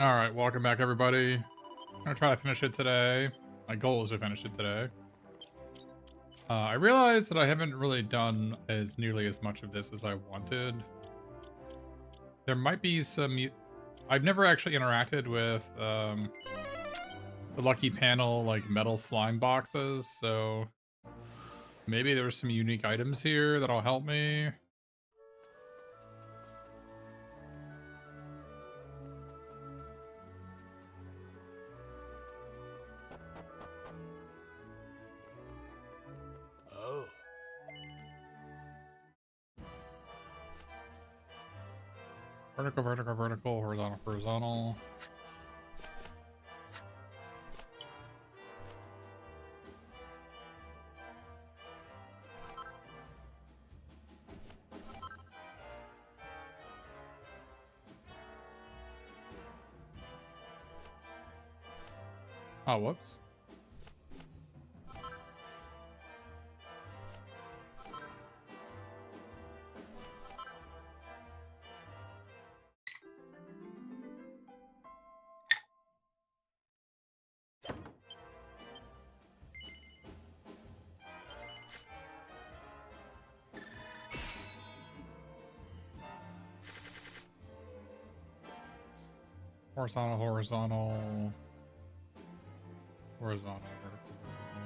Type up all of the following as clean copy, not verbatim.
All right, welcome back, everybody. I'm gonna try to finish it today. My goal is to finish it today. I realized that I haven't really done as nearly as much of this as I wanted. There might be some... I've never actually interacted with the Lucky Panel, like, metal slime boxes, so... Maybe there's some unique items here that'll help me. Oh. Vertical, vertical, vertical, horizontal, horizontal. Oh, whoops. Horizontal, horizontal. Horizontal, vertical, vertical.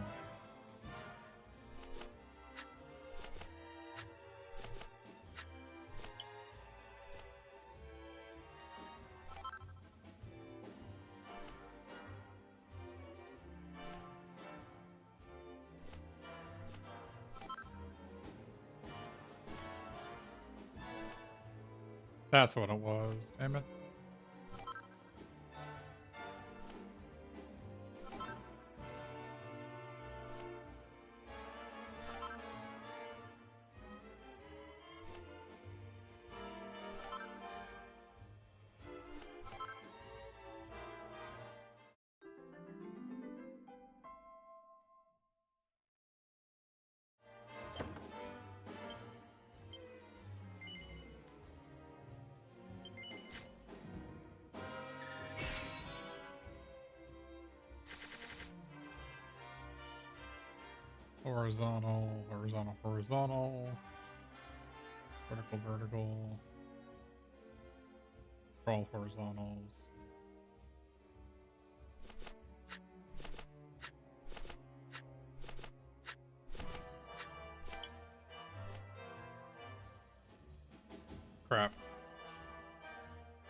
That's what it was, damn it. Horizontal, horizontal, horizontal. Vertical, vertical. All horizontals. Crap.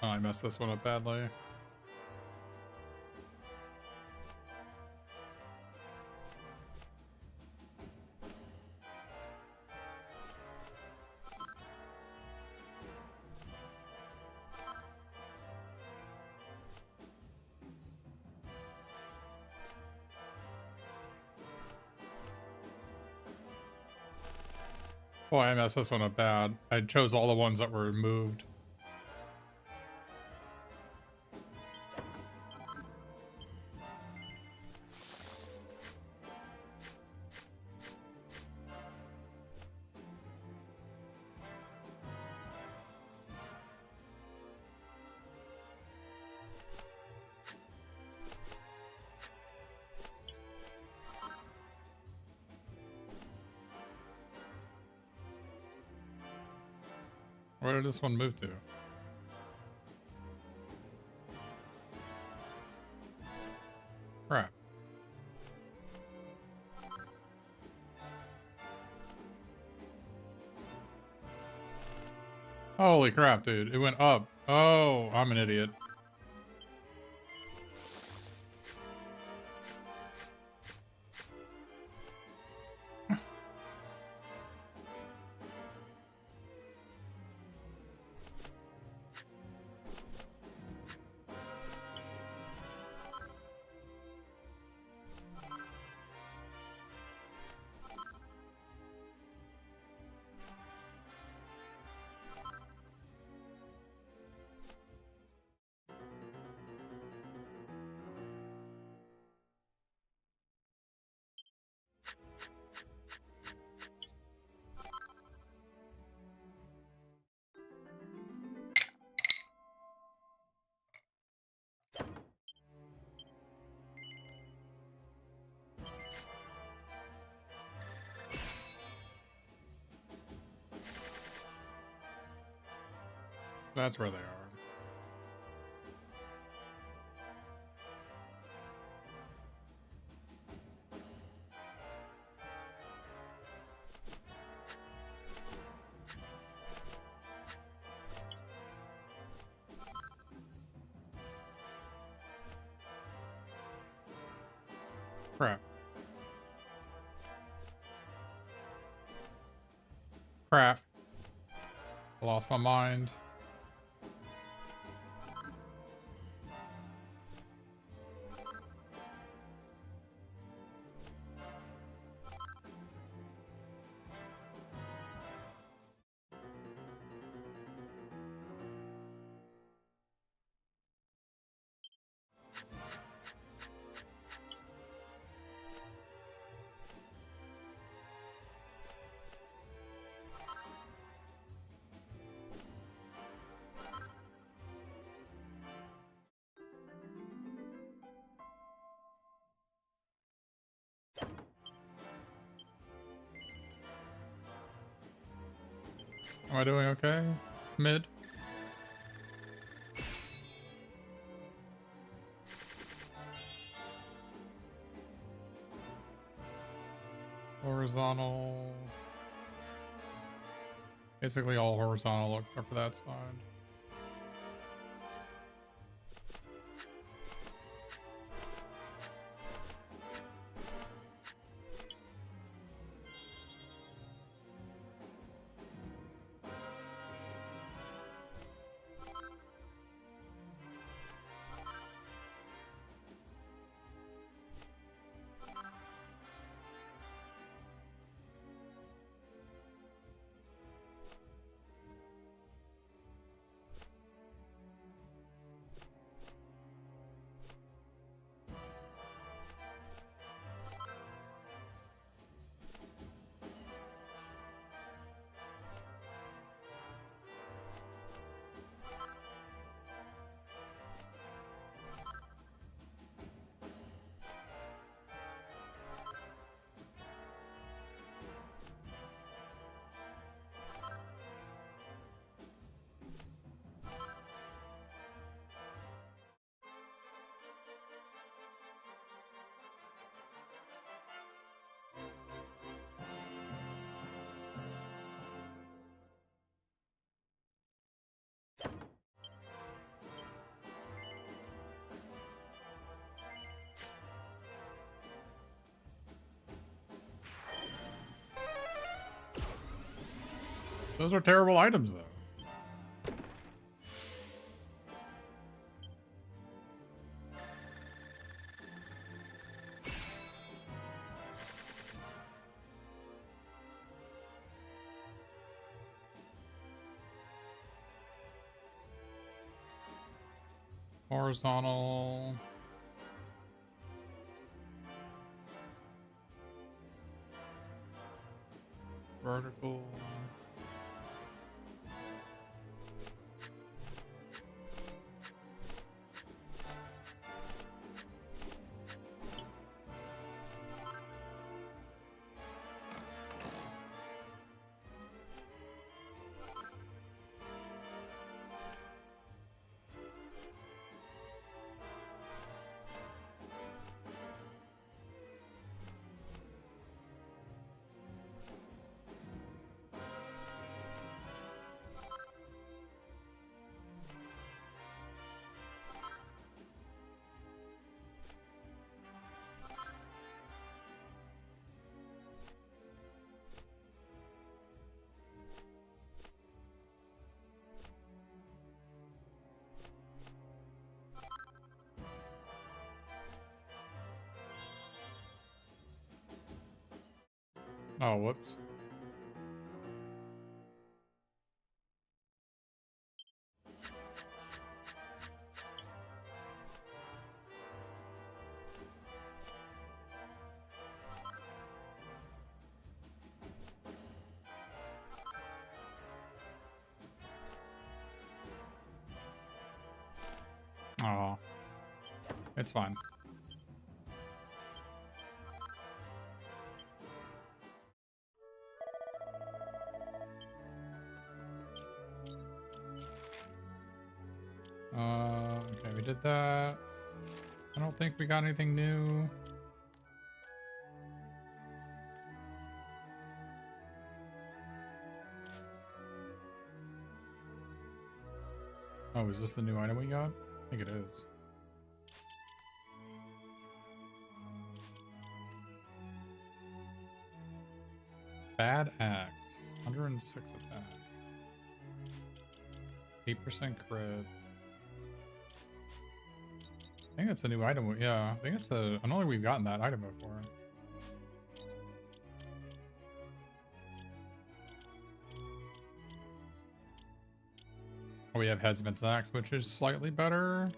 Oh, I messed this one up badly. Boy, I messed this one up bad. I chose all the ones that were moved. Where did this one move to? Crap. Holy crap, dude. It went up. Oh, I'm an idiot. That's where they are. Crap. Crap. I lost my mind. Am I doing okay? Mid? Horizontal. Basically all horizontal except for that side. Those are terrible items, though. Horizontal. Vertical. Oh, whoops. Oh, it's fine. did that. I don't think we got anything new. Oh, is this the new item we got? I think it is. Bad axe. 106 attack. 8% crit. I think that's a new item. Yeah, I think it's a... I don't think we've gotten that item before. Oh, we have Headsman's Axe, which is slightly better.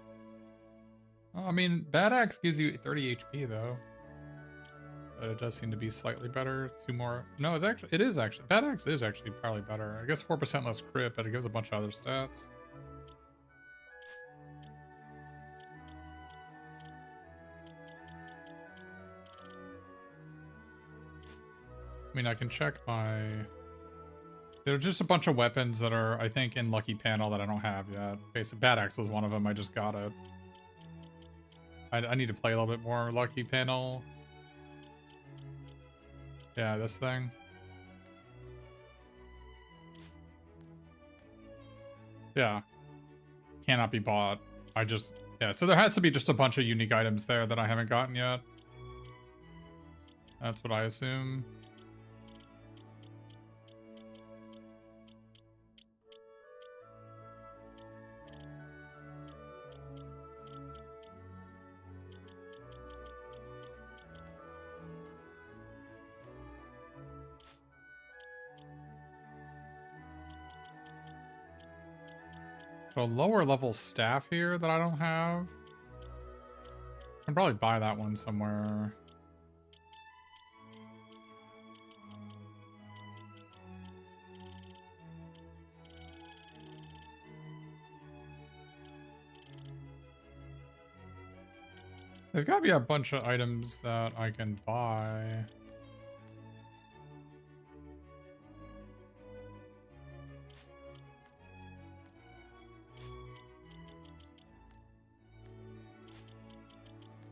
Oh, I mean, Bad Axe gives you 30 HP, though. But it does seem to be slightly better. 2 more... No, it's actually... It is actually... Bad Axe is actually probably better. I guess 4% less crit, but it gives a bunch of other stats. I mean, I can check my... There are just a bunch of weapons that are, I think, in Lucky Panel that I don't have yet. Basically, Bad Axe was one of them. I just got it. I need to play a little bit more Lucky Panel. Yeah, this thing. Yeah. Cannot be bought. I just... Yeah, so there has to be just a bunch of unique items there that I haven't gotten yet. That's what I assume. So a lower level staff here that I don't have. I can probably buy that one somewhere. There's gotta be a bunch of items that I can buy.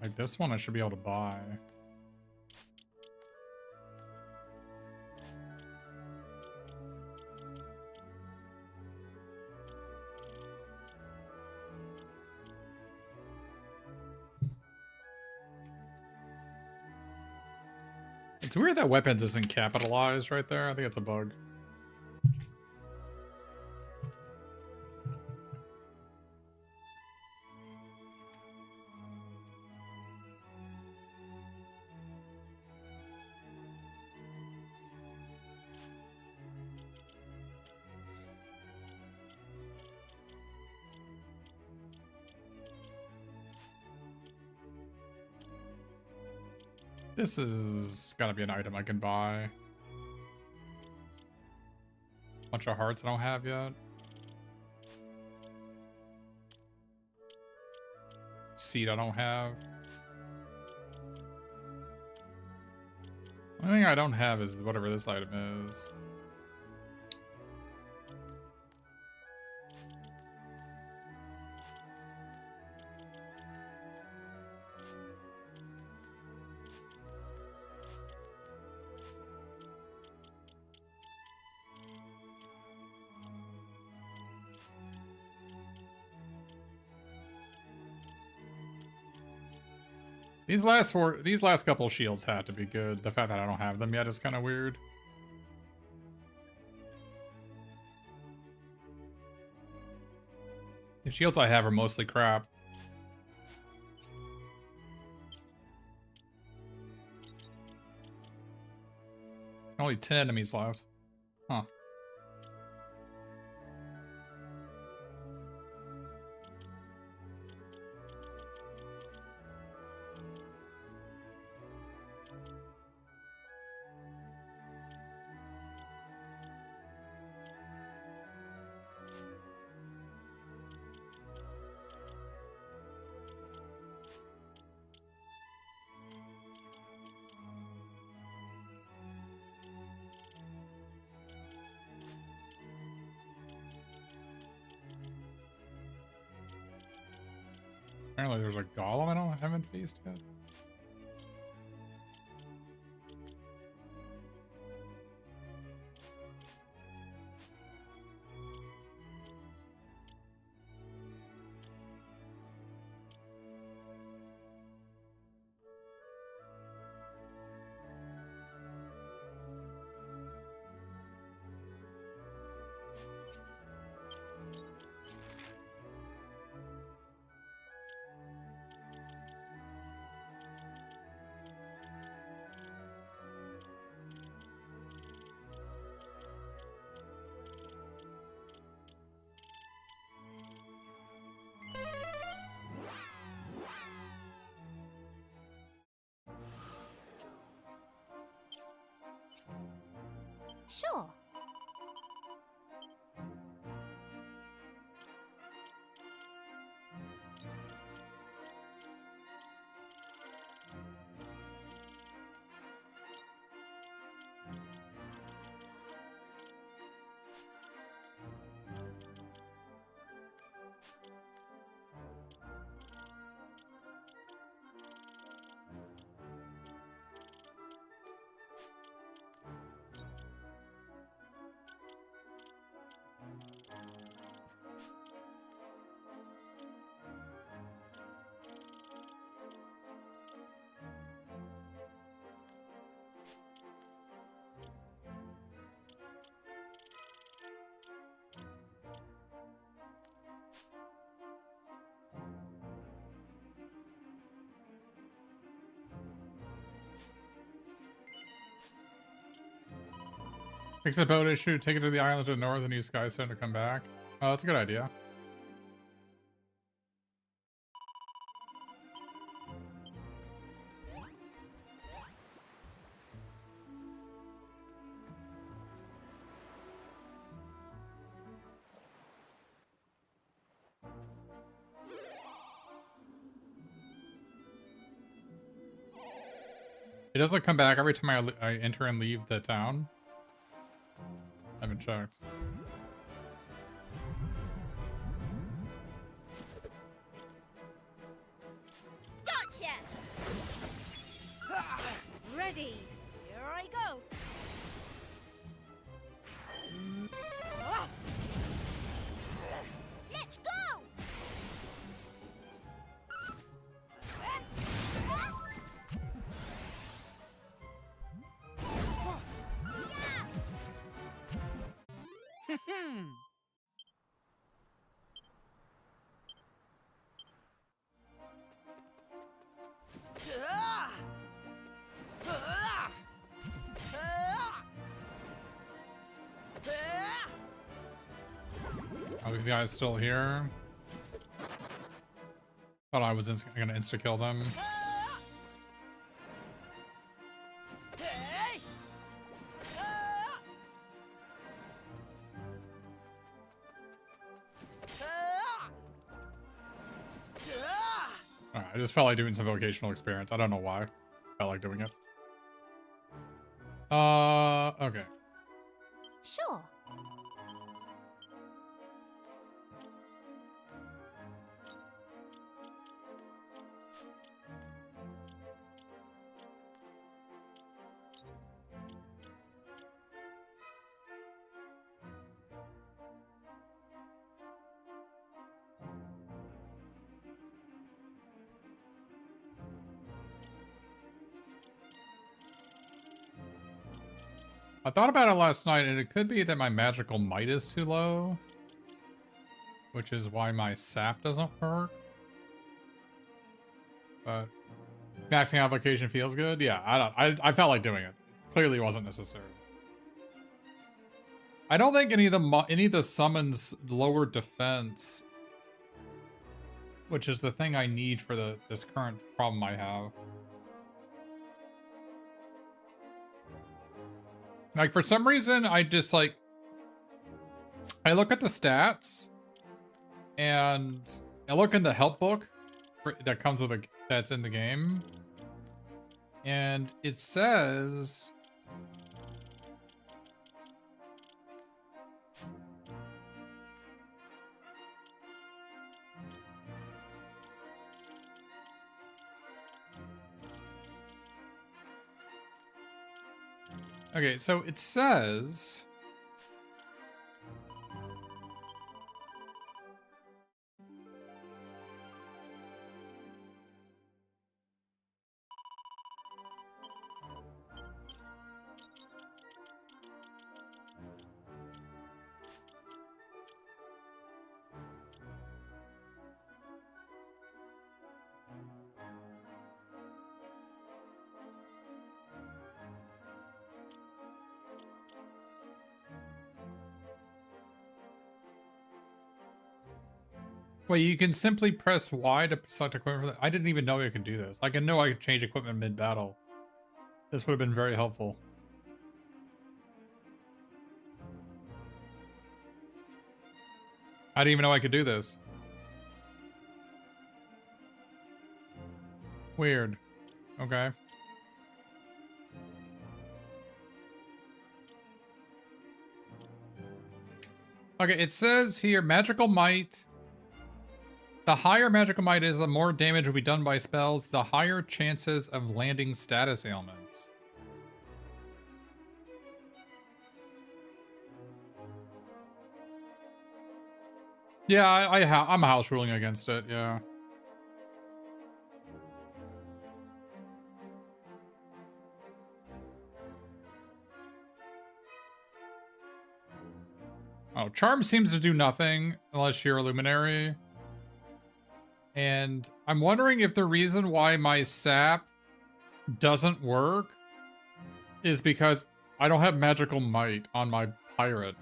Like this one I should be able to buy. It's weird that weapons isn't capitalized right there. I think it's a bug. This is gotta be an item I can buy. Bunch of hearts I don't have yet. Seed I don't have. The only thing I don't have is whatever this item is. These last couple shields had to be good. The fact that I don't have them yet is kind of weird. The shields I have are mostly crap. Only 10 enemies left. Huh. Apparently there's a golem I haven't faced yet. Sure. Fix a boat issue, take it to the island to the north and use Skystone to come back. Oh, that's a good idea. It doesn't come back every time I enter and leave the town. I haven't checked. Gotcha! Ready. Here I go. Let's go! Are these guys still here? Thought I was gonna insta-kill them. Alright, I just felt like doing some vocational experience. I don't know why. I felt like doing it. Okay. Sure. I thought about it last night, and it could be that my magical might is too low, which is why my sap doesn't work. But maxing out vocation feels good. Yeah, I felt like doing it. Clearly wasn't necessary. I don't think any of the summons lower defense, which is the thing I need for this current problem I have. Like, for some reason, I just, like... I look at the stats, and I look in the help book that comes with that's in the game, and it says... Okay, so it says... Wait, you can simply press Y to select equipment. I didn't even know you could do this. I know I could change equipment mid-battle. This would have been very helpful. I didn't even know I could do this. Weird. Okay. Okay, it says here, magical might. The higher magical might is, the more damage will be done by spells, the higher chances of landing status ailments. Yeah, I'm house ruling against it, yeah. Oh, charm seems to do nothing unless you're a luminary. And I'm wondering if the reason why my sap doesn't work is because I don't have magical might on my pirate.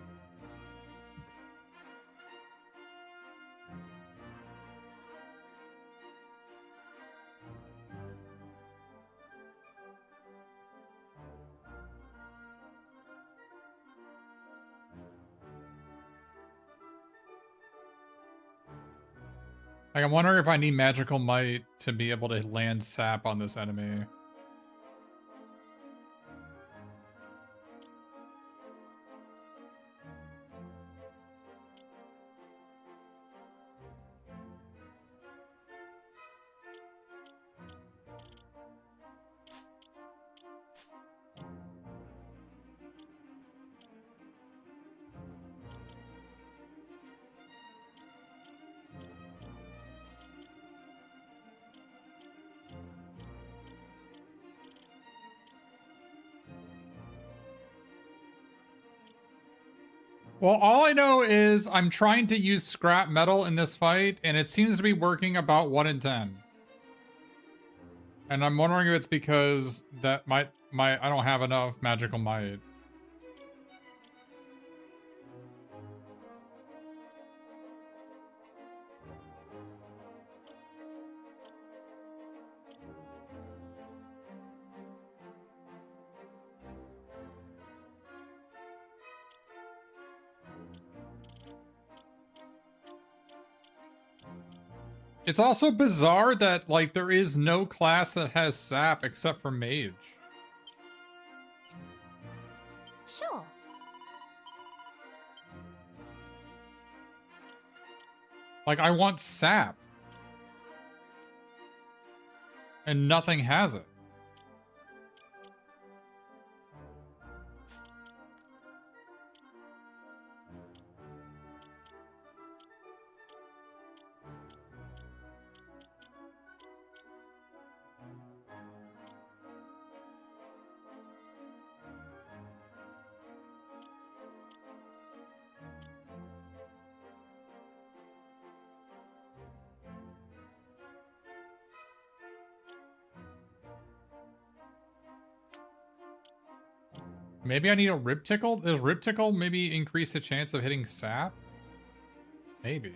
Like, I'm wondering if I need magical might to be able to land sap on this enemy. Well, all I know is I'm trying to use scrap metal in this fight, and it seems to be working about 1 in 10. And I'm wondering if it's because that I don't have enough magical might. It's also bizarre that, like, there is no class that has sap except for mage. Sure. Like, I want sap. And nothing has it. Maybe I need a rib tickle? Does rib tickle maybe increase the chance of hitting sap? Maybe.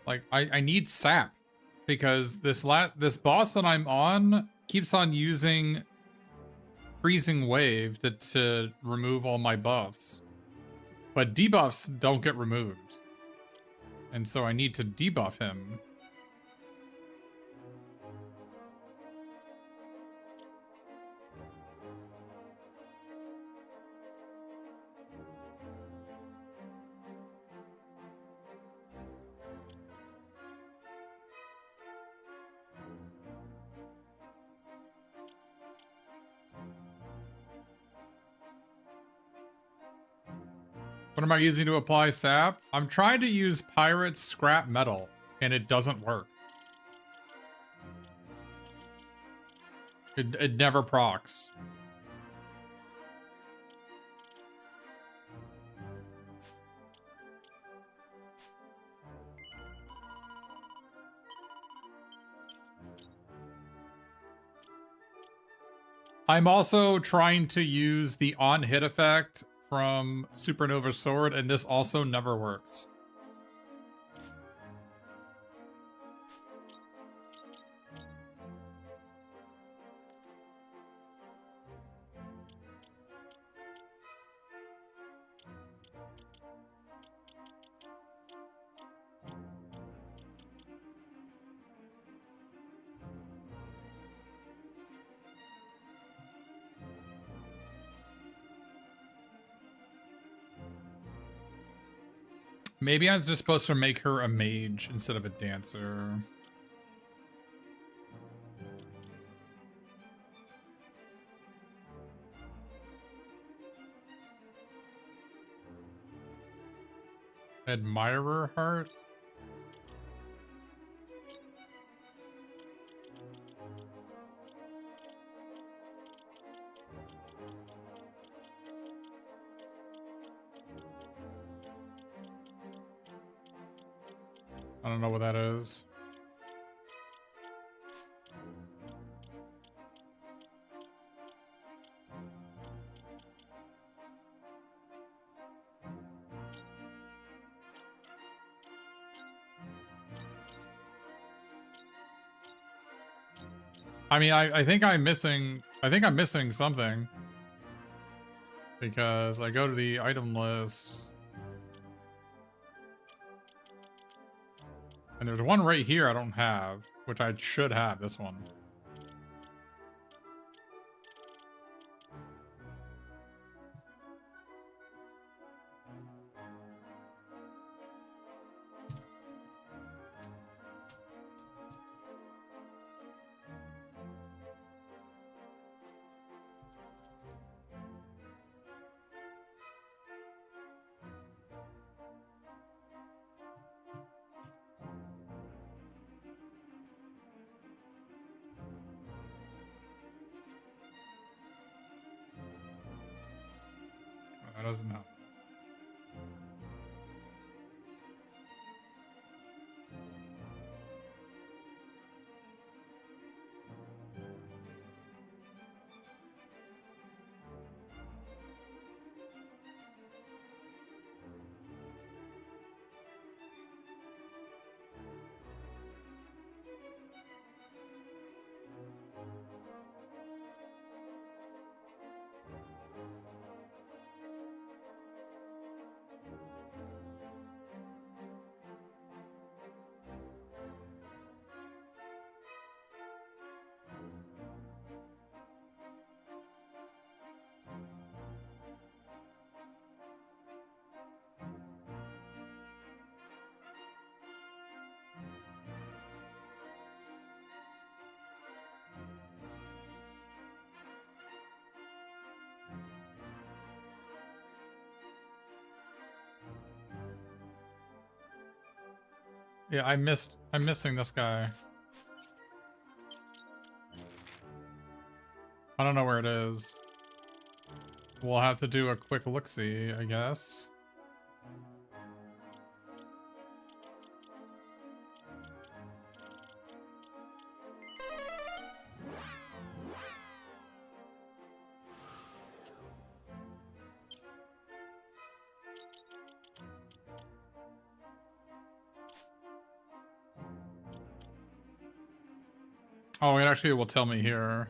Like, I need sap. Because this boss that I'm on keeps on using freezing wave to remove all my buffs. But debuffs don't get removed. And so I need to debuff him. What am I using to apply sap? I'm trying to use Pirate's scrap metal, and it doesn't work. It never procs. I'm also trying to use the on-hit effect from Supernova Sword, and this also never works. Maybe I was just supposed to make her a mage instead of a dancer. Admirer heart? I don't know what that is. I mean, I think I'm missing something. Because I go to the item list. And there's one right here I don't have, which I should have, this one. That doesn't help. Yeah, I'm missing this guy. I don't know where it is. We'll have to do a quick look-see, I guess. Oh, it actually will tell me here.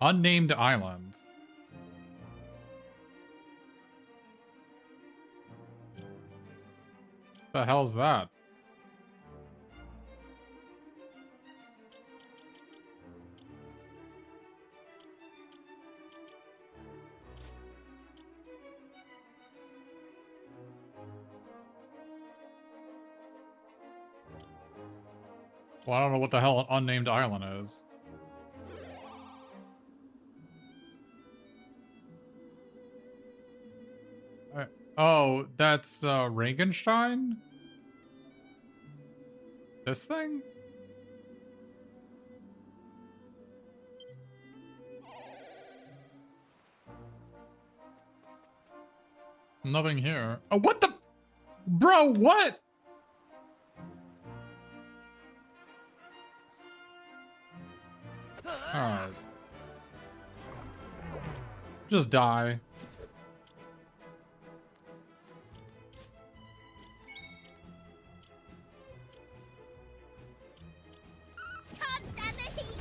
Unnamed island. The hell's that? Well, I don't know what the hell an unnamed island is. Oh, that's Reimagined? This thing? Nothing here. Oh, what the? Bro, what? Alright. Just die. Can't stand the heat.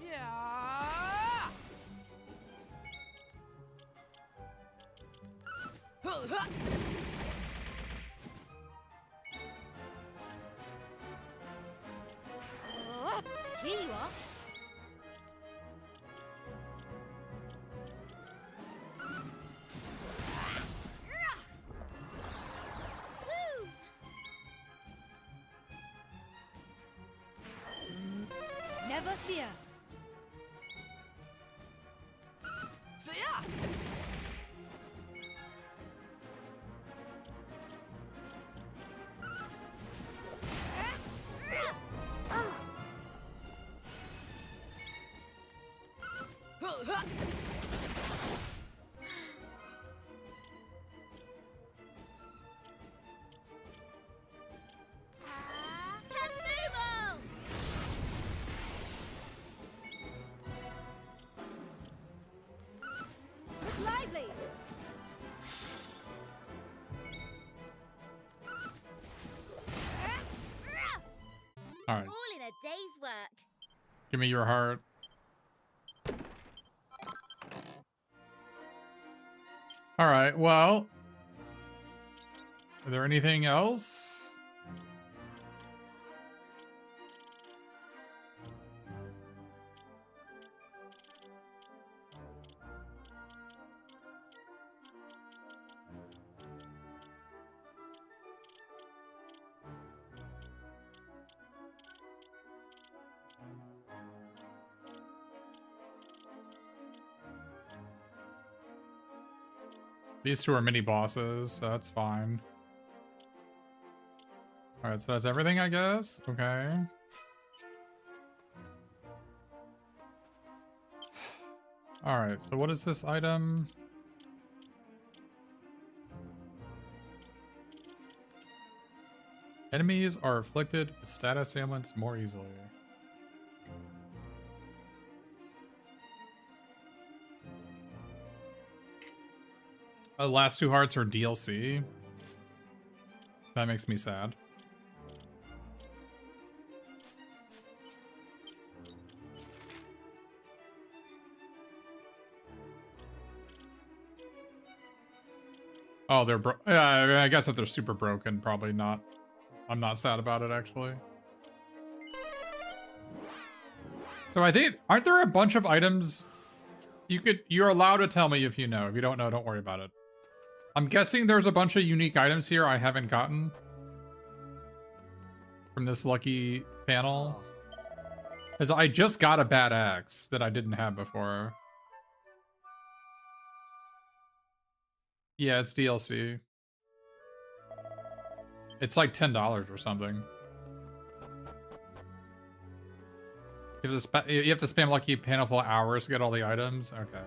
Yeah. Oh, here you are. Woo! Never fear. So yeah. Kaboom! Look lively. Alright. All in a day's work. Give me your heart. Alright, well. Is there anything else? These two are mini bosses, so that's fine. Alright, so that's everything, I guess? Okay. Alright, so what is this item? Enemies are afflicted with status ailments more easily. The last two hearts are DLC. That makes me sad. Oh, they're yeah, I mean, I guess if they're super broken, probably not. I'm not sad about it, actually. So I think, aren't there a bunch of items you're allowed to tell me if you know. If you don't know, don't worry about it. I'm guessing there's a bunch of unique items here I haven't gotten from this lucky panel. Because I just got a bad axe that I didn't have before. Yeah, it's DLC. It's like $10 or something. You have to spam lucky panel for hours to get all the items? Okay.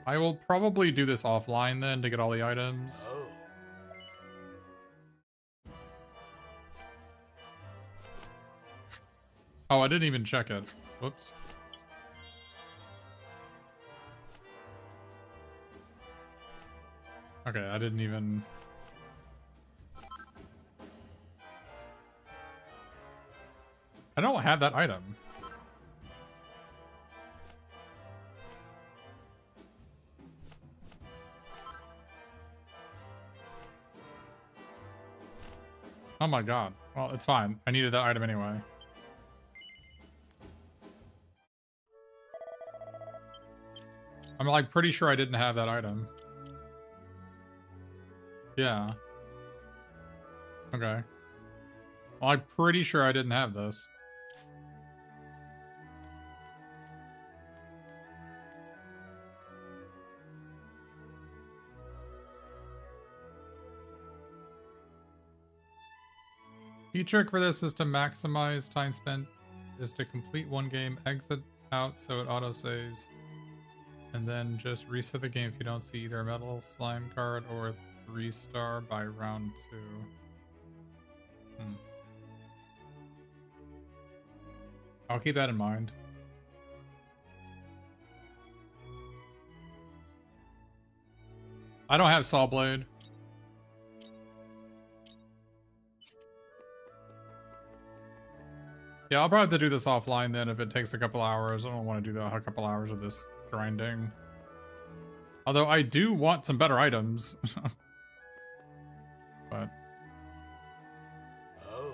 I will probably do this offline then to get all the items. Oh. Oh, I didn't even check it. Whoops. Okay, I didn't even... I don't have that item. Oh my god. Well, it's fine. I needed that item anyway. I'm like pretty sure I didn't have that item. Yeah. Okay. Well, I'm pretty sure I didn't have this. Key trick for this is to maximize time spent, is to complete one game, exit out so it auto-saves, and then just reset the game if you don't see either a metal slime card or 3-star by round 2. I'll keep that in mind. I don't have Saw Blade. Yeah, I'll probably have to do this offline then if it takes a couple hours. I don't want to do a couple hours of this grinding. Although I do want some better items. But... Oh.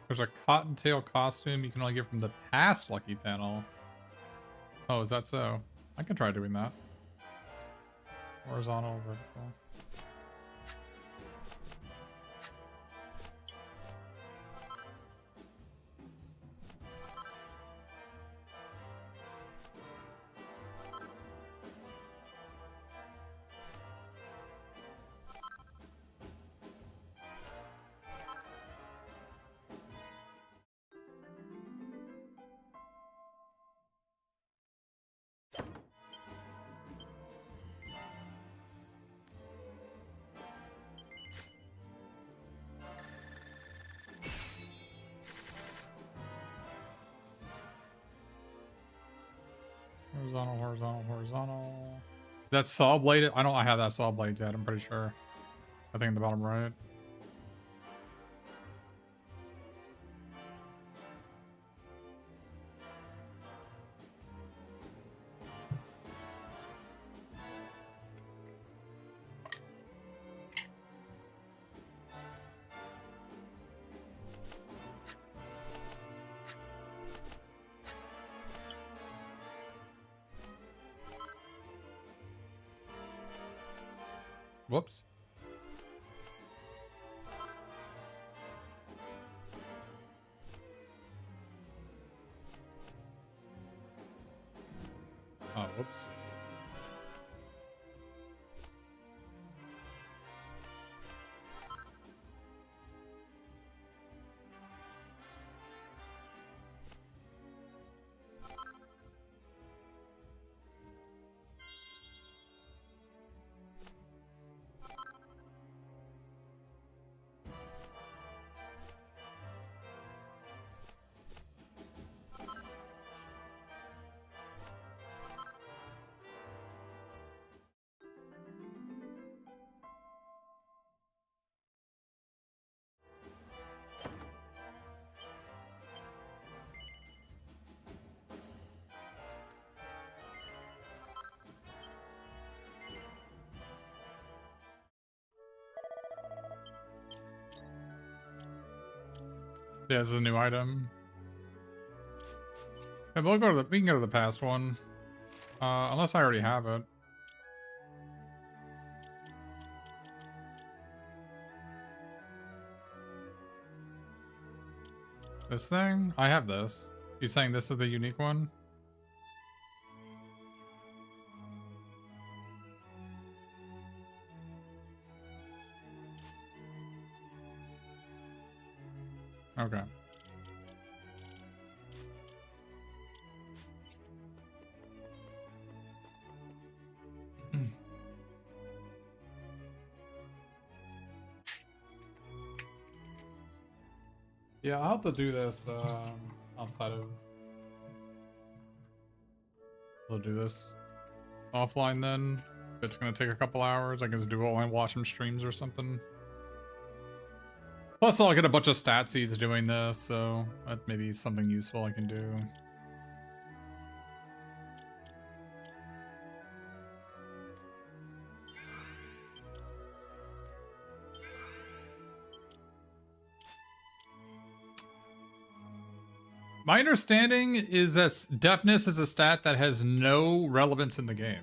There's a cottontail costume you can only get from the past lucky panel. Oh, is that so? I can try doing that. Horizontal, vertical. Horizontal, horizontal, horizontal. That's saw blade. I have that saw blade yet, I'm pretty sure. I think in the bottom right. Whoops. Oh, whoops. Yeah, this is a new item. Yeah, but we can go to the past one. Unless I already have it. This thing? I have this. You saying this is the unique one? Okay. Yeah, I'll have to do this outside of... I'll do this offline then. If it's gonna take a couple hours, I can just do it when I watch some streams or something. Plus, I'll get a bunch of stat seeds doing this, so that may be something useful I can do. My understanding is that deafness is a stat that has no relevance in the game.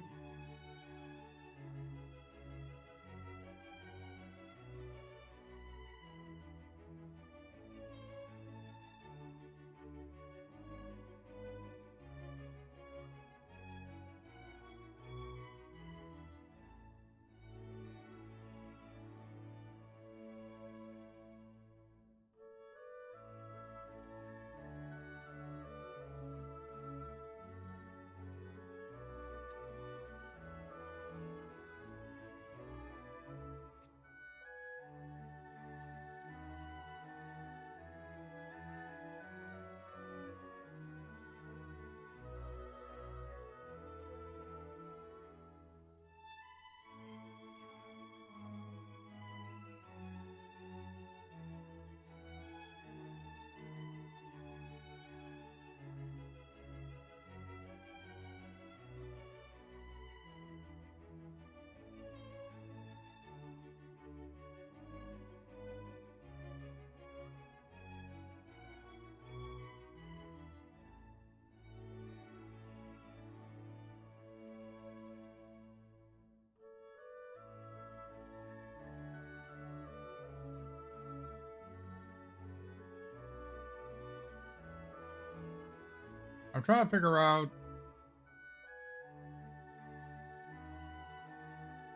I'm trying to figure out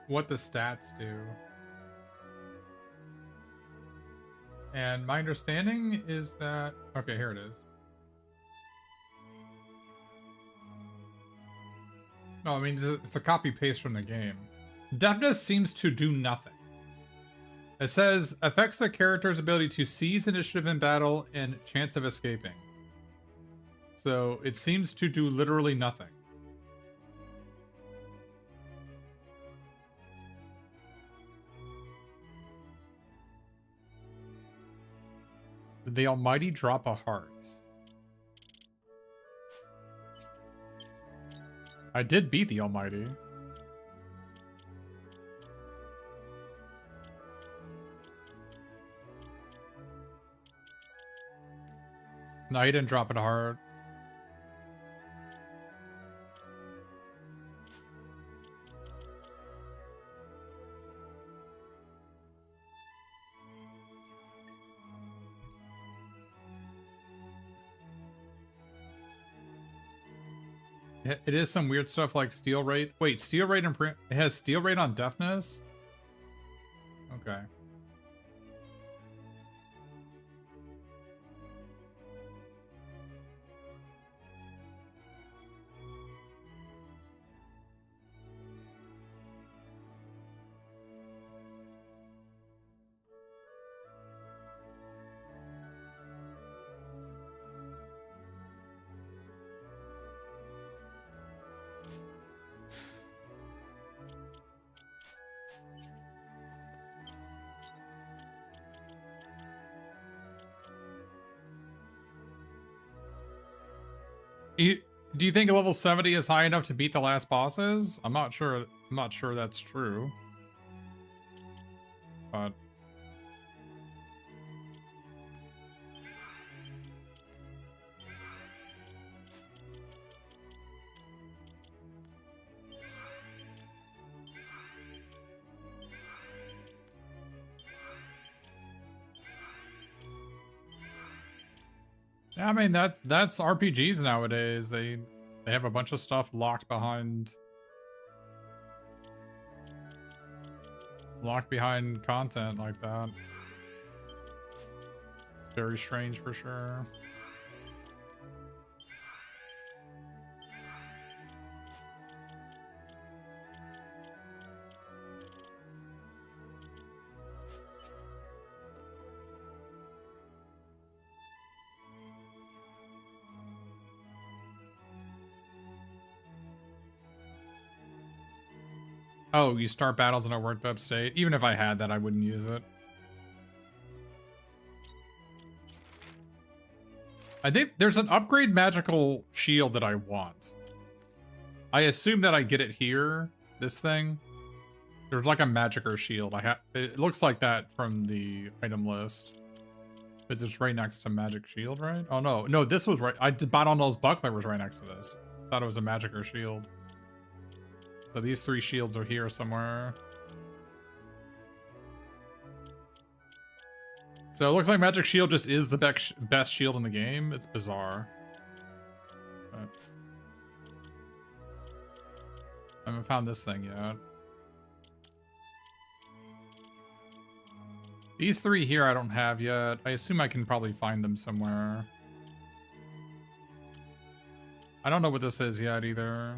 what the stats do. And my understanding is that... Okay, here it is. No, I mean, it's a copy-paste from the game. Deafness seems to do nothing. It says, affects the character's ability to seize initiative in battle and chance of escaping. So it seems to do literally nothing. Did the Almighty drop a heart? I did beat the Almighty. No, he didn't drop it a heart. It is some weird stuff like steal rate. Wait, steal rate and it has steal rate on deafness? Okay. Do you think level 70 is high enough to beat the last bosses? I'm not sure. I'm not sure that's true. But yeah, I mean that's RPGs nowadays. They have a bunch of stuff locked behind content like that. It's very strange for sure. Oh, you start battles in a worked up state? Even if I had that, I wouldn't use it. I think there's an upgrade magical shield that I want. I assume that I get it here, this thing. There's like a magicer shield. It looks like that from the item list. It's just right next to magic shield, right? Oh no, no, this was right. I did Battlenose buckler was right next to this. Thought it was a magic or shield. So these 3 shields are here somewhere. So it looks like magic shield just is the best shield in the game. It's bizarre. But I haven't found this thing yet. These 3 here I don't have yet. I assume I can probably find them somewhere. I don't know what this is yet either.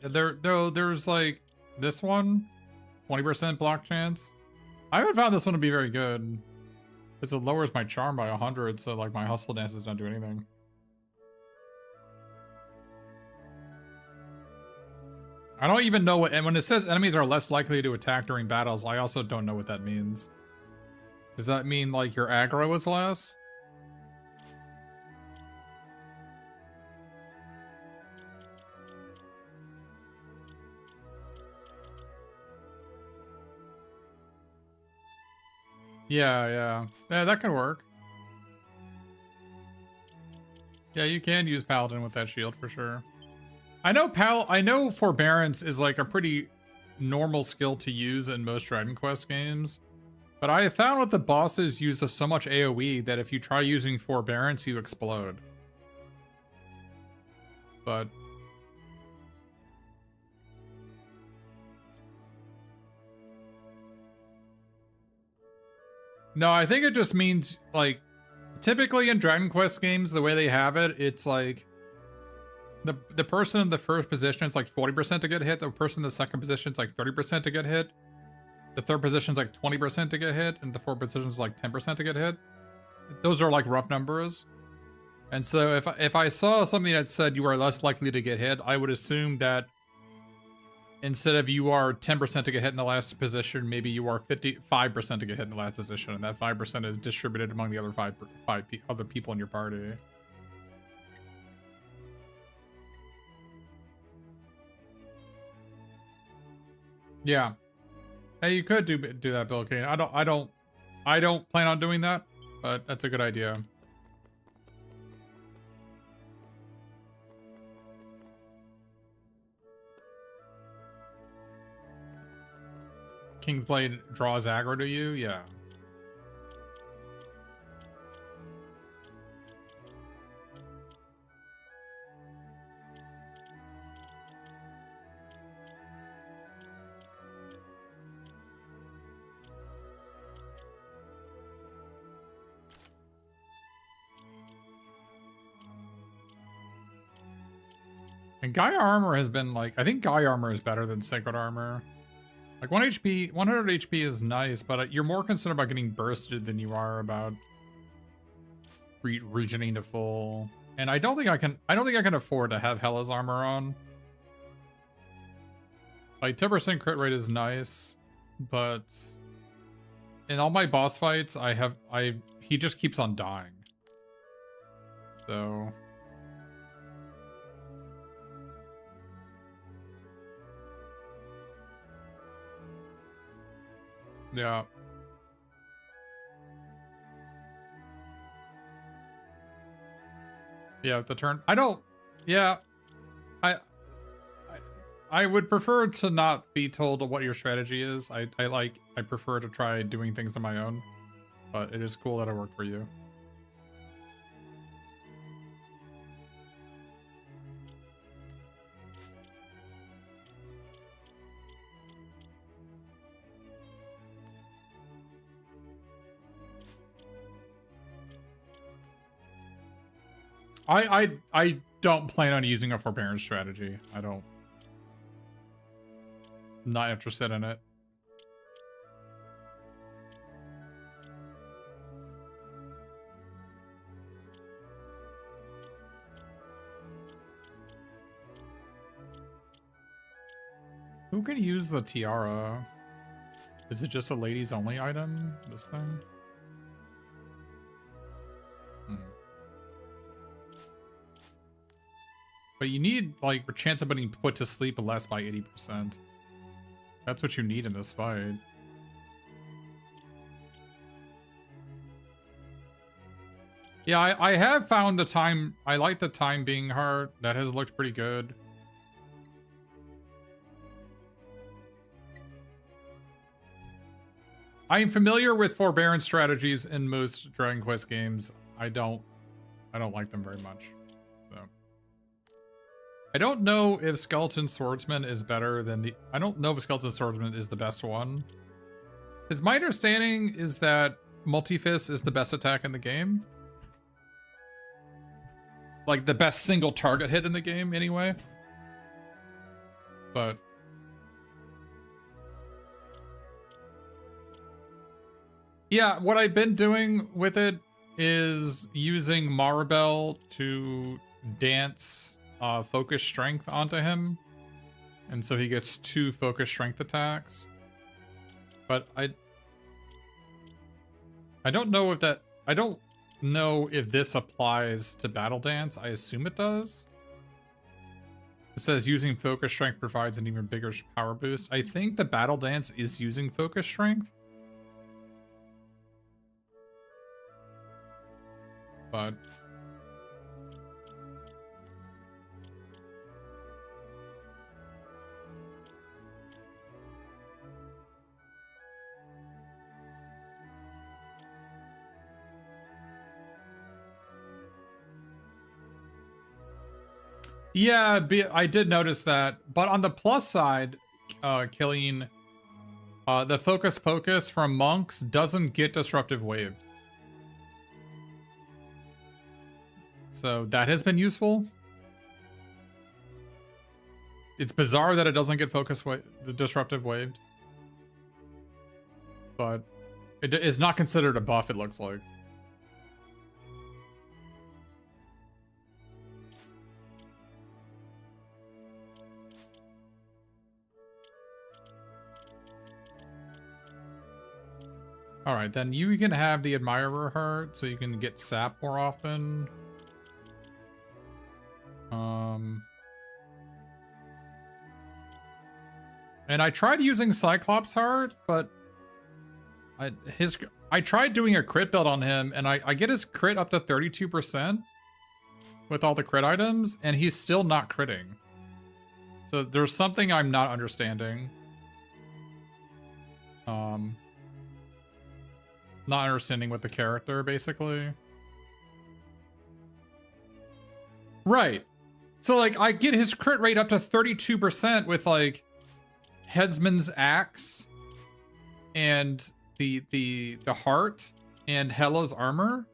There's like this one, 20% block chance. I haven't found this one to be very good. Because it lowers my charm by 100, so like my hustle dances don't do anything. I don't even know what, and when it says enemies are less likely to attack during battles, I also don't know what that means. Does that mean like your aggro is less? Yeah, that could work. Yeah, you can use Paladin with that shield for sure. I know Forbearance is like a pretty normal skill to use in most Dragon Quest games, but I have found with the bosses use so much AoE that if you try using Forbearance, you explode. But no, I think it just means, like, typically in Dragon Quest games, the way they have it, it's like, the person in the first position is like 40% to get hit, the person in the second position is like 30% to get hit, the third position is like 20% to get hit, and the fourth position is like 10% to get hit. Those are like rough numbers. And so if I saw something that said you are less likely to get hit, I would assume that instead of you are 10% to get hit in the last position, maybe you are 55% to get hit in the last position, and that 5% is distributed among the other five other people in your party. Yeah. Hey, you could do that, Bill Kane. I don't plan on doing that, but that's a good idea. King's Blade draws aggro to you? Yeah. And Gaia Armor has been like, I think Gaia Armor is better than Sacred Armor. Like 100 HP is nice, but you're more concerned about getting bursted than you are about regening to full. And I don't think I can afford to have Hela's armor on. Like 10% crit rate is nice, but in all my boss fights, he just keeps on dying. So yeah. Yeah, the turn. Yeah. I would prefer to not be told what your strategy is. I prefer to try doing things on my own. But it is cool that it worked for you. I don't plan on using a forbearance strategy. I'm not interested in it. Who can use the tiara? Is it just a ladies only item? This thing? But you need, like, a chance of being put to sleep less by 80%. That's what you need in this fight. Yeah, I have found the time... I like the time being hard. That has looked pretty good. I am familiar with forbearance strategies in most Dragon Quest games. I don't like them very much. So I don't know if Skeleton Swordsman is better than the... I don't know if Skeleton Swordsman is the best one. Because my understanding is that Multifist is the best attack in the game. Like, the best single target hit in the game, anyway. But... yeah, what I've been doing with it is using Maribel to dance focus strength onto him. And so he gets 2 focus strength attacks. But I don't know if that... I don't know if this applies to Battle Dance. I assume it does. It says using focus strength provides an even bigger power boost. I think the Battle Dance is using focus strength. But yeah, I did notice that. But on the plus side, killing the Focus Pocus from monks doesn't get disruptive waved. So that has been useful. It's bizarre that it doesn't get the disruptive waved. But it is not considered a buff, it looks like. Alright, then you can have the Admirer Heart, so you can get sap more often. And I tried using Cyclops Heart, but I tried doing a crit build on him, and I get his crit up to 32% with all the crit items, and he's still not critting. So there's something I'm not understanding. Not understanding with the character, basically. Right. So, like, I get his crit rate up to 32% with, like, Headsman's Axe and the heart and Hela's armor.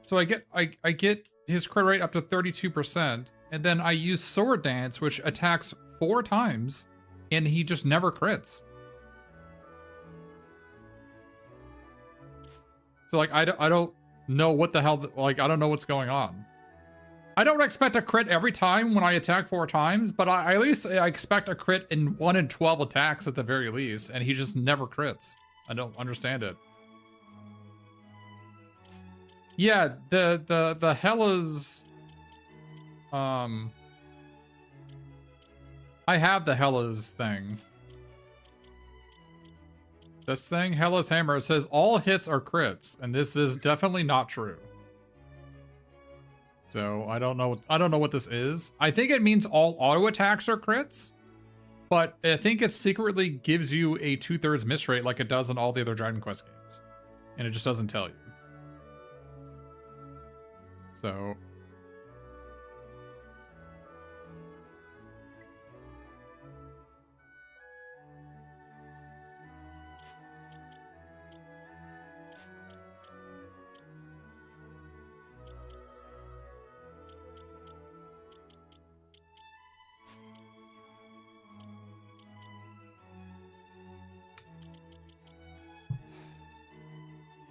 So I get his crit rate up to 32%, and then I use Sword Dance, which attacks 4 times, and he just never crits. So, like, I don't know what the hell, like, I don't know what's going on. I don't expect a crit every time when I attack 4 times, but I expect a crit in 1 in 12 attacks at the very least, and he just never crits. I don't understand it. Yeah, the Hela's... I have the Hela's thing. This thing, Hela's Hammer, it says all hits are crits, and this is definitely not true. So I don't know what this is. I think it means all auto attacks are crits, but I think it secretly gives you a 2/3 miss rate like it does in all the other Dragon Quest games. And it just doesn't tell you. So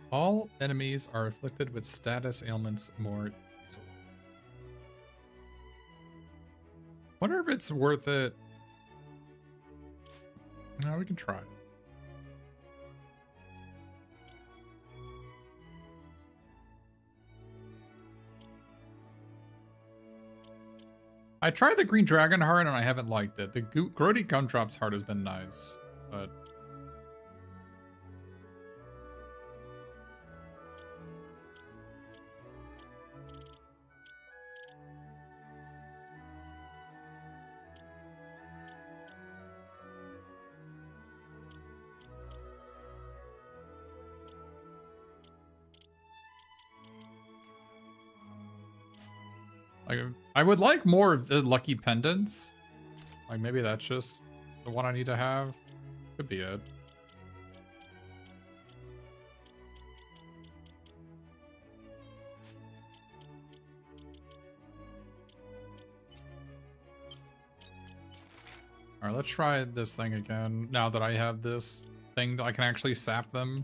all enemies are afflicted with status ailments more easily. Wonder if it's worth it. No, we can try. I tried the green dragon heart and I haven't liked it. The grody gumdrops heart has been nice, but like, I would like more of the lucky pendants. Like, maybe that's just the one I need to have. Could be it. Alright, let's try this thing again. Now that I have this thing that I can actually sap them.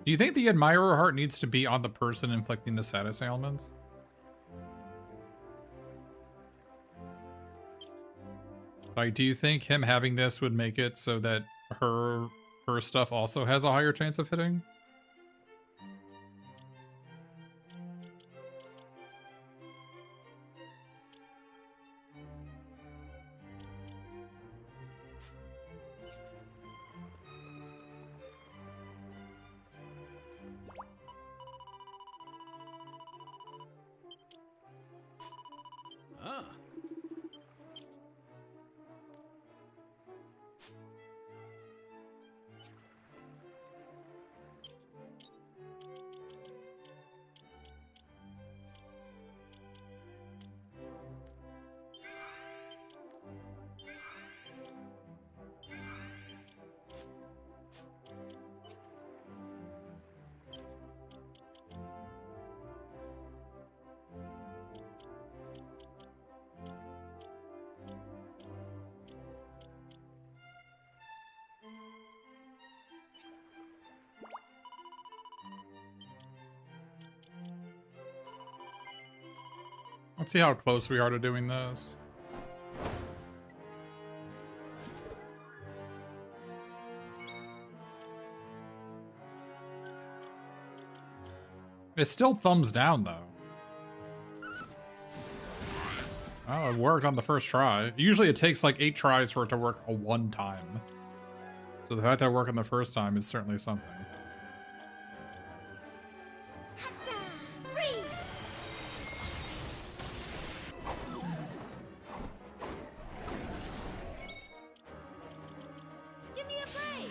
Do you think the admirer heart needs to be on the person inflicting the status ailments? Like, do you think him having this would make it so that her stuff also has a higher chance of hitting? Ah. Let's see how close we are to doing this. It's still thumbs down, though. Oh, it worked on the first try. Usually it takes like 8 tries for it to work a one time. So the fact that it worked on the first time is certainly something. Give me a break.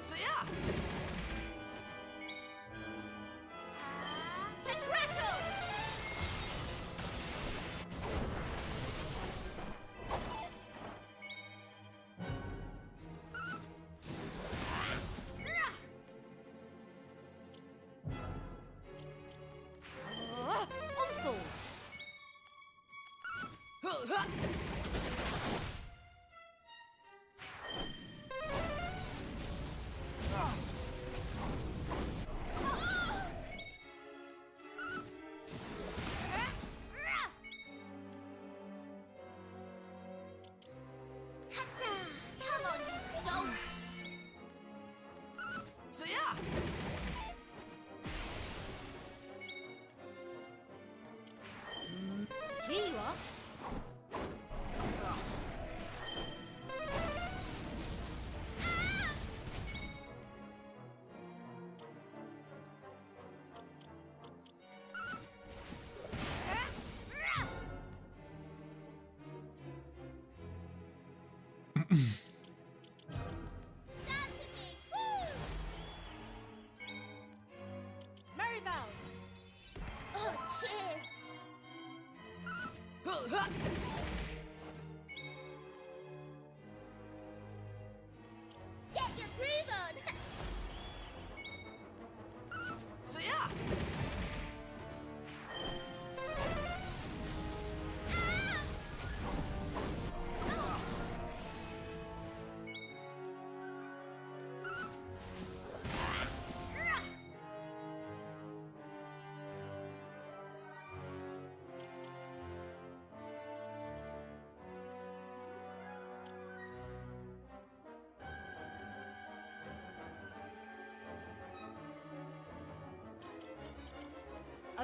So yeah. Crackle. Awful. Come on, you dolt. So yeah. Here you are. Dance with me. Woo! Maribel. Oh, cheers. Get your groove on. So yeah.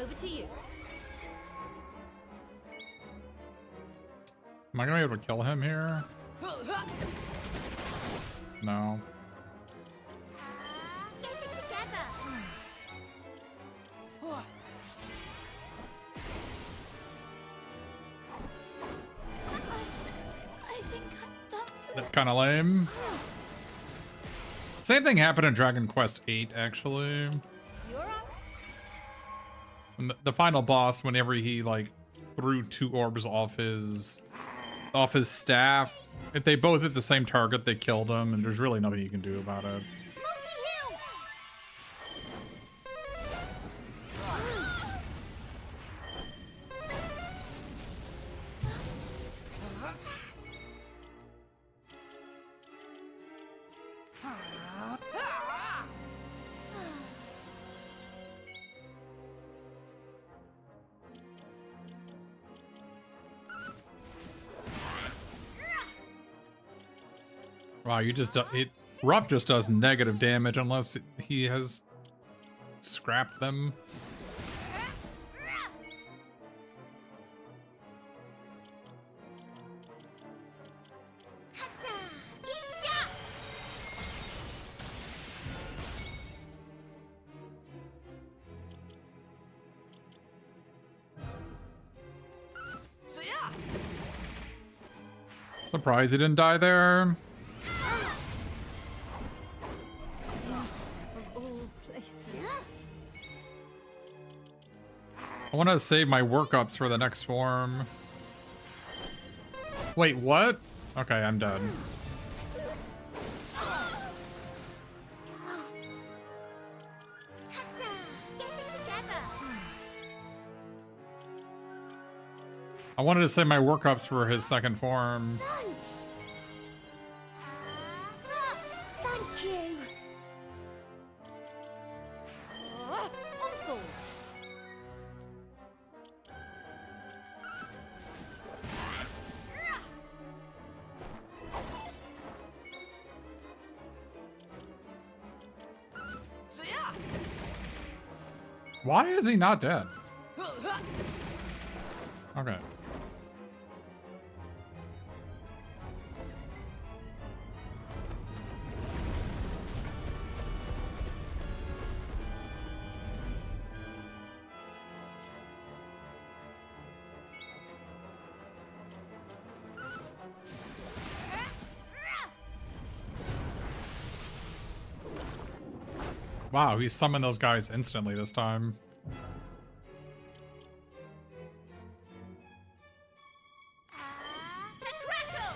Over to you. Am I gonna be able to kill him here? No. Get it together. I think I'm done. That kind of lame. Same thing happened in Dragon Quest VIII, actually. You're up. And the final boss, whenever he like threw 2 orbs off his staff, if they both hit the same target, they killed him, and there's really nothing you can do about it. Multi-heal. Wow, you just Rough just does negative damage unless he has scrapped them. So yeah. Surprised he didn't die there. I want to save my workups for the next form. Wait, what? Okay, I'm dead. Get it together. I wanted to save my workups for his second form. Thanks. Thank you. Awful. So yeah. Why is he not dead? Okay. Wow, he summoned those guys instantly this time. Crackle.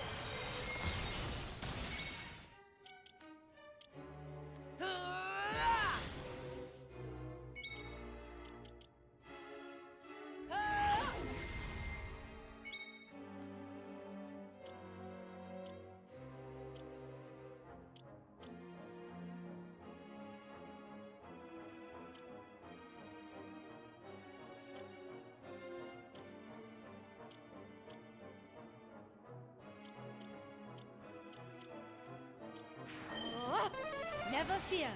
Never fear.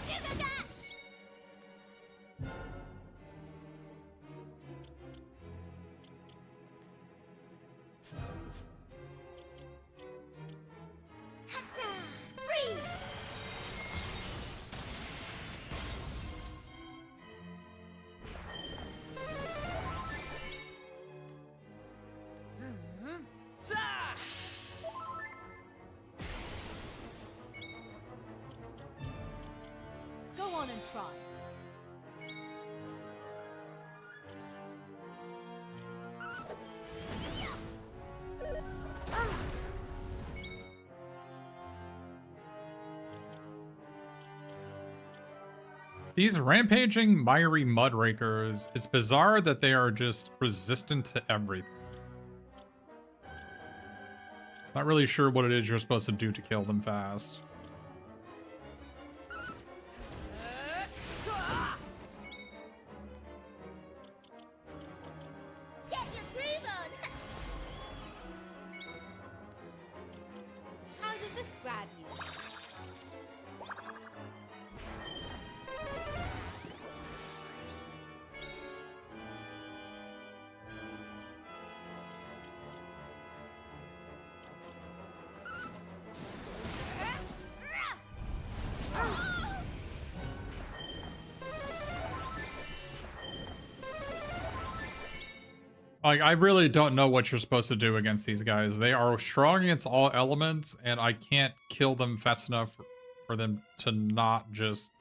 Give a dash. Hatta. Freeze. Go on and try. These rampaging miry mudrakers, it's bizarre that they are just resistant to everything. Not really sure what it is you're supposed to do to kill them fast. Get your groove on. How does this grab you? Like, I really don't know what you're supposed to do against these guys. They are strong against all elements, and I can't kill them fast enough for them to not just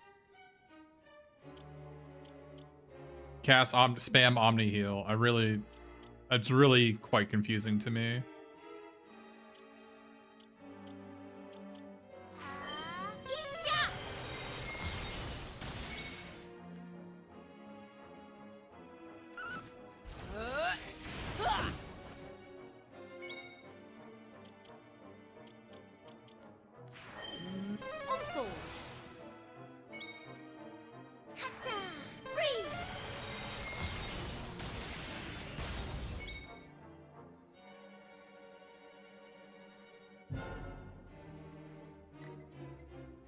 cast spam Omni Heal. It's really quite confusing to me. Yeah. On forward. Hatta. Freeze.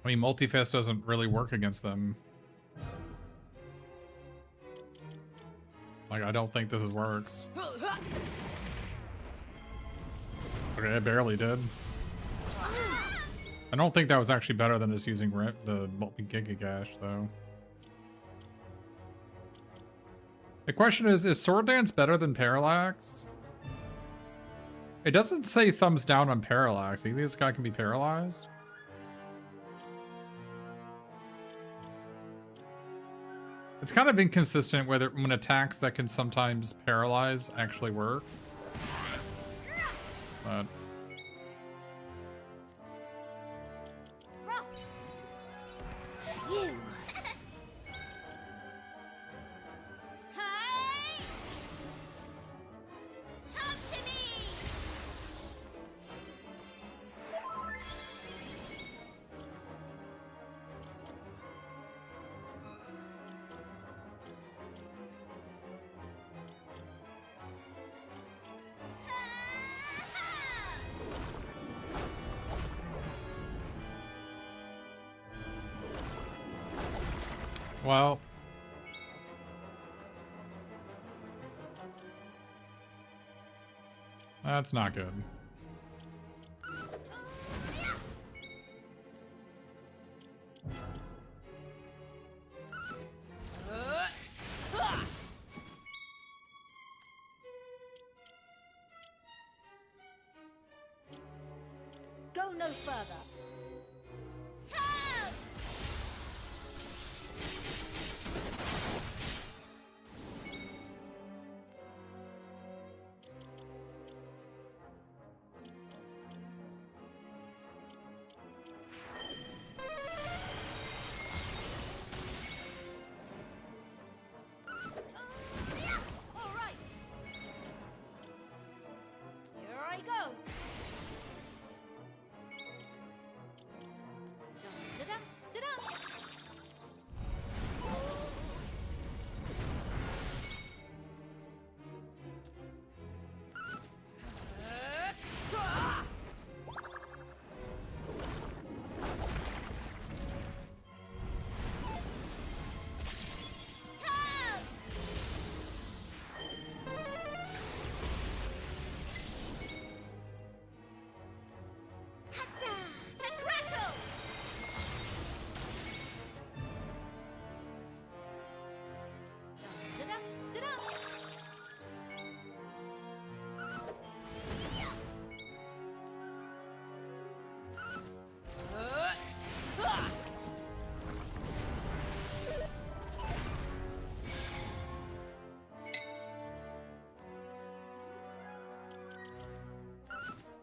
I mean, Multifist doesn't really work against them. Like, I don't think this works. Okay, it barely did. I don't think that was actually better than just using the multi-Giga Gash, though. The question is Sword Dance better than Parallax? It doesn't say thumbs down on Parallax. You think this guy can be paralyzed? It's kind of inconsistent whether when attacks that can sometimes paralyze actually work. But You. Hey! Come to me! well, that's not good. Go no further. Come! All right. Here I go. Da-da, da-da. Come! Hatta! Crackle! Da-da, da-da.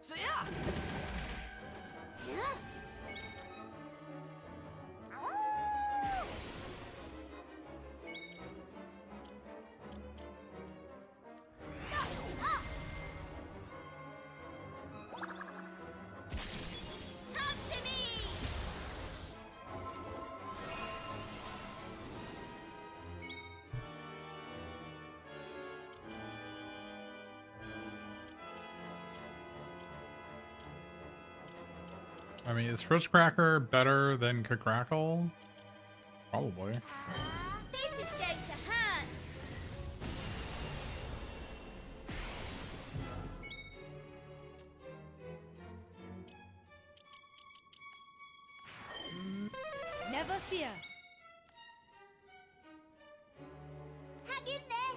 So yeah. Yeah. Come to me! I mean, is Fritz Cracker better than Crackle? Probably. This is going to hurt. Never fear. Hang in there.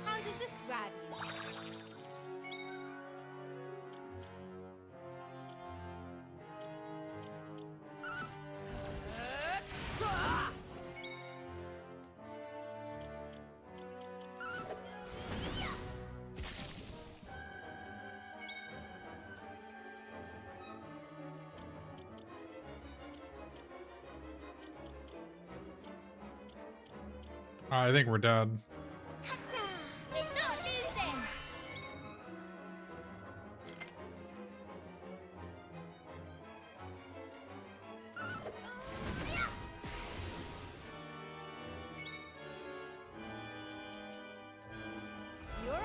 How does this grab you? I think we're dead. We're not losing. You're up.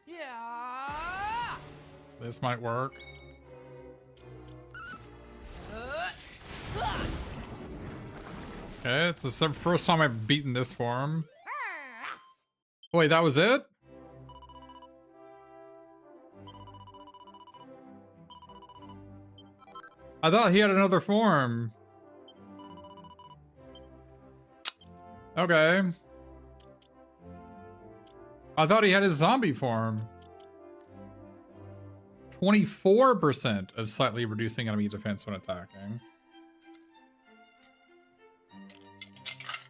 Yeah. This might work. Okay, it's the first time I've beaten this form. Wait, that was it? I thought he had another form. Okay. I thought he had his zombie form. 24% of slightly reducing enemy defense when attacking.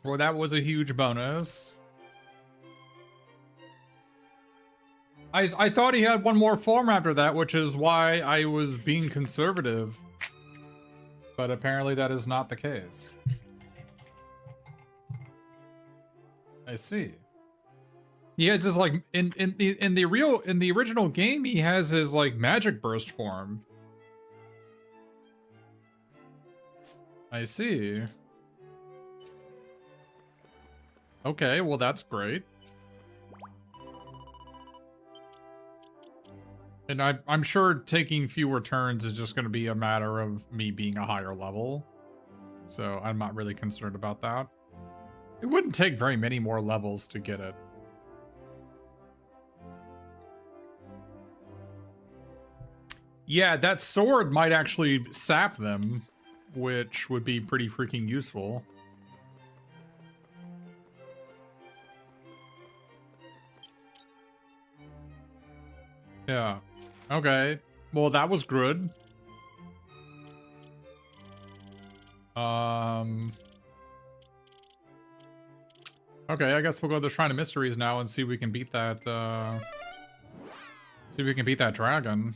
Well, that was a huge bonus. I thought he had one more form after that, which is why I was being conservative. But apparently that is not the case. I see. He has his like in the original game he has his like magic burst form. I see. Okay, well that's great. And I'm sure taking fewer turns is just going to be a matter of me being a higher level. So I'm not really concerned about that. It wouldn't take very many more levels to get it. Yeah, that sword might actually sap them, which would be pretty freaking useful. Yeah. Okay. Well, that was good. Okay, I guess we'll go to the Shrine of Mysteries now and see if we can beat that, see if we can beat that dragon.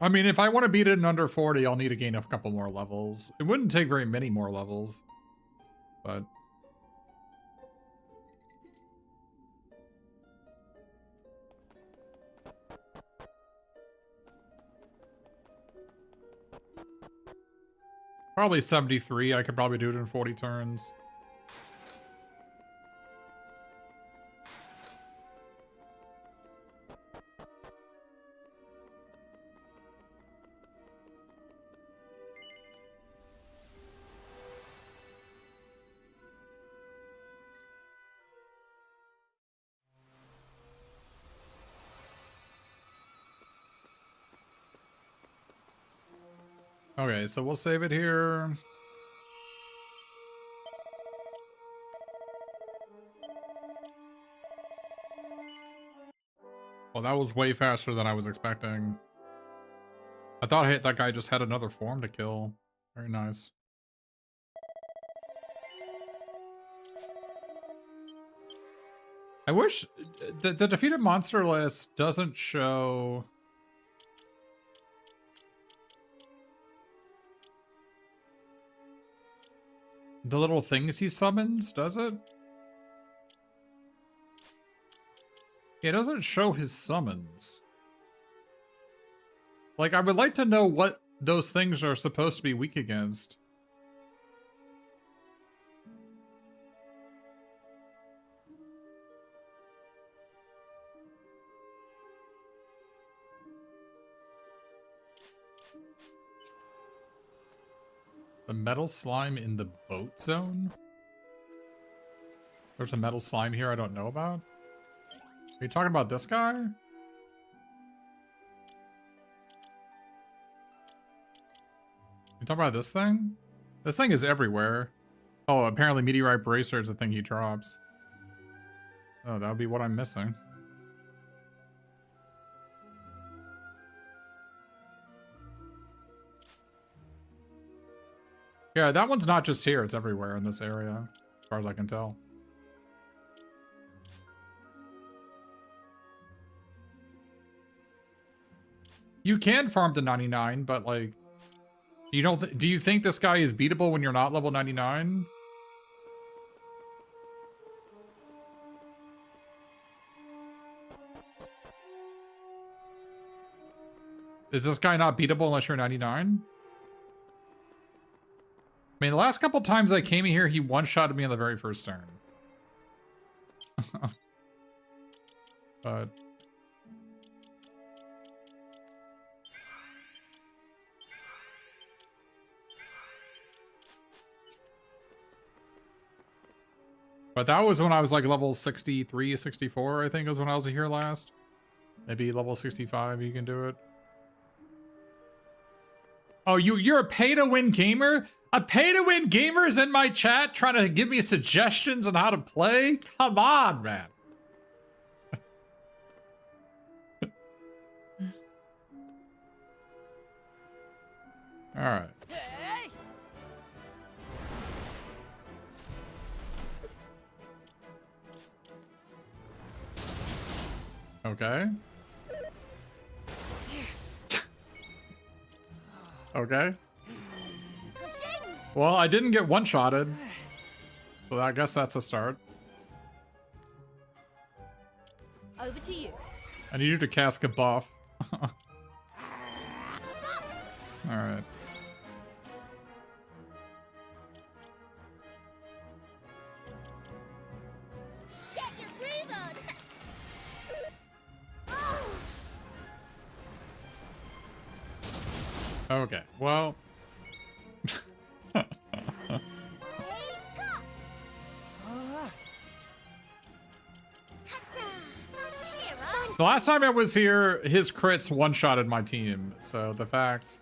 I mean, if I want to beat it in under 40, I'll need to gain a couple more levels. It wouldn't take very many more levels, but... Probably 73. I could probably do it in 40 turns. Okay, so we'll save it here. Oh, that was way faster than I was expecting. I thought that guy just had another form to kill. Very nice. I wish the defeated monster list doesn't show the little things he summons, does it? It doesn't show his summons. Like, I would like to know what those things are supposed to be weak against. The metal slime in the boat zone? There's a metal slime here I don't know about? Are you talking about this guy? You talking about this thing? This thing is everywhere. Oh, apparently Meteorite Bracer is the thing he drops. Oh, that would be what I'm missing. Yeah, that one's not just here, it's everywhere in this area, as far as I can tell. You can farm to 99, but like, you don't. Do you think this guy is beatable when you're not level 99? Is this guy not beatable unless you're 99? I mean, the last couple times I came in here, he one-shotted me on the very first turn. But that was when I was like level 63, 64, I think was when I was here last. Maybe level 65, you can do it. Oh, you're a pay-to-win gamer? A pay-to-win gamer is in my chat trying to give me suggestions on how to play? Come on, man. All right. Hey! Okay. Okay. Well, I didn't get one-shotted, so I guess that's a start. Over to you. I need you to cast a buff. Alright. Get your groove on. Okay, well... The last time I was here, his crits one-shotted my team, so the fact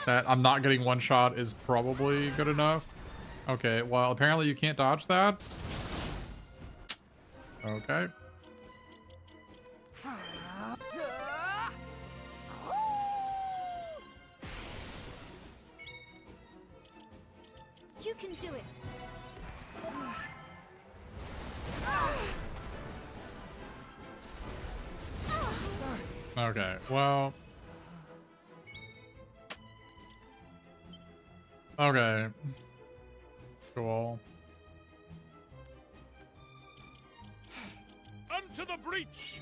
that I'm not getting one-shot is probably good enough. Okay, well, apparently you can't dodge that. Okay. You can do it. Okay, well... Okay. Cool. Unto the breach!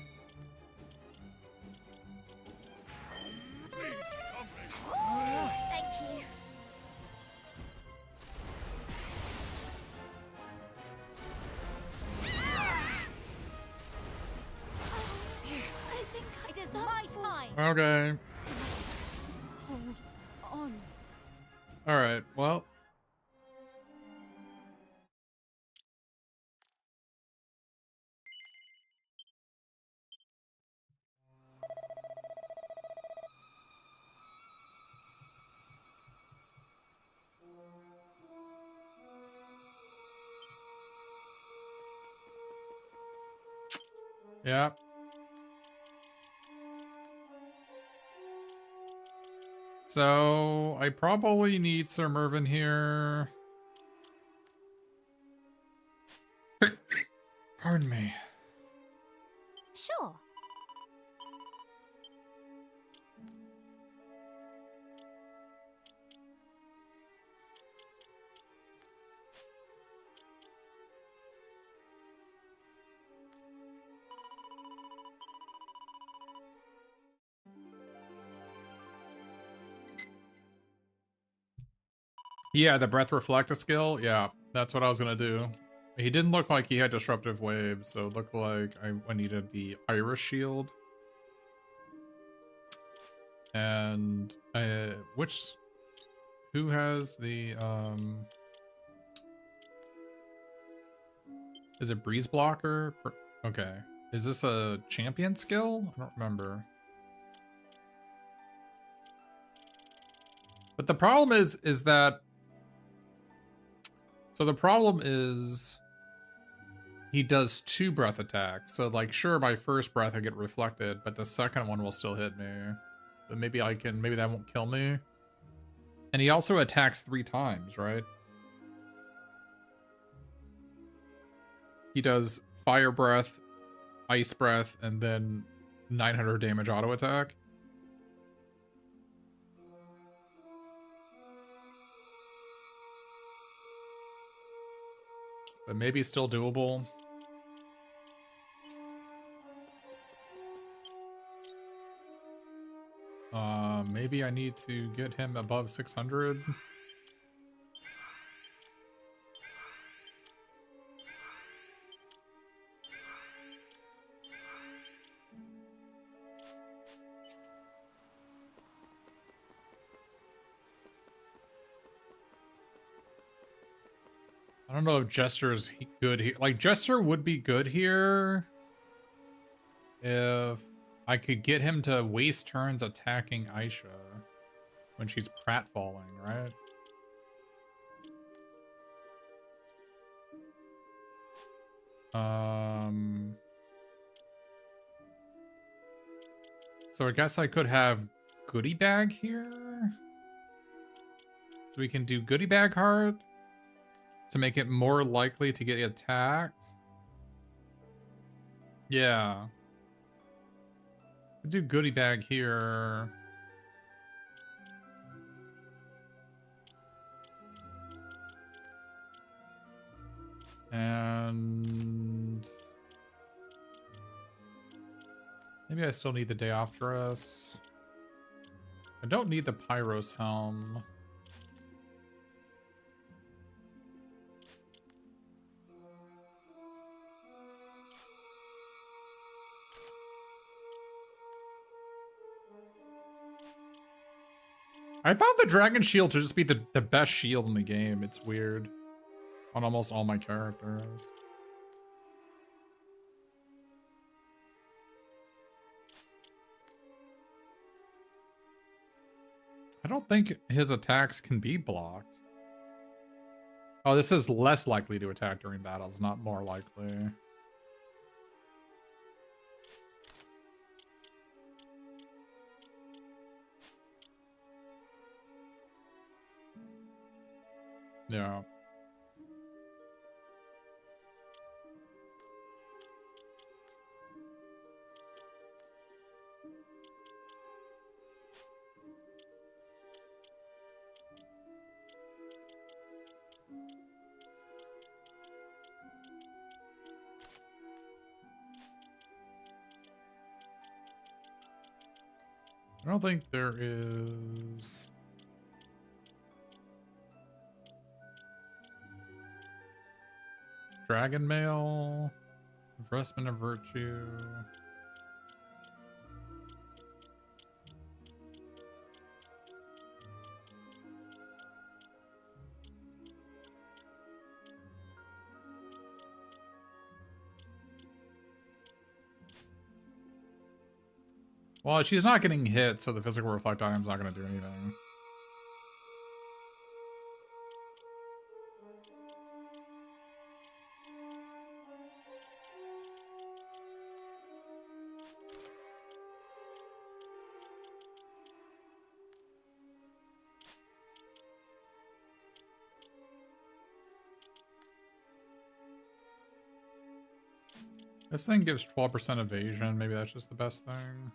Please, comrade. Thank you. I think it is my time. Okay. Hold on. Alright, well... Yeah. So I probably need Sir Mervyn here. Pardon me. Sure. Yeah, the breath reflector skill. Yeah, that's what I was gonna do. He didn't look like he had disruptive waves, so it looked like I needed the Iris shield. And who has the is it breeze blocker? Okay. Is this a champion skill? I don't remember. But the problem is that so the problem is he does 2 breath attacks. So like sure my first breath I get reflected, but the second one will still hit me. But maybe that won't kill me. And he also attacks 3 times, right? He does fire breath, ice breath, and then 900 damage auto attack. But maybe still doable. Maybe I need to get him above 600. I don't know if Jester's good here. Like, Jester would be good here if I could get him to waste turns attacking Aisha when she's pratfalling, right? So I guess I could have Goodie Bag here. So we can do Goodie Bag hard to make it more likely to get attacked. Yeah. We'll do Goodie Bag here. And maybe I still need the day off dress. I don't need the Pyros helm. I found the Dragon Shield to just be the best shield in the game. It's weird. On almost all my characters. I don't think his attacks can be blocked. Oh, this is less likely to attack during battles, not more likely. Yeah. I don't think there is... Dragon Mail, Investment of Virtue. Well, she's not getting hit, so the physical reflect item's not going to do anything. This thing gives 12% evasion. Maybe that's just the best thing.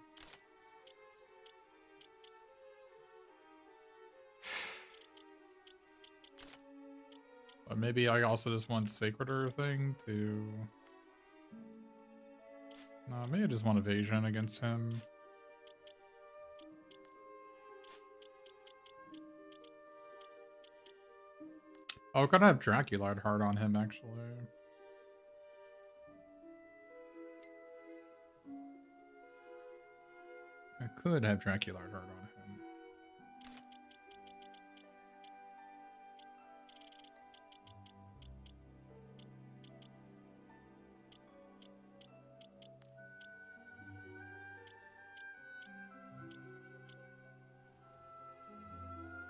But maybe I also just want Sacreder thing to... No, maybe I just want evasion against him. Oh, I gotta have Draculite Heart on him, actually. I could have Draculite Heart on him.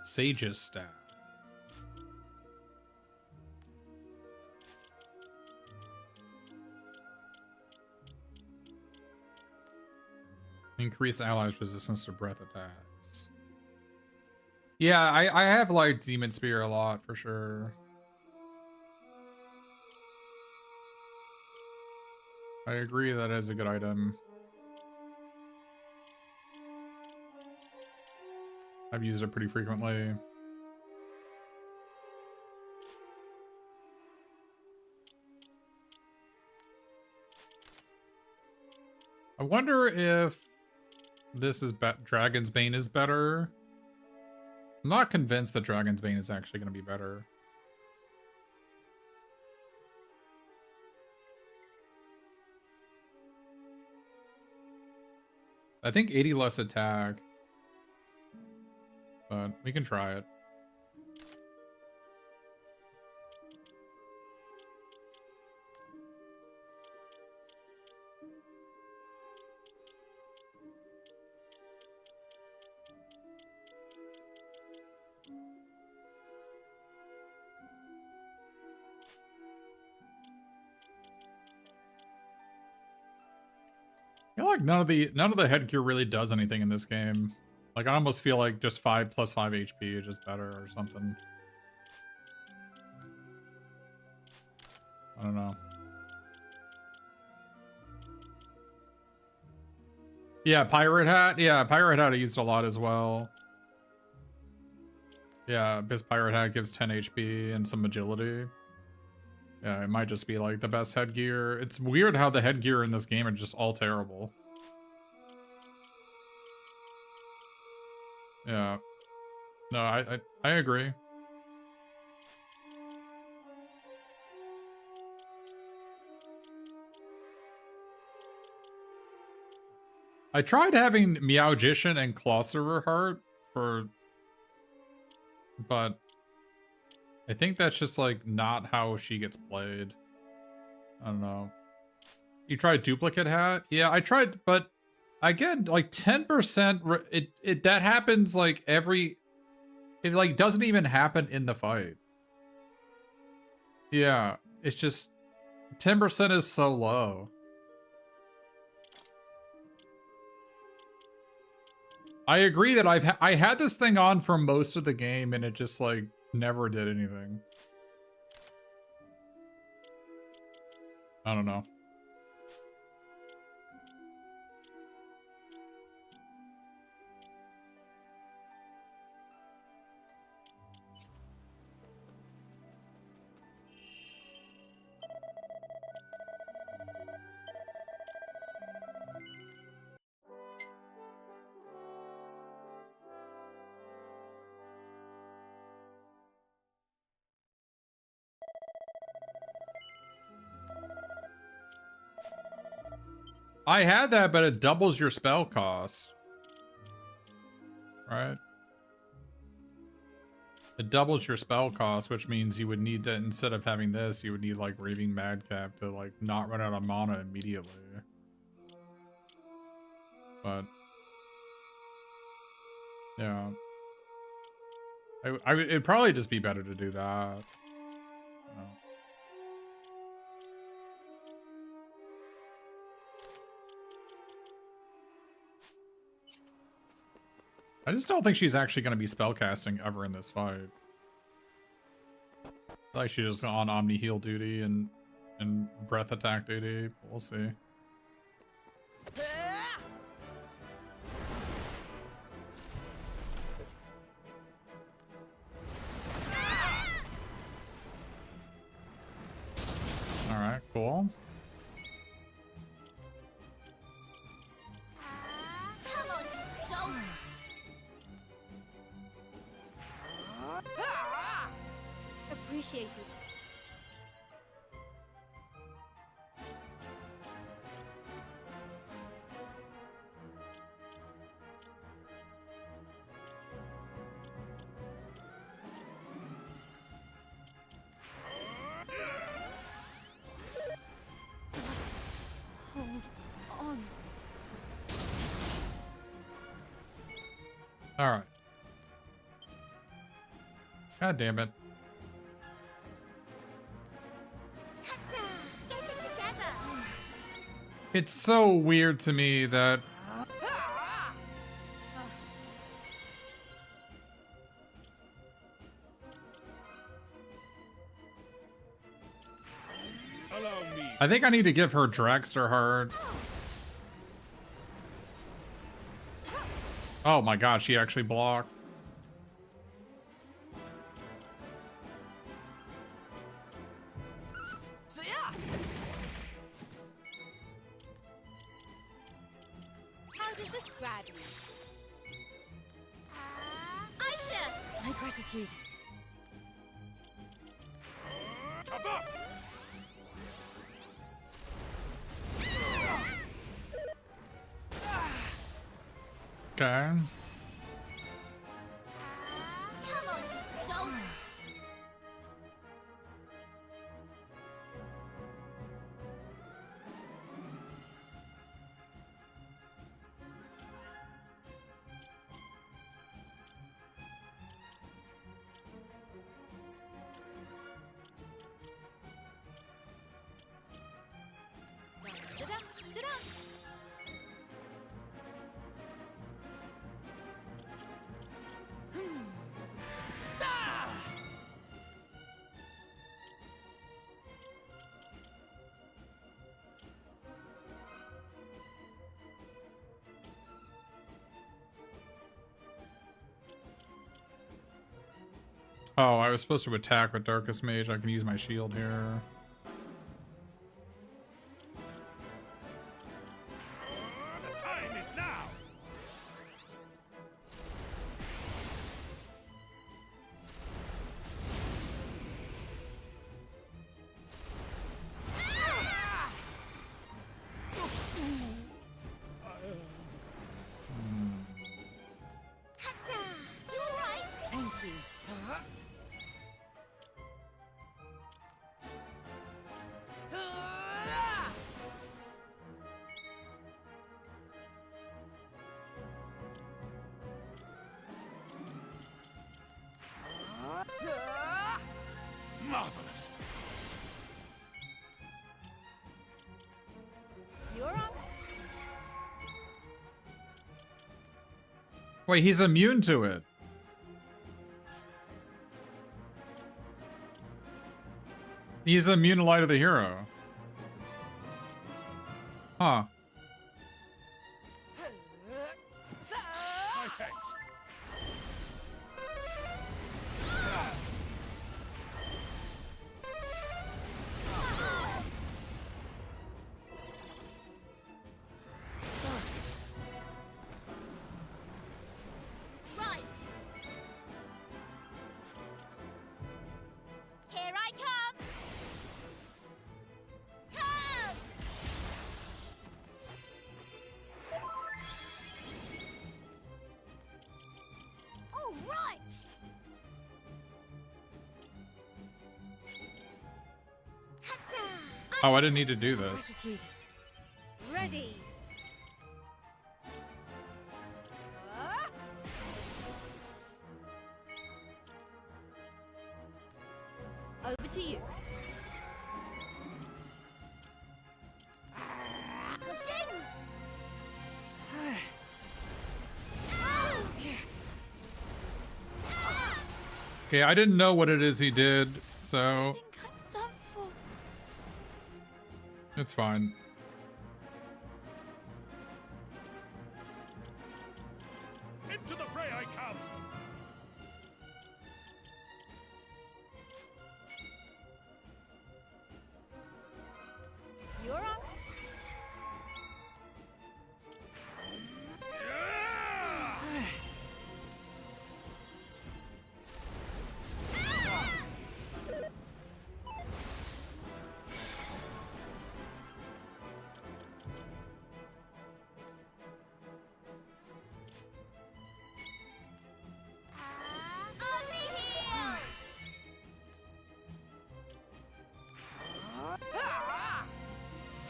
Sage's Staff. Increase allies' resistance to breath attacks. Yeah, I have liked Demon Spear a lot for sure. I agree that is a good item. I've used it pretty frequently. I wonder if this is Dragon's Bane is better. I'm not convinced that Dragon's Bane is actually going to be better. I think 80 less attack. But we can try it. I feel like none of the headgear really does anything in this game. Like, I almost feel like just 5 plus 5 HP is just better or something. I don't know. Yeah, Pirate Hat. Yeah, Pirate Hat I used a lot as well. Yeah, because Pirate Hat gives 10 HP and some agility. Yeah, it might just be like the best headgear. It's weird how the headgear in this game are just all terrible. Yeah. No, I agree. I tried having Meowgician and Closterer Heart but I think that's just like not how she gets played. I don't know. You tried Duplicate Hat? Yeah, I tried, but I get like 10%. It that happens like it like doesn't even happen in the fight. Yeah, it's just 10% is so low. I agree that I had this thing on for most of the game and it just like never did anything. I don't know. I had that, but it doubles your spell cost. Right? It doubles your spell cost, which means you would need to, instead of having this, you would need like Raving Madcap to like not run out of mana immediately. But yeah. It'd probably just be better to do that. Oh. I just don't think she's actually going to be spellcasting ever in this fight. Like she's just on Omni heal duty and and breath attack duty. We'll see. All right, cool. Come on, don't. Appreciate it. Hold on. All right. God damn it. Get it together. It's so weird to me that Allow me. I think I need to give her Dragster Heart. Oh my god, she actually blocked. So yeah. How does this grab you? Aisha! My gratitude. Above. Okay. Come on, don't. Da-da, da-da. Oh, I was supposed to attack with Darkest Mage. I can use my shield here. The time is now. You all right? Thank you. Marvelous. You're up. Wait, he's immune to it. He's immune to Light of the Hero. Huh. My thanks. Right. Here I come. Come. All right. Oh, I didn't need to do this. Gratitude. Ready. Over to you. Pushing. Okay, I didn't know what it is he did, I so think I'm done for. It's fine. Into the fray I come. You're up.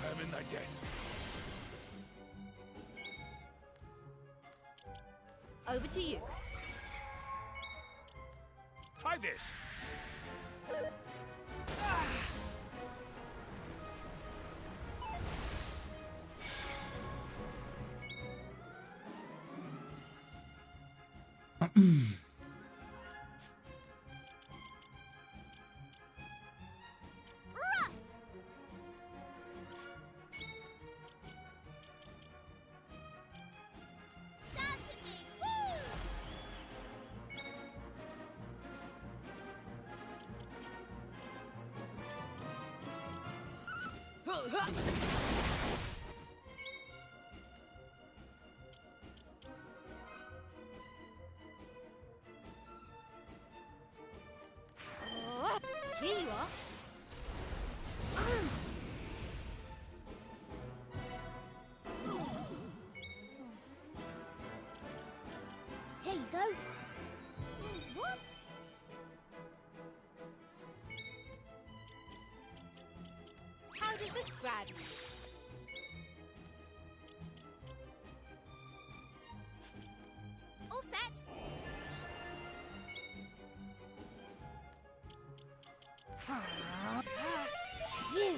I am in thy debt. Over to you. Try this. Dance with me. Woo! Oh, here you are. Here you go. What? How did this grab you? All set. You.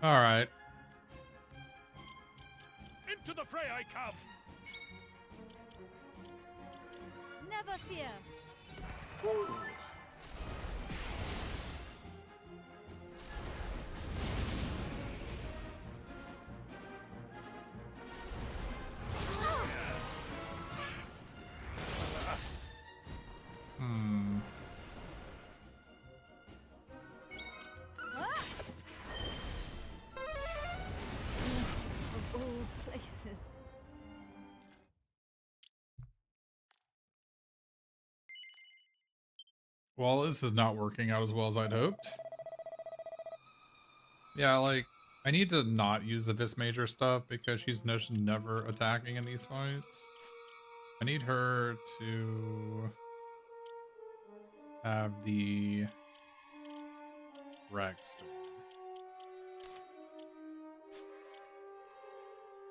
All right. Into the fray I come. Never fear. Hmm. Of all places. Well, this is not working out as well as I'd hoped. Yeah, like, I need to not use the Vis Major stuff because she's never attacking in these fights. I need her to have the Rag Storm.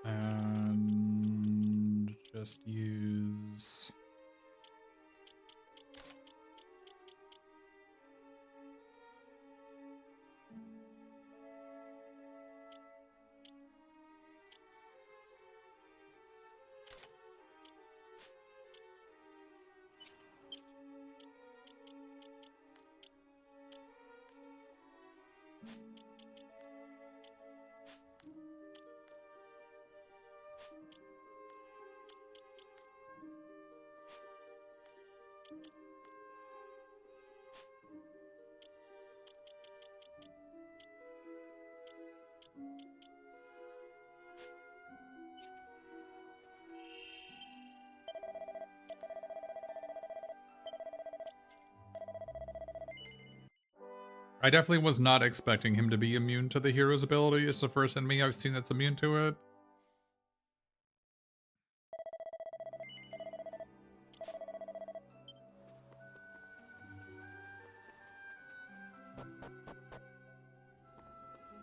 And just use... I definitely was not expecting him to be immune to the hero's ability. It's the first enemy I've seen that's immune to it.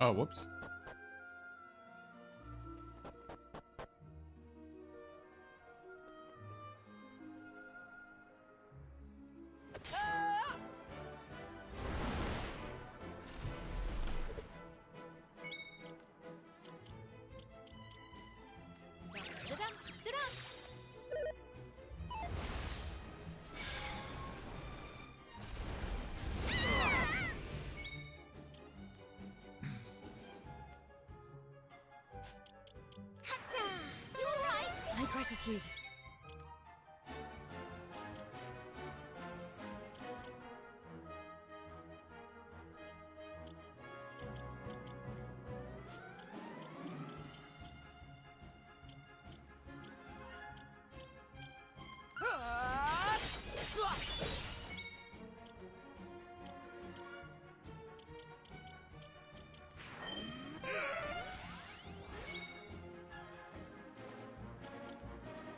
Oh, whoops. gratitude.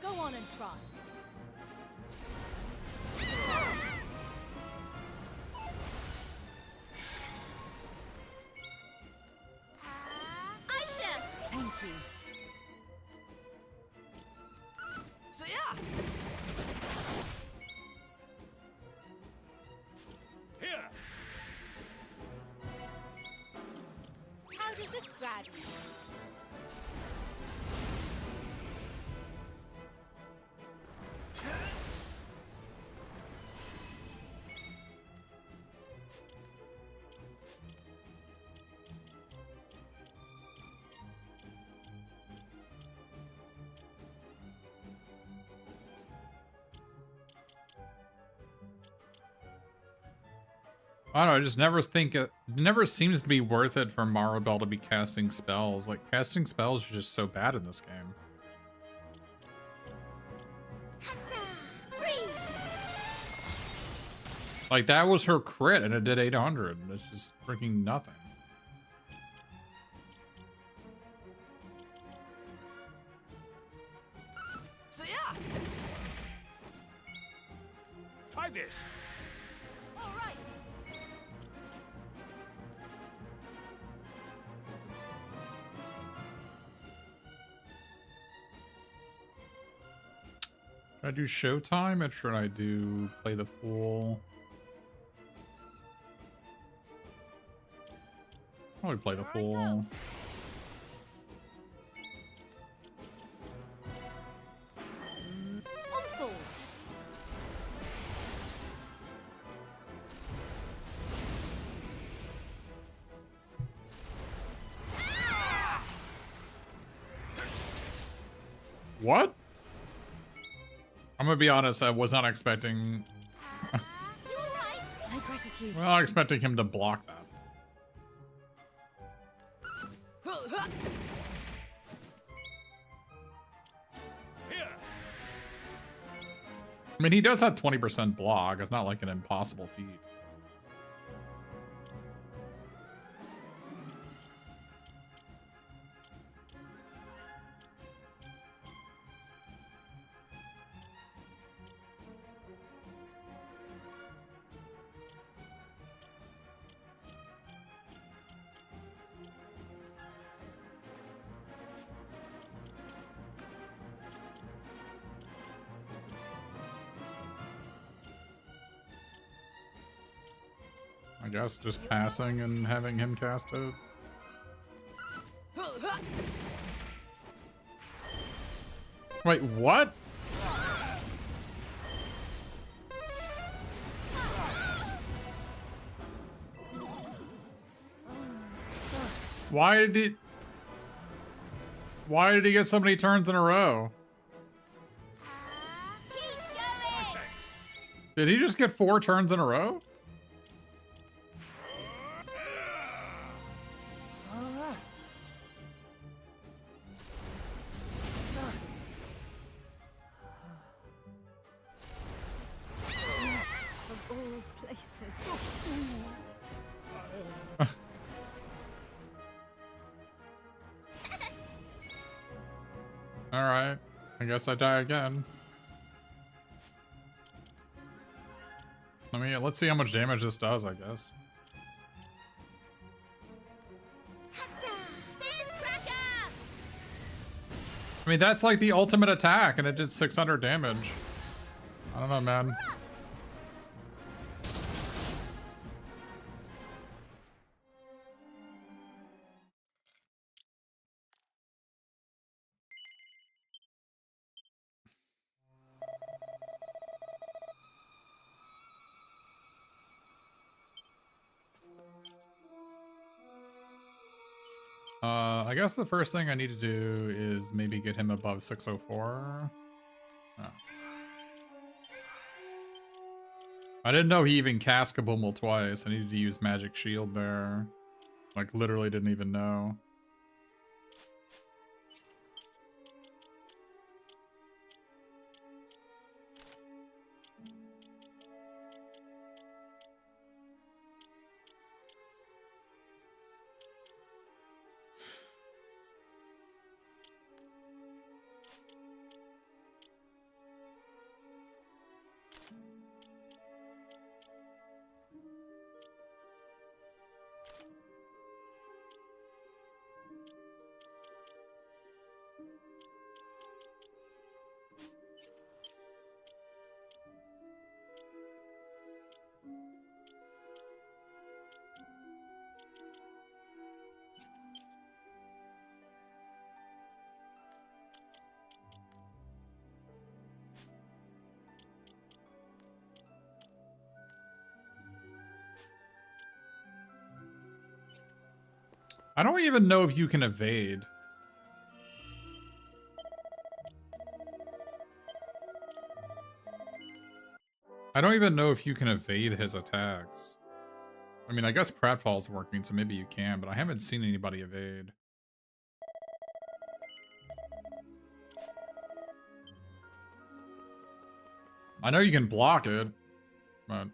Go on and try. Aisha! Thank you. So yeah. Here. How does this grab you? I don't know, I just never think it never seems to be worth it for Maribel to be casting spells. Like, casting spells are just so bad in this game. Like, that was her crit and it did 800. It's just freaking nothing. So yeah. Try this. All right. Should I do Showtime or should I do Play the Fool? Probably Play the Here I Fool. On full. What? I'm gonna be honest, I was not expecting... You all right? My gratitude. Well, I'm expecting him to block that. Here. I mean, he does have 20% block. It's not like an impossible feat. I guess just passing and having him cast it. Wait, what? Why did he get so many turns in a row? Keep going. Thanks. Did he just get 4 turns in a row? Of all places. Alright. I guess I die again. Let's see how much damage this does, I guess. I mean, that's like the ultimate attack, and it did 600 damage. I don't know, man. I guess the first thing I need to do is maybe get him above 604. Oh. I didn't know he even cast Kaboomel twice. I needed to use Magic Shield there. Like, literally didn't even know. I don't even know if you can evade. I don't even know if you can evade his attacks. I mean, I guess Pratfall's working, so maybe you can, but I haven't seen anybody evade. I know you can block it, but...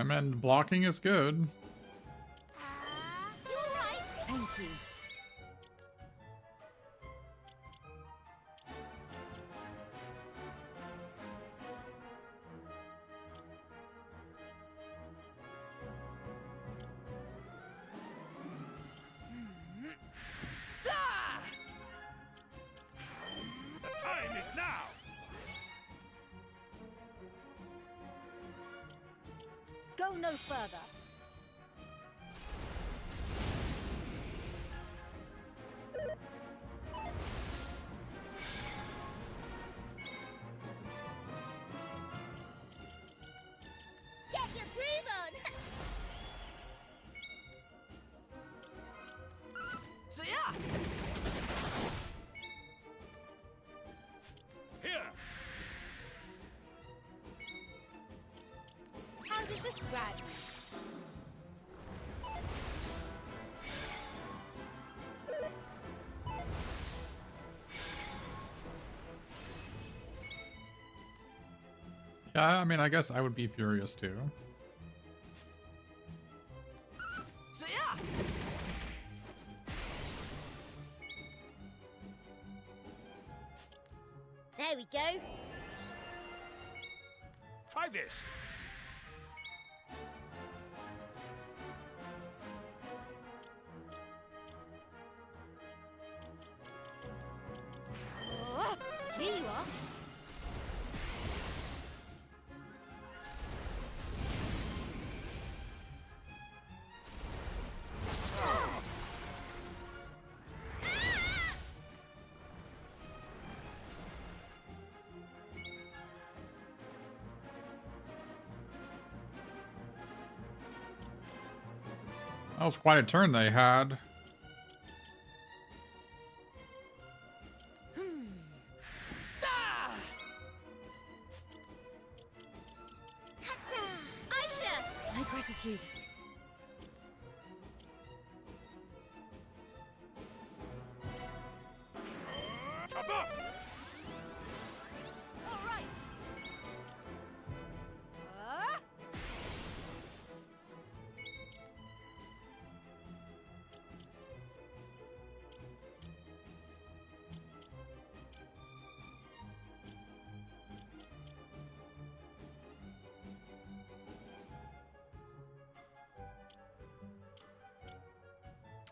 I mean, blocking is good. You're right. Thank you. The time is now. Go no further. Get your groove on. So yeah. Here. How does this grab? Yeah, I mean, I guess I would be furious too. So yeah. There we go. Try this. Oh, here you are. That was quite a turn they had. Aisha! My gratitude. Come up. All right.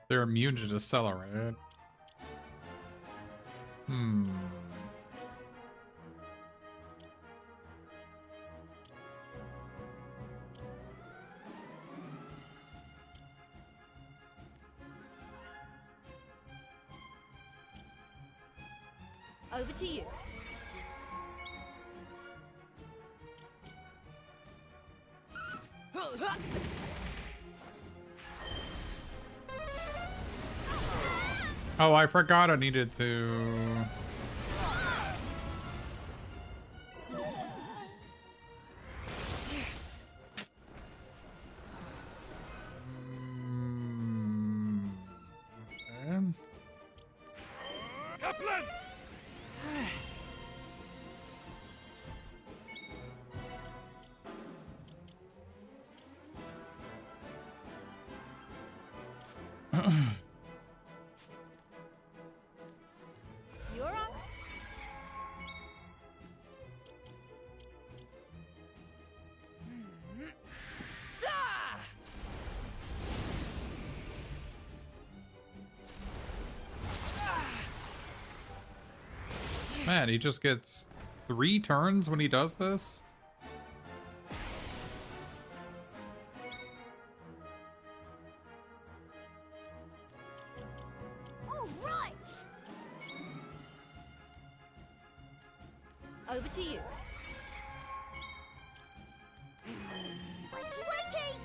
They're immune to decelerate. Hmm. Over to you. Oh, I forgot I needed to. Okay. Kaplan! You're up. Zah! Man, he just gets 3 turns when he does this? All right. Over to you. Wakey, wakey.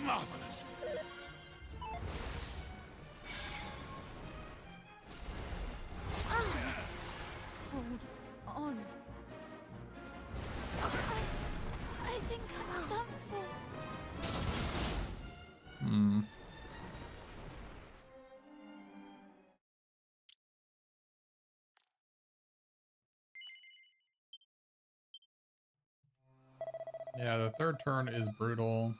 Marvelous! Hold on. I think I'm done for. Hmm. Yeah, the 3rd turn is brutal.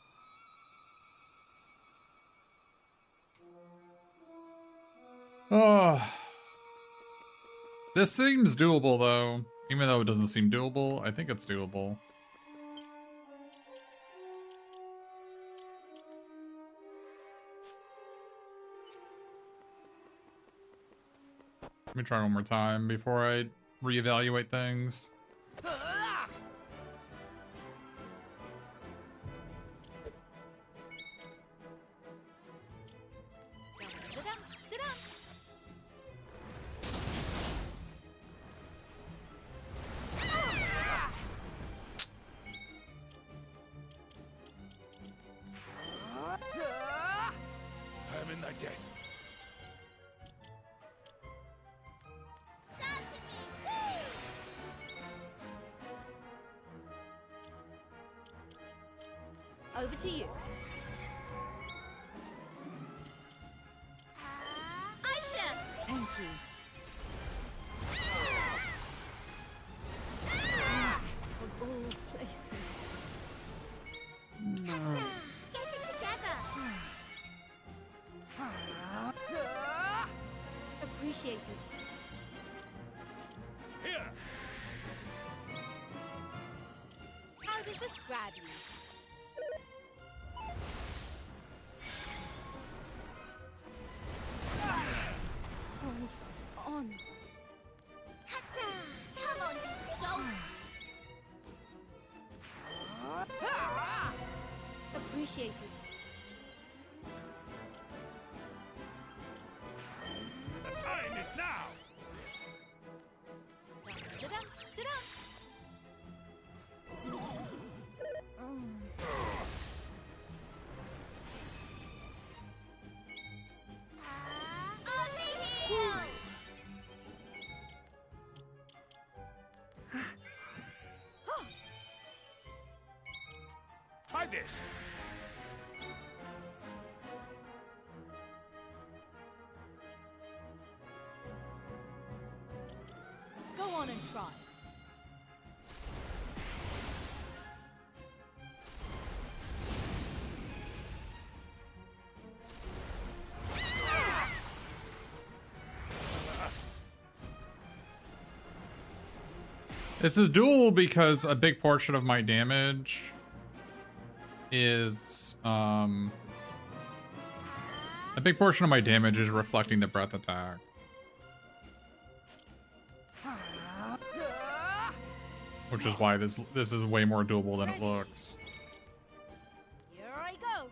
Oh. This seems doable, though. Even though it doesn't seem doable, I think it's doable. Let me try one more time before I reevaluate things. Da-dum, da-dum. I'm in the dead. Over to you. Aisha! Thank you. Of all places. Get it together. Appreciate it. Here! How does this grab you? Hold on. Come on, don't. Appreciate it. The time is now! Da-dum, da-dum. I'll be here. Try this! Go on and try. This is doable because a big portion of my damage is reflecting the breath attack. Which is why this is way more doable than it looks. Here I go.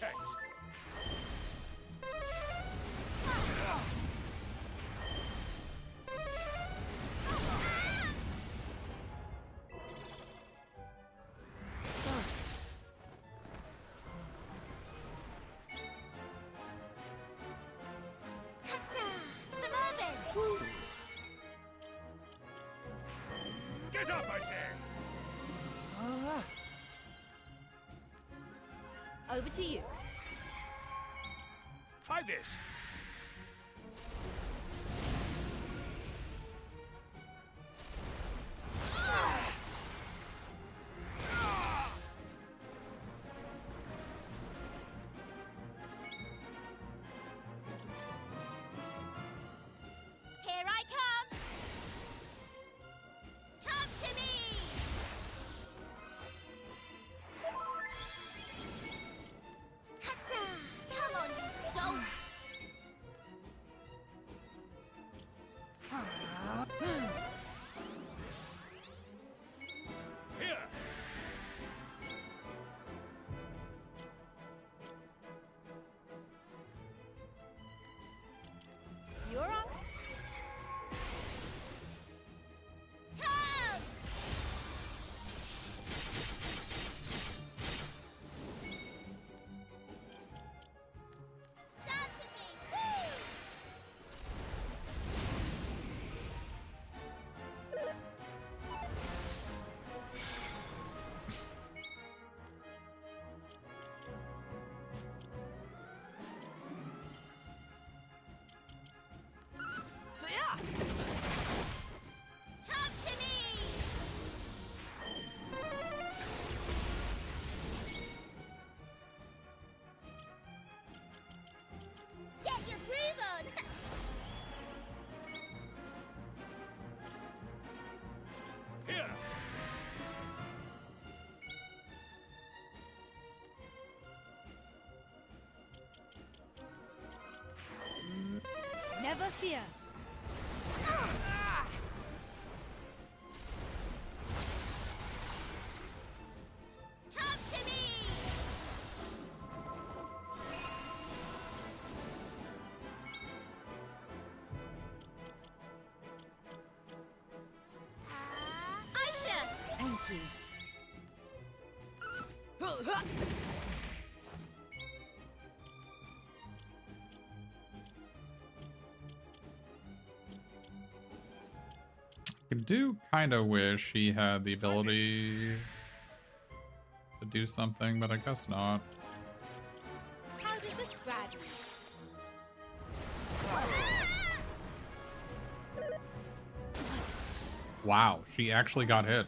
thanks. Get up, I say. Over to you. Try this. Here I come. Come to me. Hatta! Come on, you dolt. Here. You're up. Come. Dance with me. Woo! So yeah. Come to me. Get your groove on. Here. Never fear. Come to me. Aisha. Thank you. I do kind of wish he had the ability to do something, but I guess not. How did this grab you? Wow, she actually got hit.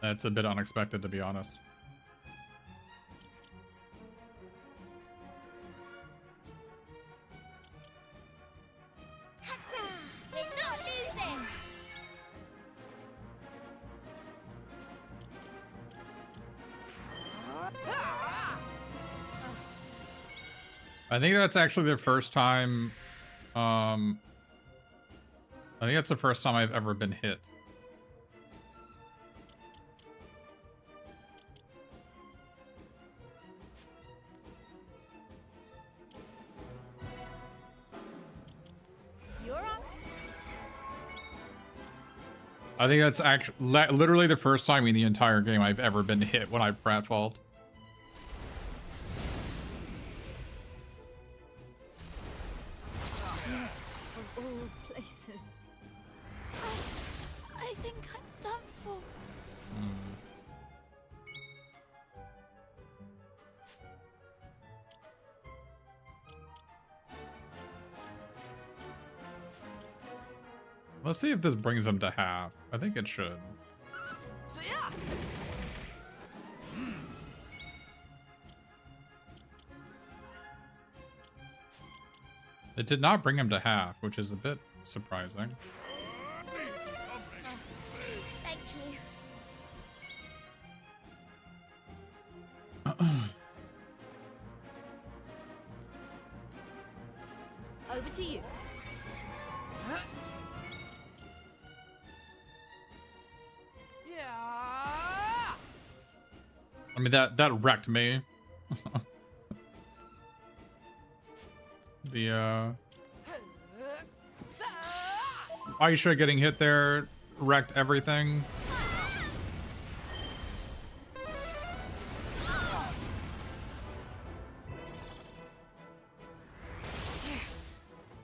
That's a bit unexpected, to be honest. Hatta! We're not losing. I think that's actually the first time. I think that's the first time I've ever been hit. You're up. I think that's actually literally the first time in the entire game I've ever been hit when I pratfalled. Of all places. I think I'm done for. Let's see if this brings him to half. I think it should. So yeah. It did not bring him to half, which is a bit surprising. Thank you. Over to you. Yeah. I mean, that wrecked me. The, Aisha getting hit there wrecked everything.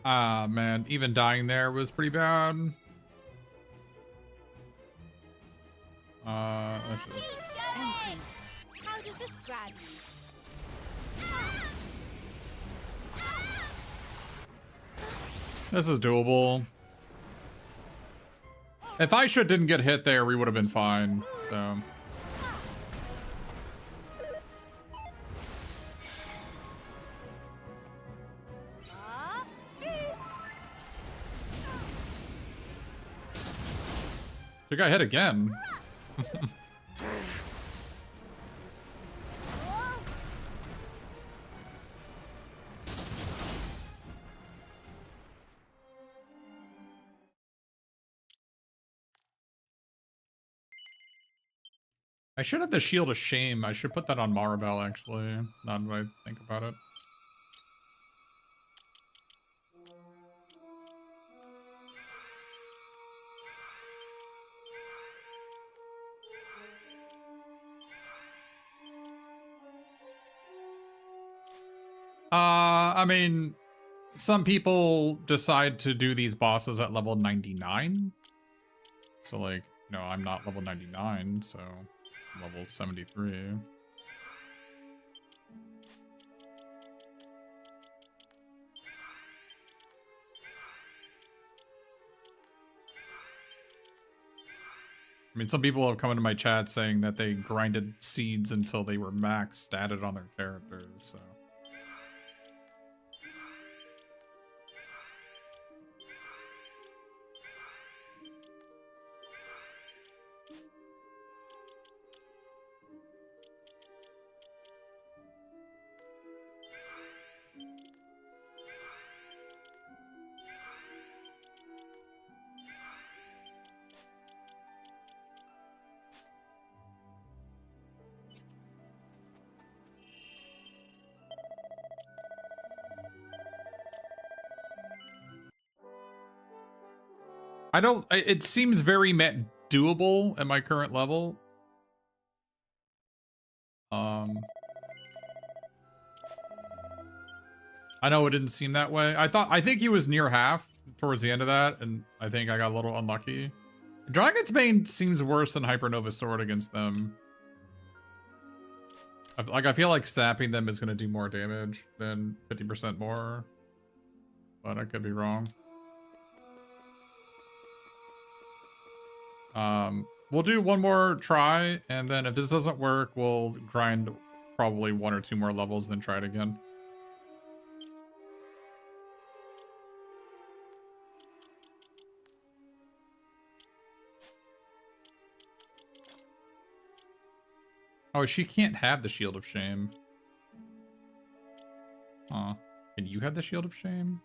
Ah, man, even dying there was pretty bad. Let's just... How does this grab you? This is doable. If Aisha didn't get hit there, we would have been fine, so... She got hit again. I should have the Shield of Shame. I should put that on Maribel, actually, now that I think about it. I mean, some people decide to do these bosses at level 99. So, like, no, I'm not level 99, so I'm level 73. I mean, some people have come into my chat saying that they grinded seeds until they were max statted on their characters, so... it seems very doable at my current level. I know it didn't seem that way. I think he was near half towards the end of that, and I think I got a little unlucky. Dragon's Bane seems worse than Hypernova Sword against them. I feel like sapping them is going to do more damage than 50% more, but I could be wrong. We'll do one more try, and then if this doesn't work, we'll grind probably 1 or 2 more levels, then try it again. Oh, she can't have the Shield of Shame. Huh. Can you have the Shield of Shame?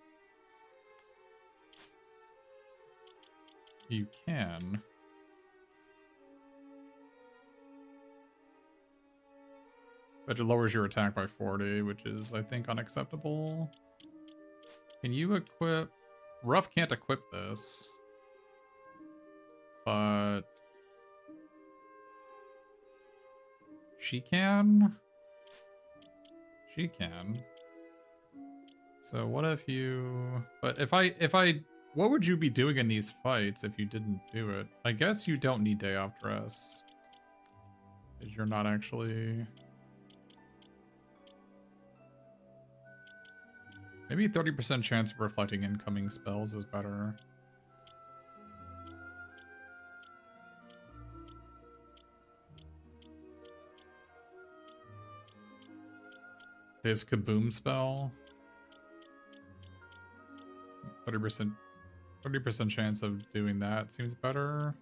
You can. But it lowers your attack by 40, which is, I think, unacceptable. Can you equip... Ruff can't equip this. But... she can? She can. So what if you... But if I... What would you be doing in these fights if you didn't do it? I guess you don't need day off dress. Because you're not actually... Maybe 30% chance of reflecting incoming spells is better. His Kaboom spell. 30% chance of doing that seems better.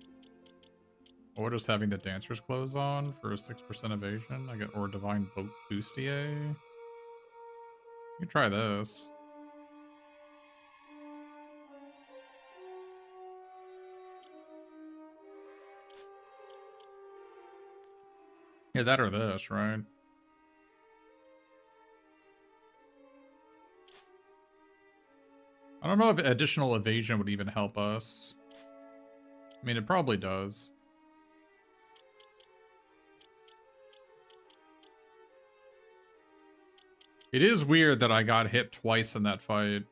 Or just having the dancer's clothes on for a 6% evasion. I get or divine bustier. You can try this. Yeah, that or this, right? I don't know if additional evasion would even help us. I mean, it probably does. It is weird that I got hit twice in that fight.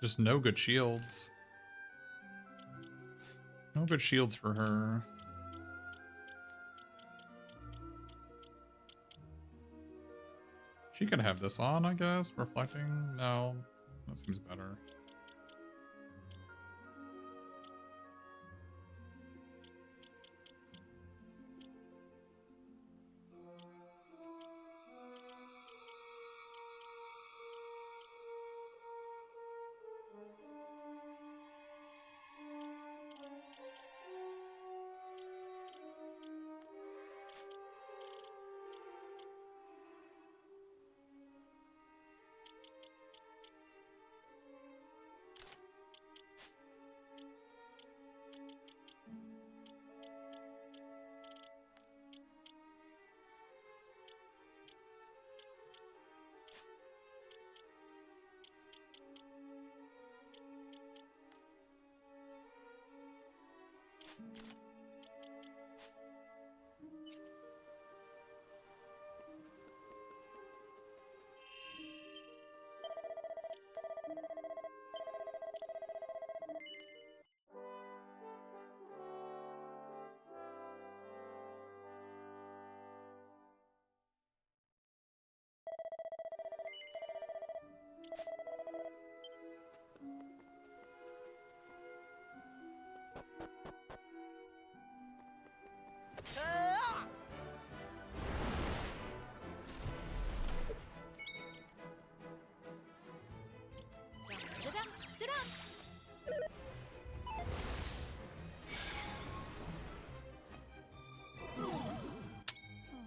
Just no good shields. No good shields for her. She could have this on, I guess. Reflecting? No. That seems better.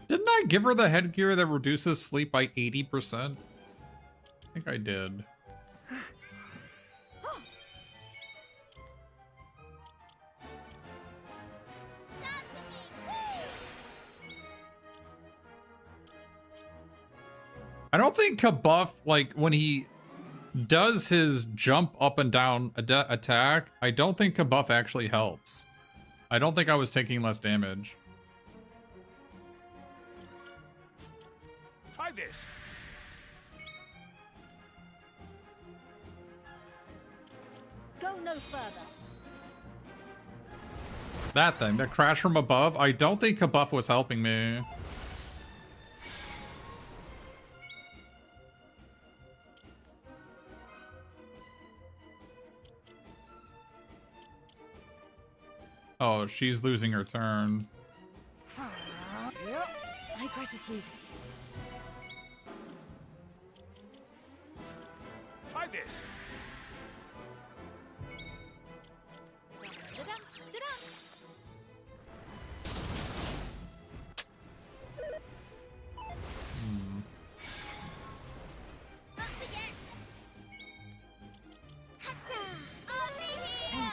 Didn't I give her the headgear that reduces sleep by 80%? I think I did. I don't think Kabuff, like, when he does his jump up and down attack, I don't think Kabuff actually helps. I don't think I was taking less damage. Try this. Go no further. That thing, the crash from above, I don't think Kabuff was helping me. Oh, she's losing her turn. My gratitude. Try this. Da-da, da-da. Not forget. Hatta. I'll be here.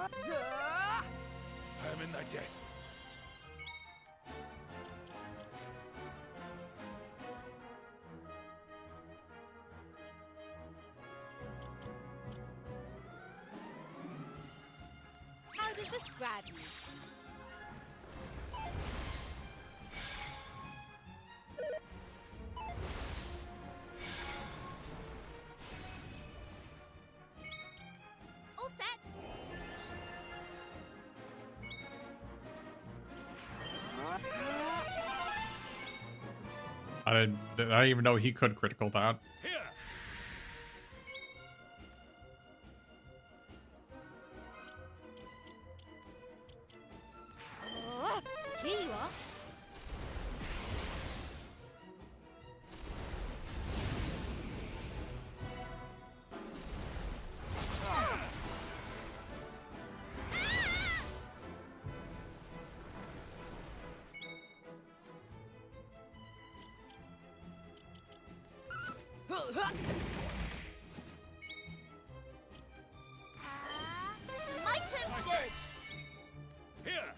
Thank you. I'm in thy debt. How does this grab you? All set. I didn't even know he could critical that. Here. Here you are. Smite him good. Here.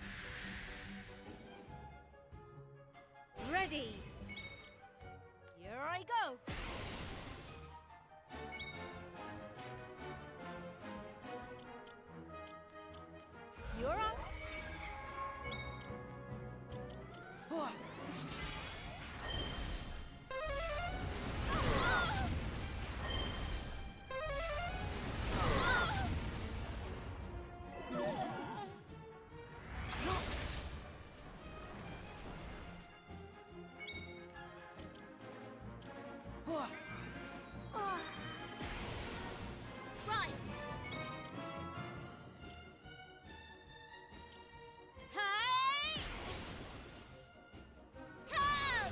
Ready. Here I go. You're up. Right. Hey! Come!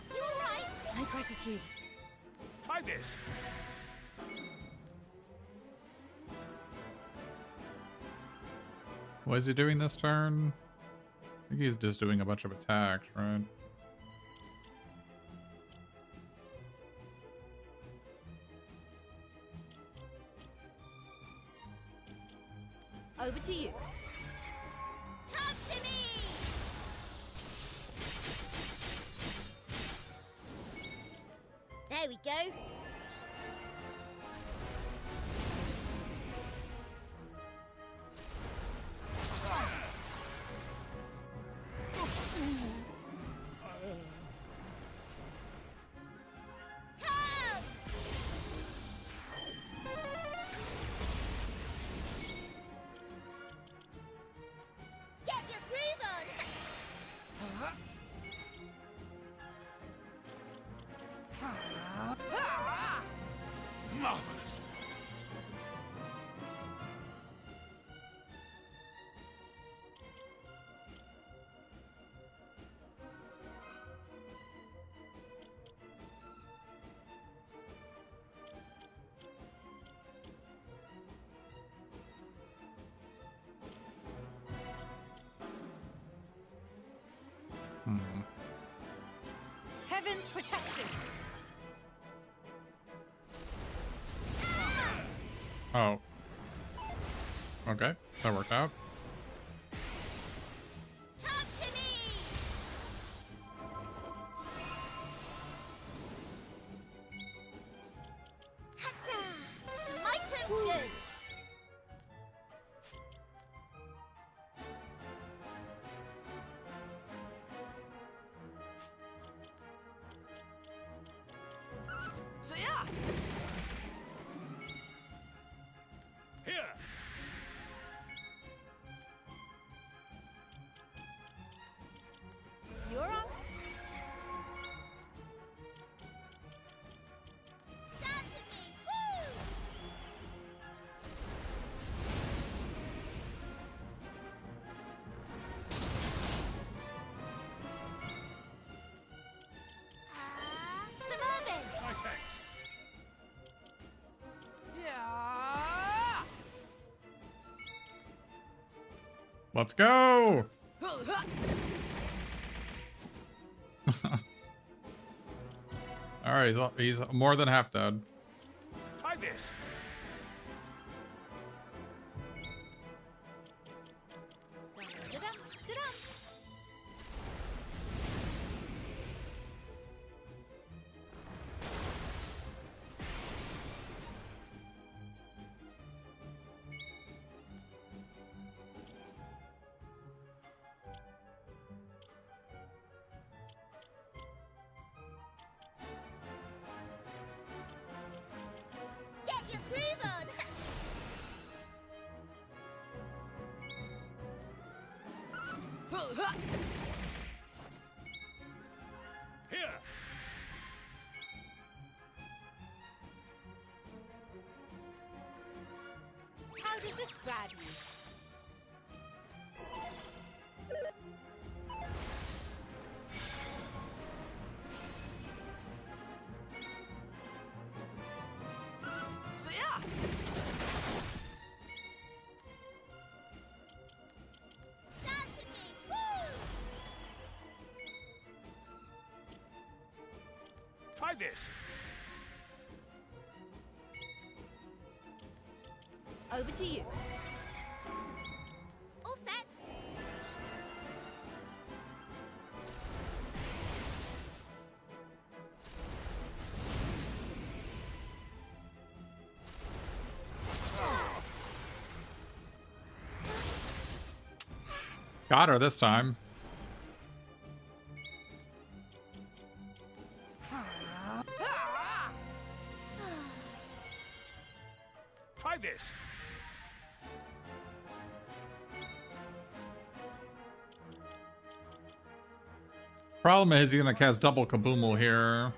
You all right? My gratitude. Try this. What is he doing this turn? I think he's just doing a bunch of attacks, right? Over to you. Come to me! There we go. Come! Get your groove on! Marvelous. Heaven's protection. Oh. Okay, that worked out. Come to me! Hatta! Smite him good! So yeah. Here. You're up. Dance with me! Woo! Surviving! My thanks. Yeah. Let's go! Alright, he's more than half dead. Try this. Da-dum, da-dum. Get your groove on! Here. does this grab you? So yeah. Dance with me. Woo! Try this. Over to you. All set. Got her this time. Try this. Problem is, he's gonna cast double kaboomal here.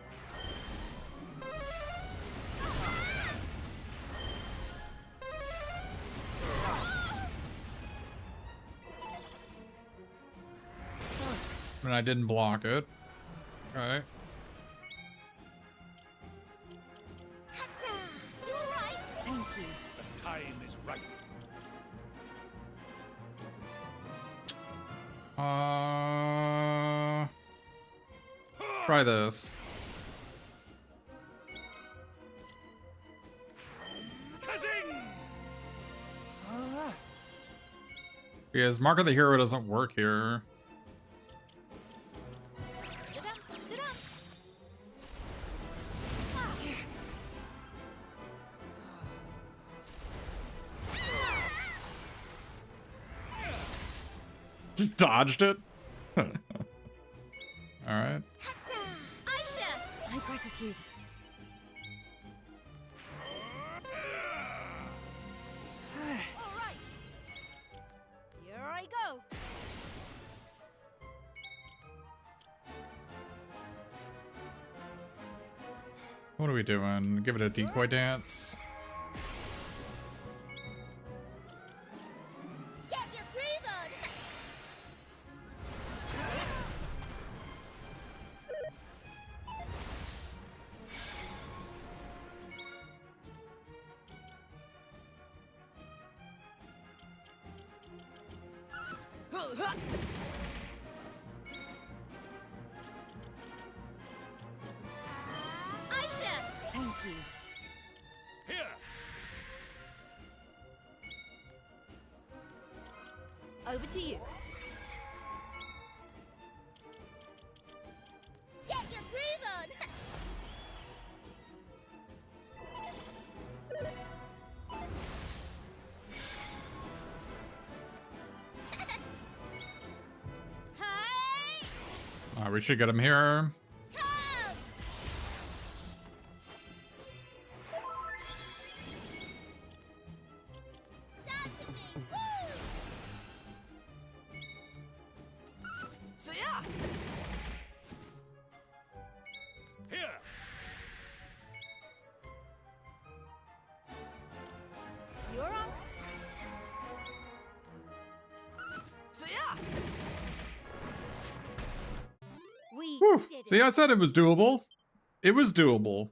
And I didn't block it. Okay. You all right? Thank you. The time is right. Try this. Kazing! Because Mark of the Hero doesn't work here. Da-dum, da-dum. Dodged it. Alright. Aisha! My gratitude. All right. Here I go. What are we doing? Give it a decoy dance. Get your groove on! Aisha! Thank you. Here! Over to you. Get your groove on! Hey! We should get him here. Come! Dance with me! Woo! So yeah. Here! You're up. So yeah. We Whew. did See, it. I said it was doable. It was doable.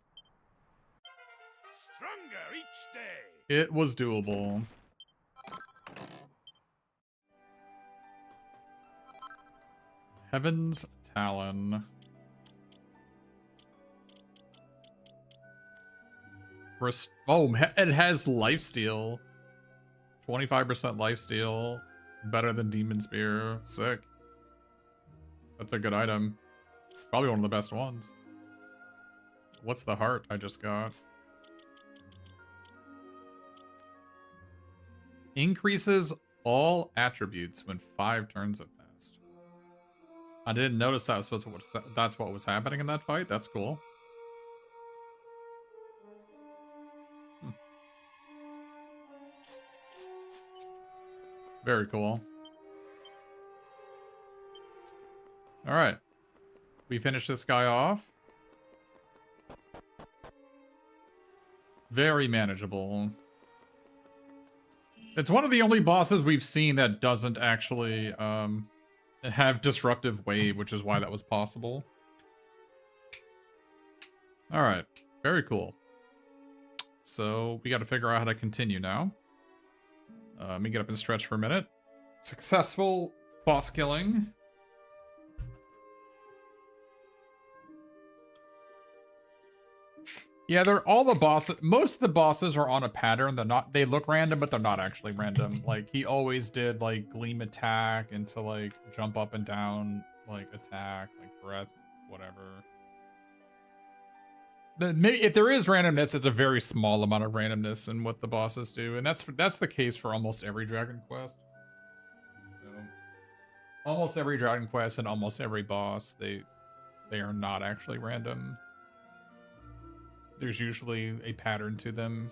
Stronger each day! It was doable. Heaven's Talon. Oh, it has lifesteal. 25% lifesteal. Better than Demon Spear. Sick. That's a good item. Probably one of the best ones. What's the heart I just got? Increases all attributes when 5 turns have passed. I didn't notice that was supposed to, that's what was happening in that fight. That's cool. Very cool. All right. We finish this guy off. Very manageable. It's one of the only bosses we've seen that doesn't actually have disruptive wave, which is why that was possible. All right, very cool. So we got to figure out how to continue now. Let me get up and stretch for a minute. Successful boss killing. Yeah, they're all the bosses. Most of the bosses are on a pattern. They look random, but they're not actually random. Like he always did like gleam attack into like jump up and down, like attack, like breath, whatever. If there is randomness, it's a very small amount of randomness in what the bosses do, and that's the case for almost every Dragon Quest. So, almost every Dragon Quest and almost every boss, they are not actually random. There's usually a pattern to them.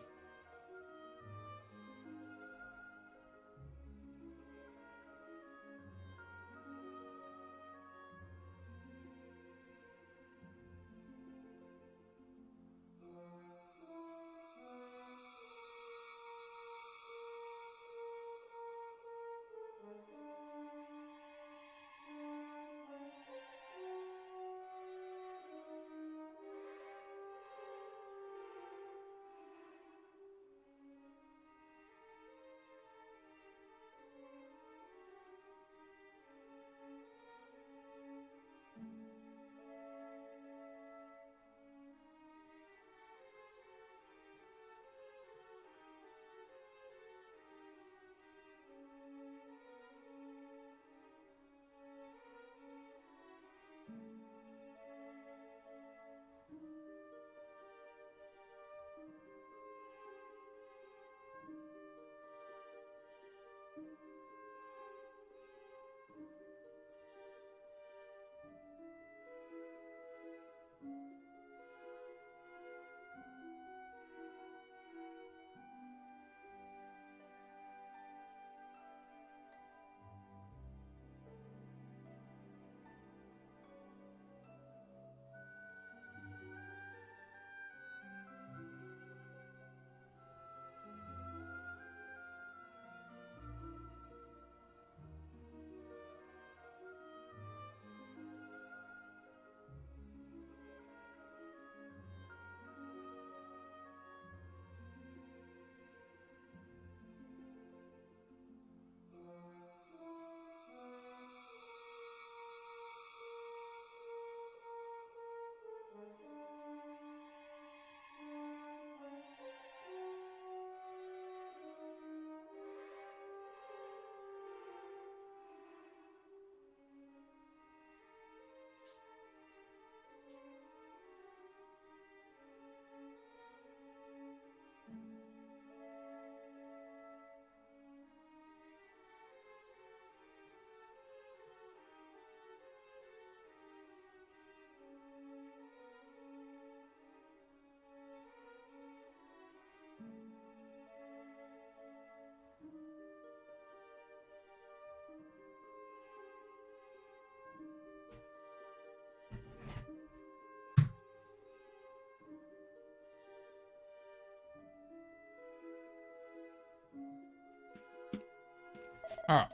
All right.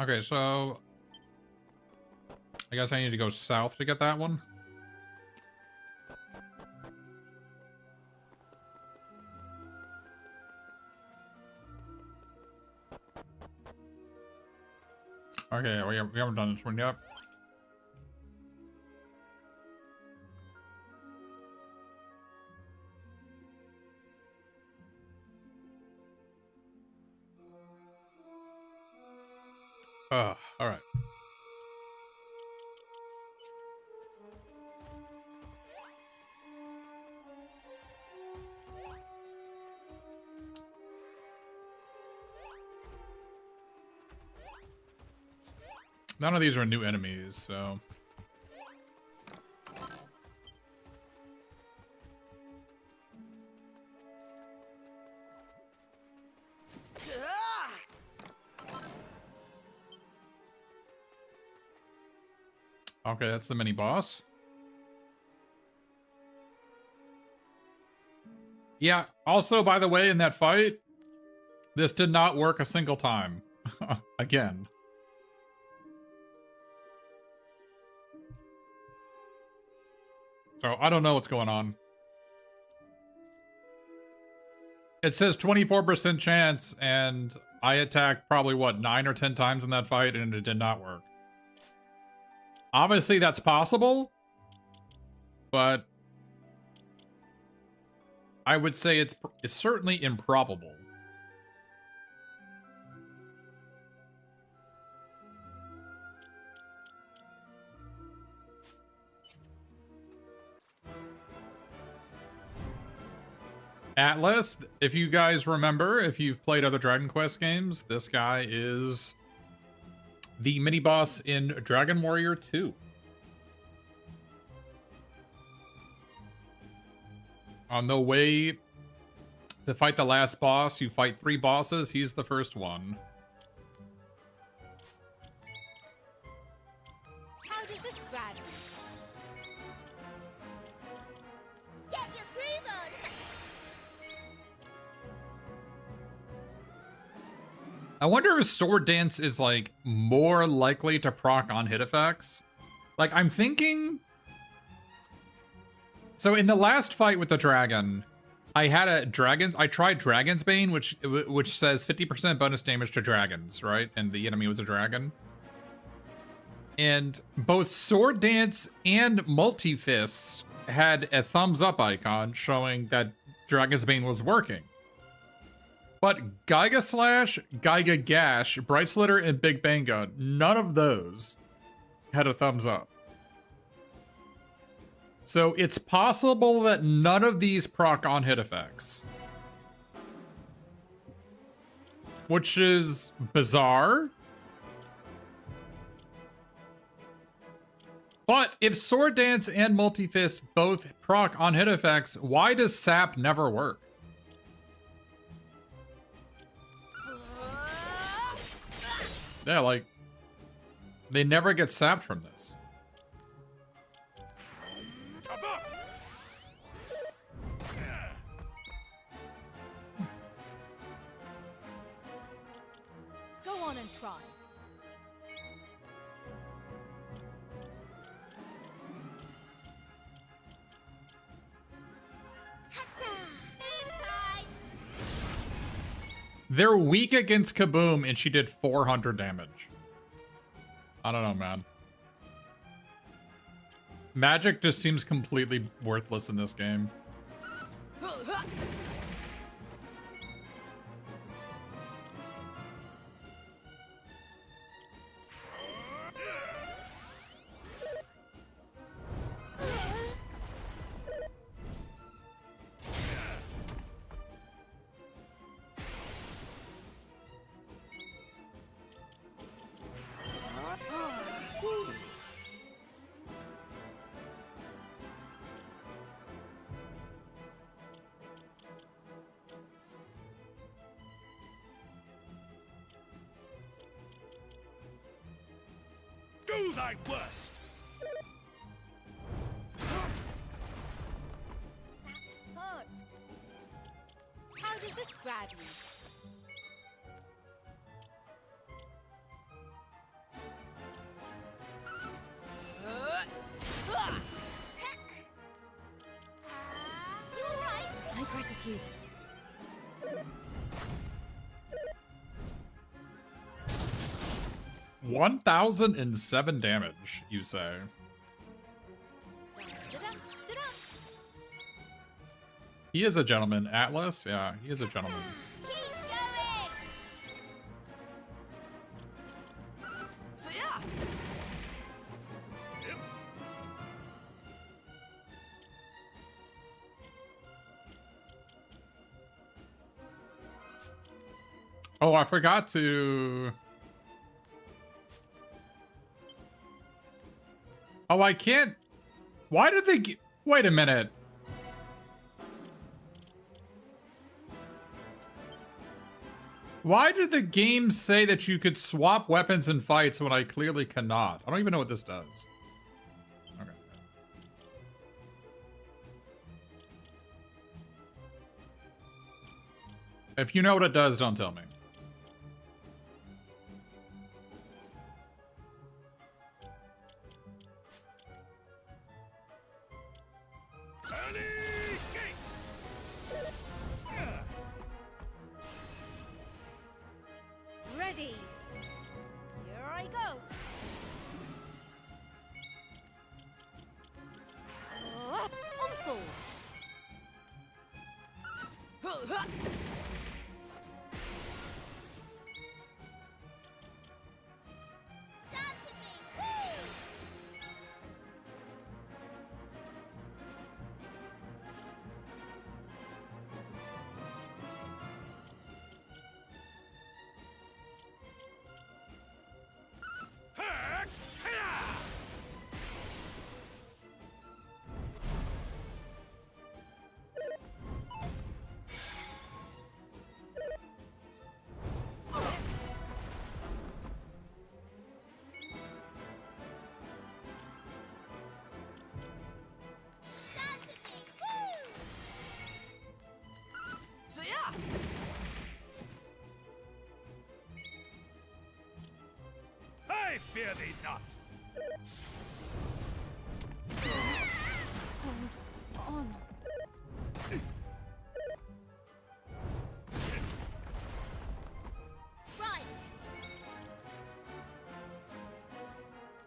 Okay, so I guess I need to go south to get that one. Okay, we haven't done this one yet. All right. None of these are new enemies, so. Okay, that's the mini boss. Yeah, also, by the way, in that fight, this did not work a single time. Again. So, I don't know what's going on. It says 24% chance, and I attacked probably, what, 9 or 10 times in that fight, and it did not work. Obviously, that's possible, but I would say it's certainly improbable. Atlas, if you guys remember, if you've played other Dragon Quest games, this guy is the mini-boss in Dragon Warrior 2. On the way to fight the last boss, you fight 3 bosses. He's the first one. How does this grab you? Get your groove on! I wonder if Sword Dance is, like, more likely to proc on hit effects. Like, I'm thinking... So in the last fight with the dragon, I had a dragon. I tried Dragon's Bane, which says 50% bonus damage to dragons, right? And the enemy was a dragon. And both Sword Dance and Multi-Fist had a thumbs up icon showing that Dragon's Bane was working. But Geiga Slash, Geiga Gash, Bright Slitter, and Big Banga, none of those had a thumbs up. So it's possible that none of these proc on hit effects. Which is bizarre. But if Sword Dance and Multi-Fist both proc on hit effects, why does Sap never work? Yeah, like, they never get sapped from this. Go on and try. They're weak against Kaboom, and she did 400 damage. I don't know, man. Magic just seems completely worthless in this game. Do thy worst! That hurt. How does this grab you? You alright? My gratitude. – 1,007 damage, you say? He is a gentleman. Atlas? Yeah, he is a gentleman. Keep going! So yeah. Yep. Oh, I forgot to... Oh, I can't... Why did they... Wait a minute. Why did the game say that you could swap weapons in fights when I clearly cannot? I don't even know what this does. Okay. If you know what it does, don't tell me. Early gates. Ready. Here I go. On full. So yeah. I fear thee not. Hold on. Right.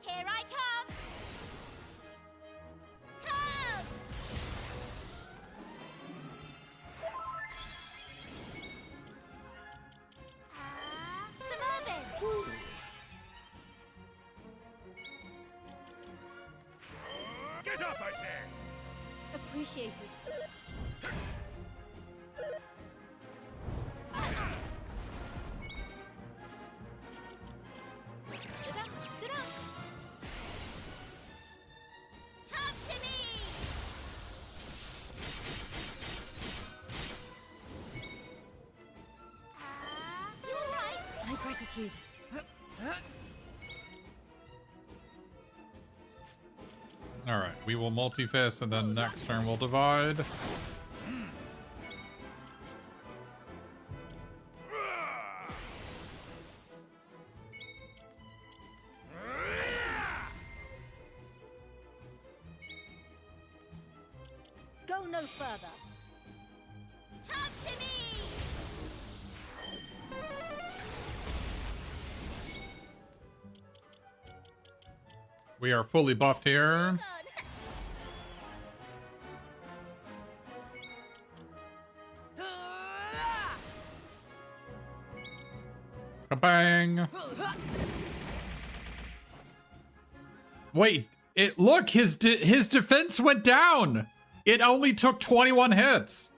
Here I come. Come. Some oven. Get up, I say. Appreciated. Da-da, da-da. Come to me. You all right? My gratitude. Alright, we will multi-fist and then next turn we'll divide. Go no further. Come to me. We are fully buffed here. Hold on. Kabang! Wait, look, his defense went down. It only took 21 hits.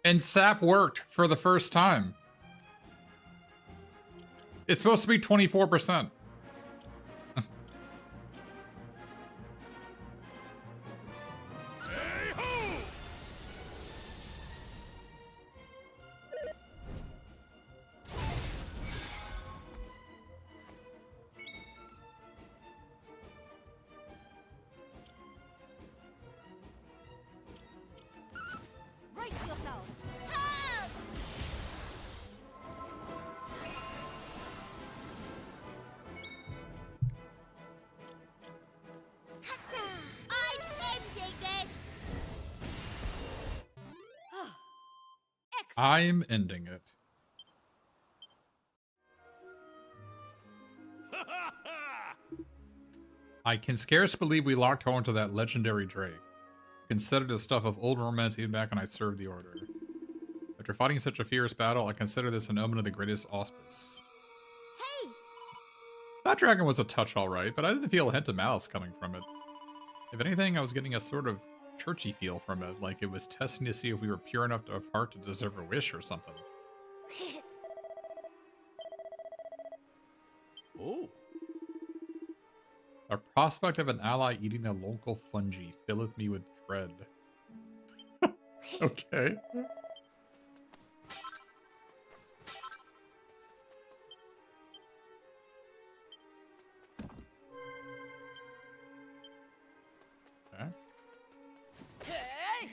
And sap worked for the first time. It's supposed to be 24%. Hey ho! Brace yourself. Come. Hatta. I'm ending this. Excellent. I'm ending it. Ha ha ha! I can scarce believe we locked horn to that legendary Drake. Considered the stuff of old romance even back when I served the Order. After fighting such a fierce battle, I consider this an omen of the greatest auspice. Hey. That dragon was a touch alright, but I didn't feel a hint of malice coming from it. If anything, I was getting a sort of churchy feel from it, like it was testing to see if we were pure enough of heart to deserve a wish or something. Oh. A prospect of an ally eating the local fungi filleth me with dread. Okay. Okay. Hey!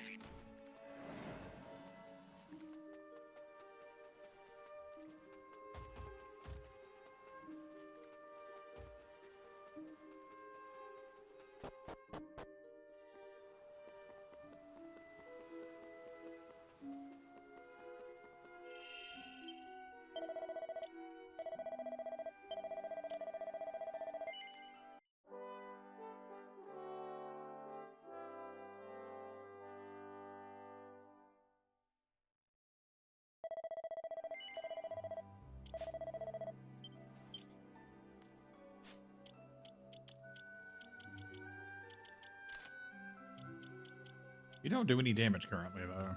You don't do any damage currently, though.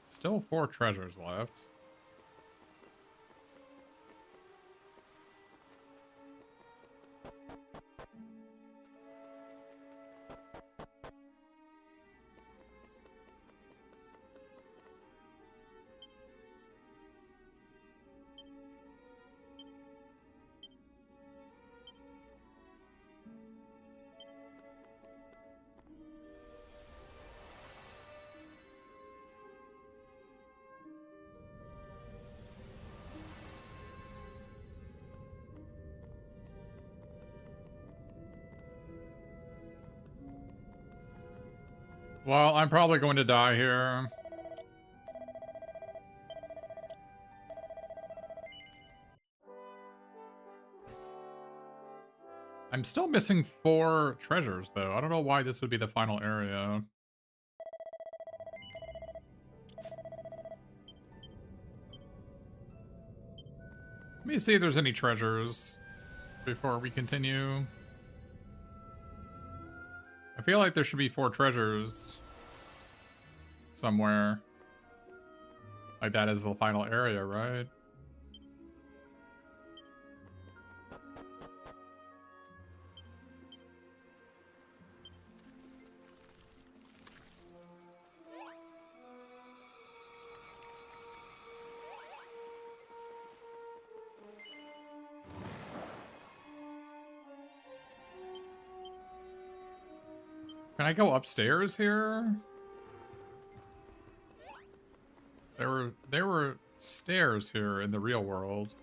Still 4 treasures left. Well, I'm probably going to die here. I'm still missing 4 treasures, though. I don't know why this would be the final area. Let me see if there's any treasures before we continue. I feel like there should be 4 treasures somewhere. Like that is the final area, right? Can I go upstairs here? There were stairs here in the real world.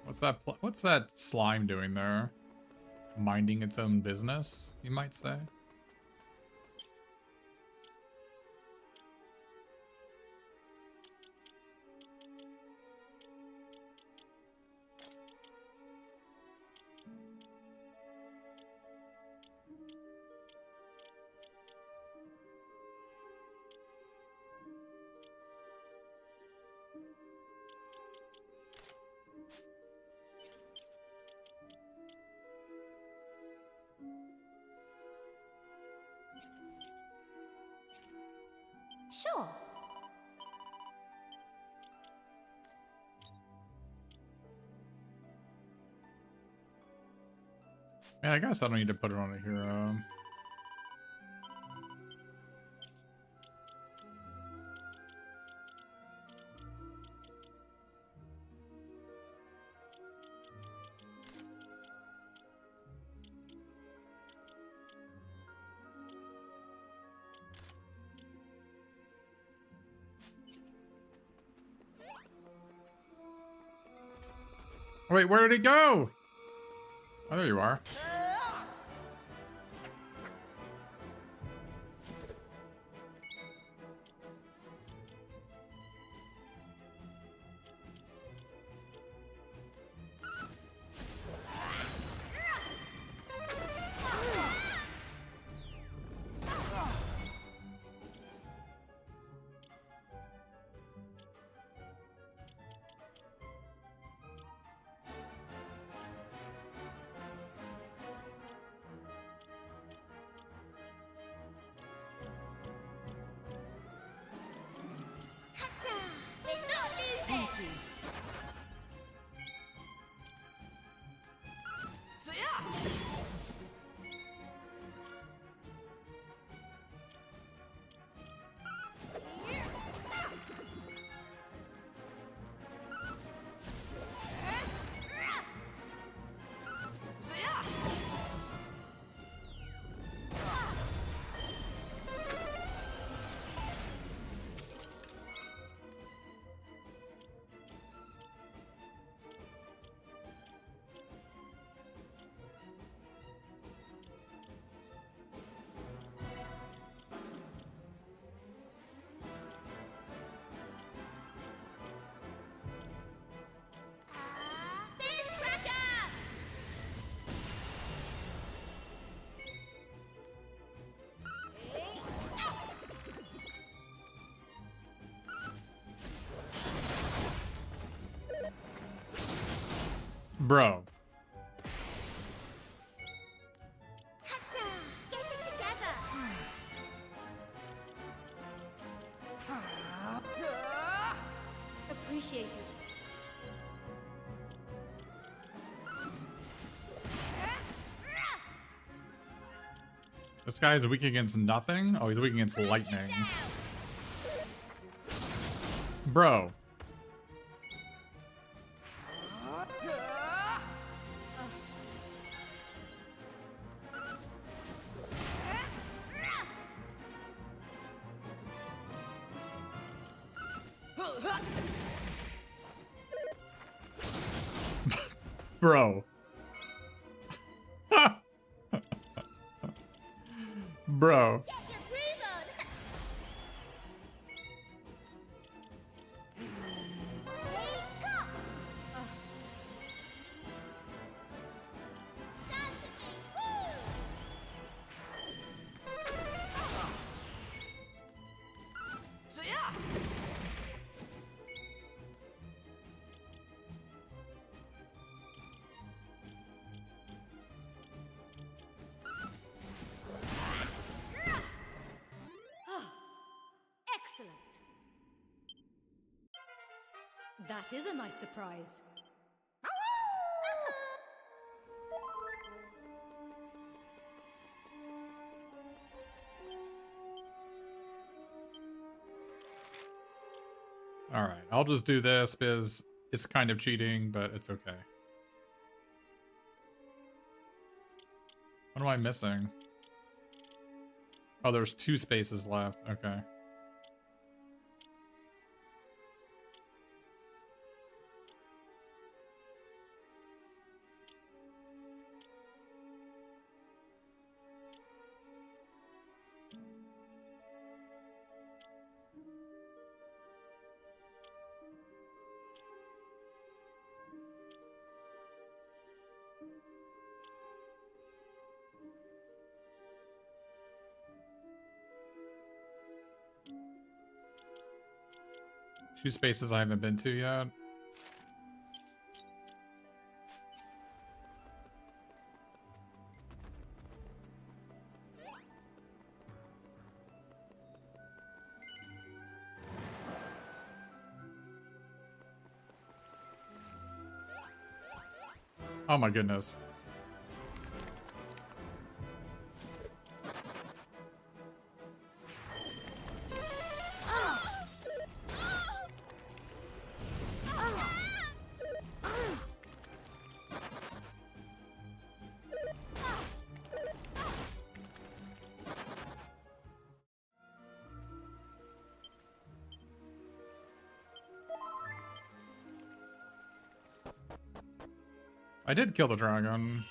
What's that slime doing there? Minding its own business, you might say. Sure. Man, I guess I don't need to put it on a hero. Wait, where did he go? Oh, there you are. Bro. Hatta! Get it together! Appreciate you. This guy is weak against nothing? Oh, he's weak against lightning. Bro. Bro. Bro. Get your groove on! Wake up! Dance with me! Woo! So yeah. Excellent! That is a nice surprise. Alright, I'll just do this because it's kind of cheating, but it's okay. What am I missing? Oh, there's 2 spaces left. Okay. Two spaces I haven't been to yet. Oh my goodness. I did kill the dragon.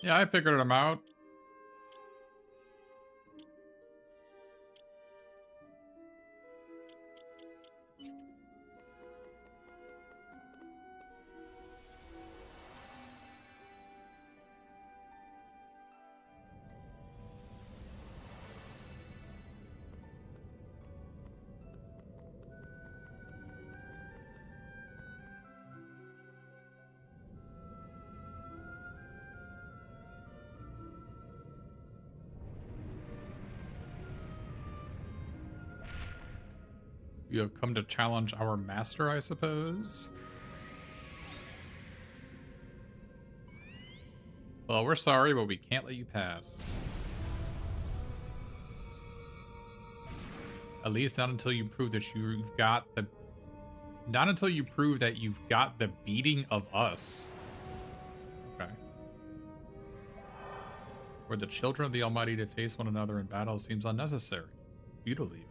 Yeah, I figured them out. You have come to challenge our master, I suppose. Well, we're sorry, but we can't let you pass. At least not until you prove that you've got the... Not until you prove that you've got the beating of us. Okay. Where the children of the Almighty to face one another in battle seems unnecessary. Futile even.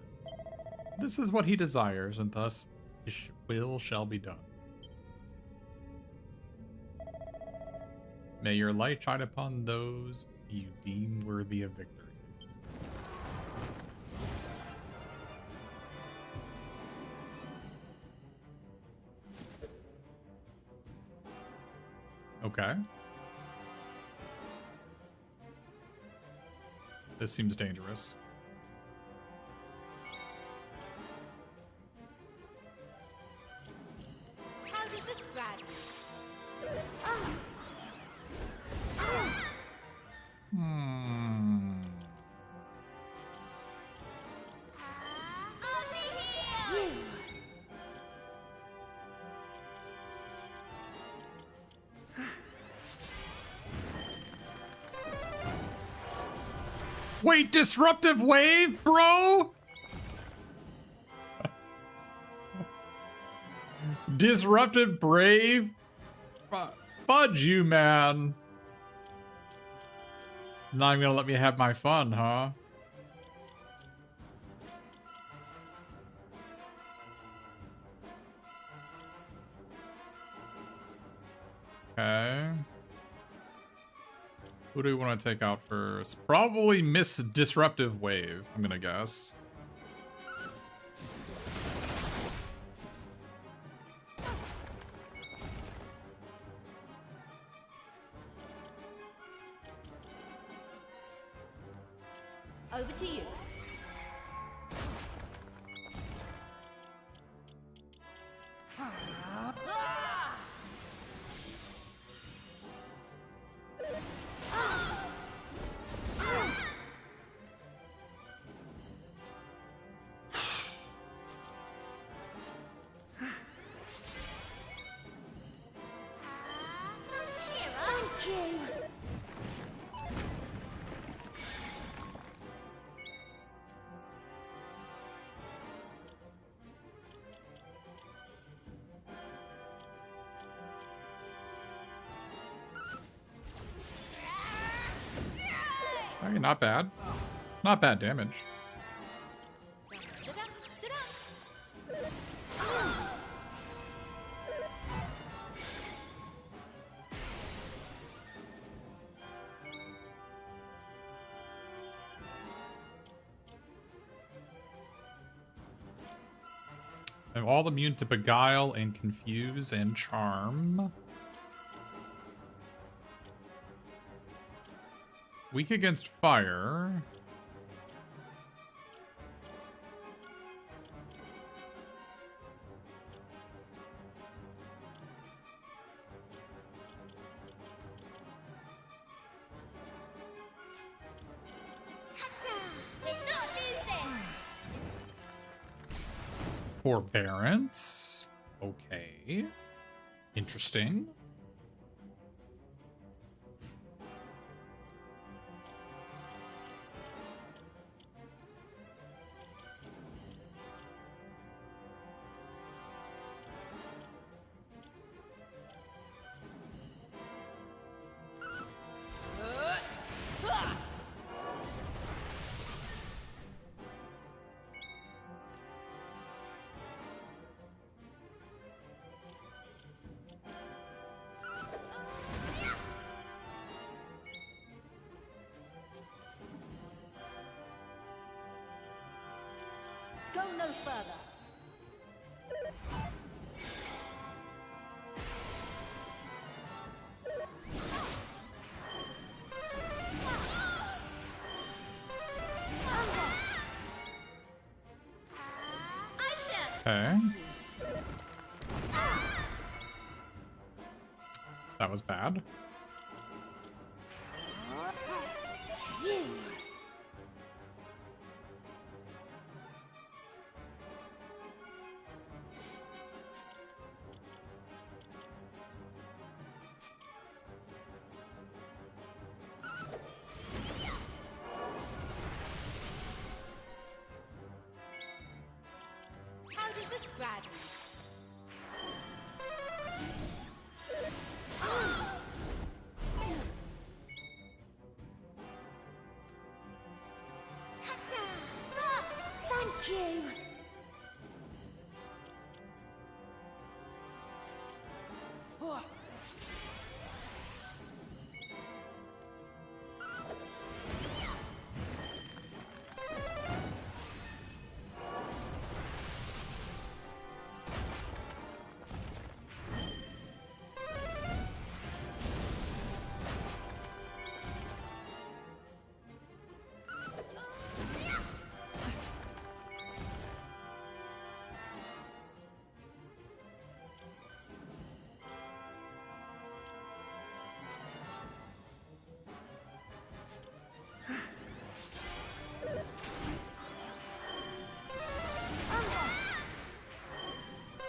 This is what he desires, and thus his will shall be done. May your light shine upon those you deem worthy of victory. Okay. This seems dangerous. How does this grab you? Over here! Wait, disruptive wave, bro? Disruptive brave? Fudge you, man. Not even gonna let me have my fun, huh? Okay. Who do we want to take out first? Probably Miss Disruptive Wave, I'm gonna guess. Over to you. Okay, not bad. Not bad damage. I'm all immune to Beguile and Confuse and Charm. Weak against fire. We're not losing! Forbearance. Okay. Interesting. Go no further. Okay. That was bad. grabby? Thank you.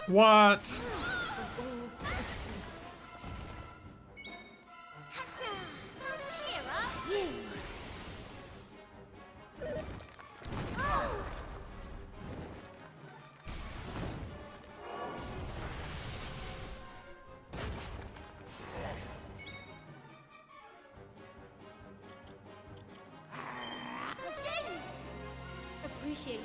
What? Cheer up. You. Appreciate it.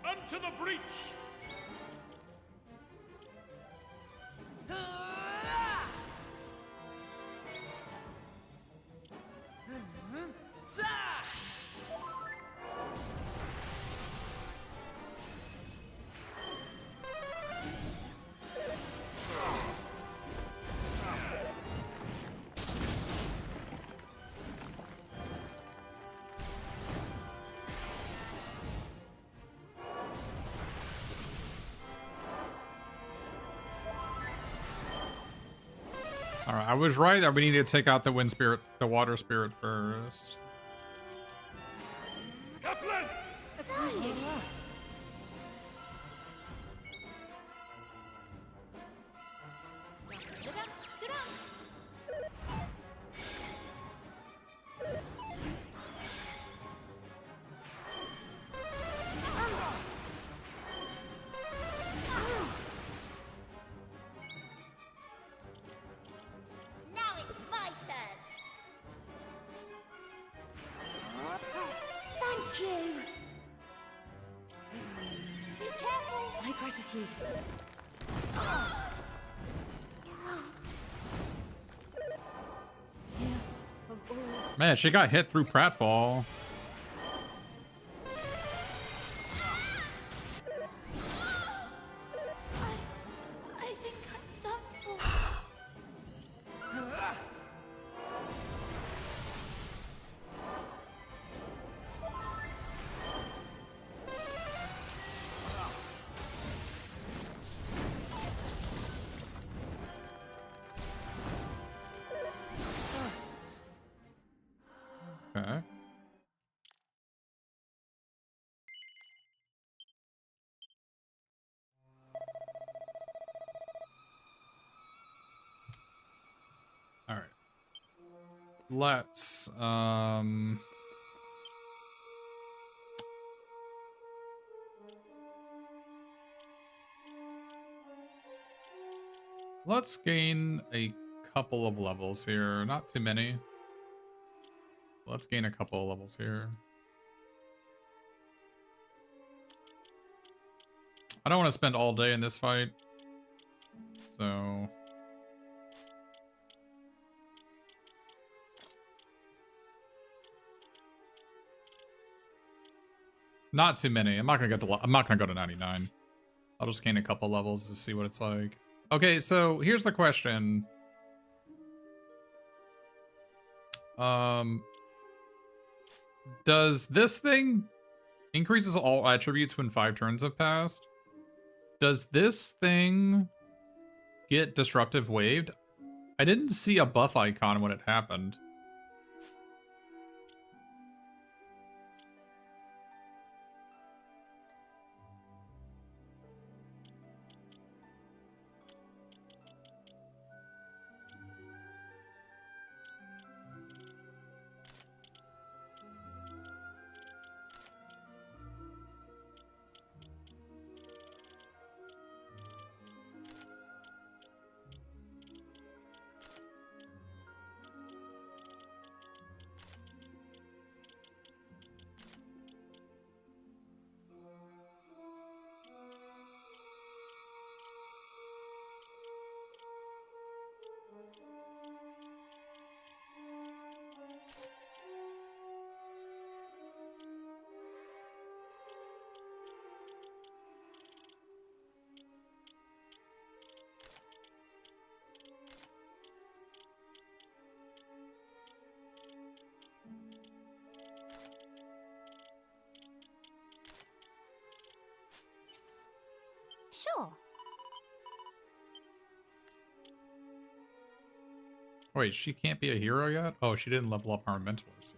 Unto the breach! All right, I was right that we need to take out the wind spirit, the water spirit first. Kaplan! Appreciate it. Now it's my turn. Thank you. Be careful. My gratitude. Here of all. Man, she got hit through pratfall. I think I'm done for. Okay. All right. Let's let's gain a couple of levels here. Not too many. Let's gain a couple of levels here. I don't want to spend all day in this fight. So not too many. I'm not gonna go to 99. I'll just gain a couple levels to see what it's like. Okay, so here's the question. Does this thing increases all attributes when 5 turns have passed? Does this thing get disruptive waved? I didn't see a buff icon when it happened. Sure. Wait, she can't be a hero yet? Oh, she didn't level up our mentalist.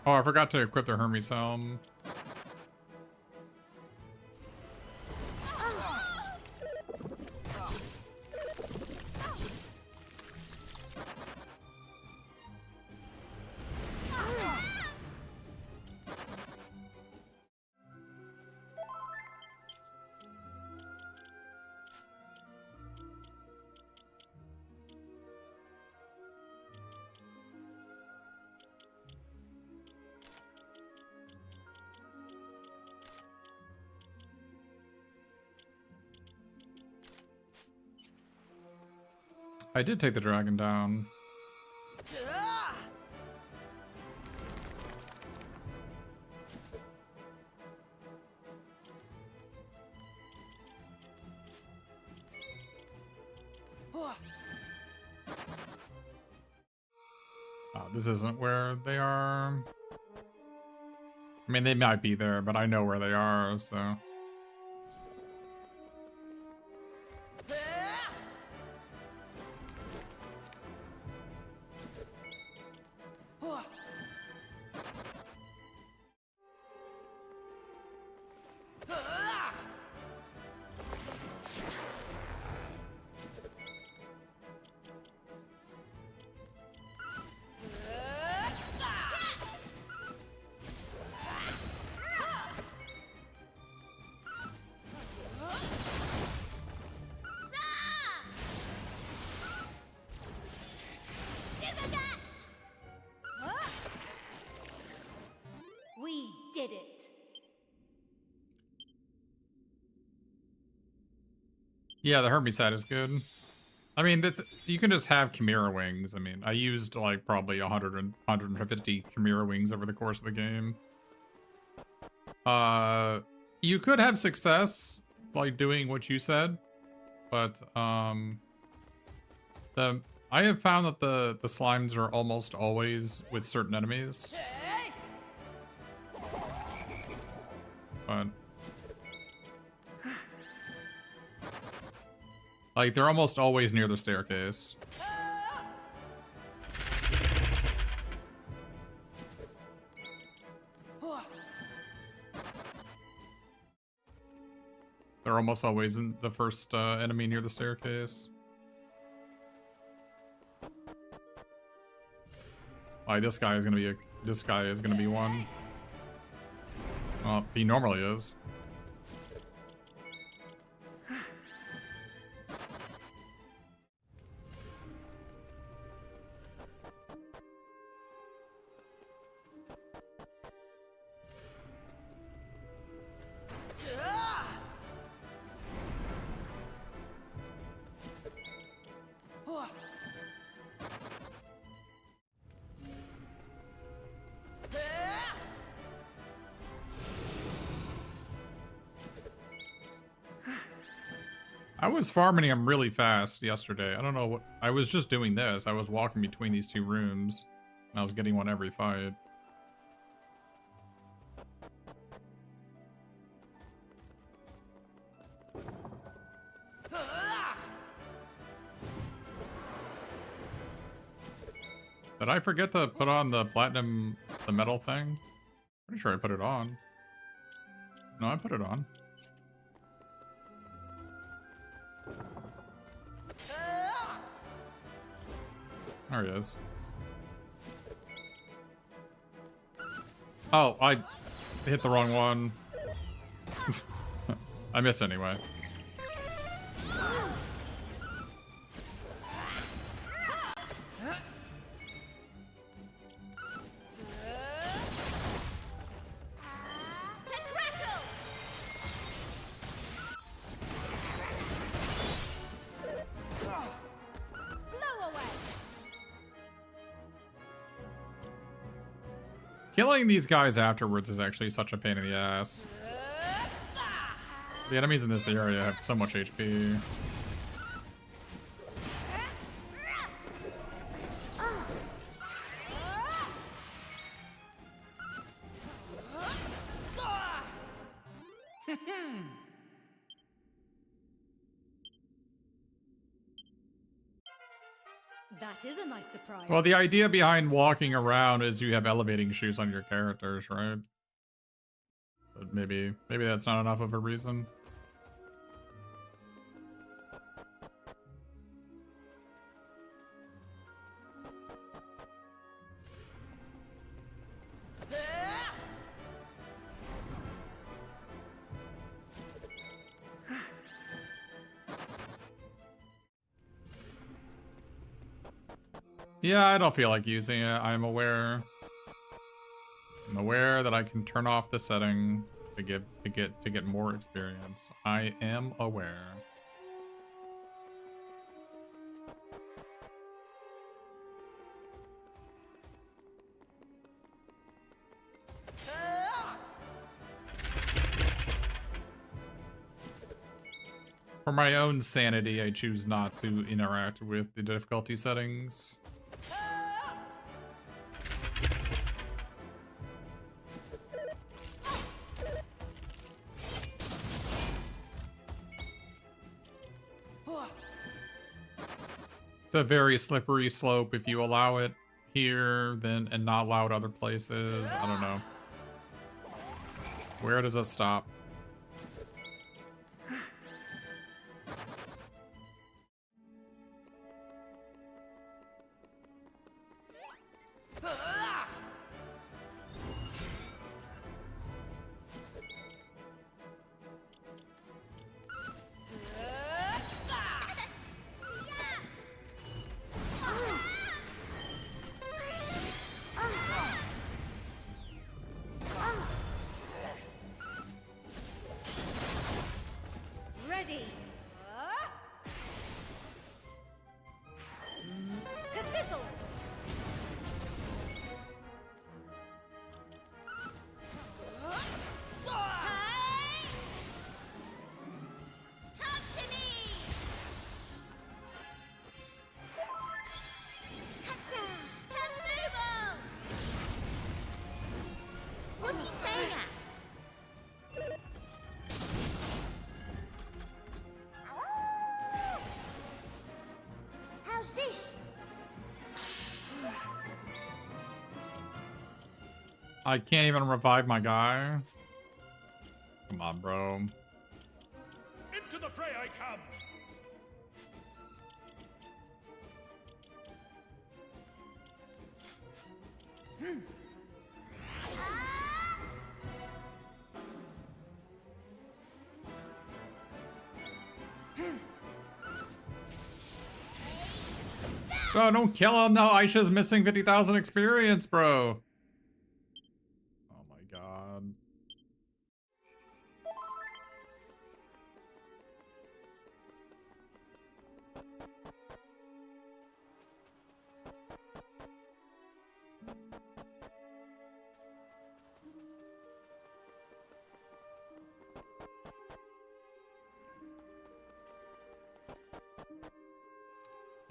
Oh, I forgot to equip the Hermes helm. I did take the dragon down. Oh, this isn't where they are. I mean, they might be there, but I know where they are, so... We did it. Yeah, the Hermes side is good. I mean, that's you can just have Chimera wings. I mean, I used like probably 100 and 150 Chimera wings over the course of the game. You could have success like doing what you said, but I have found that the slimes are almost always with certain enemies. But like they're almost always near the staircase. They're almost always in the first enemy near the staircase. Like this guy is gonna be one. Well, he normally is. I was farming him really fast yesterday. I don't know what... I was just doing this. I was walking between these two rooms. And I was getting one every fight. Did I forget to put on the platinum... the metal thing? Pretty sure I put it on. No, I put it on. There he is. Oh, I hit the wrong one. I missed anyway. Killing these guys afterwards is actually such a pain in the ass. The enemies in this area have so much HP. That is a nice surprise. Well, the idea behind walking around is you have elevating shoes on your characters, right? But maybe that's not enough of a reason. Yeah, I don't feel like using it. I'm aware that I can turn off the setting to get more experience. I am aware. For my own sanity, I choose not to interact with the difficulty settings. It's a very slippery slope if you allow it here, then and not allow it other places. I don't know. Where does it stop? Ready. Ka-sizzle. Hey! Come to me! Hatta! Kaboom! What's he playing at? How's this? I can't even revive my guy. Come on, bro. Into the fray I come! Bro, don't kill him. No, Aisha's missing 50,000 experience, bro. Oh my god.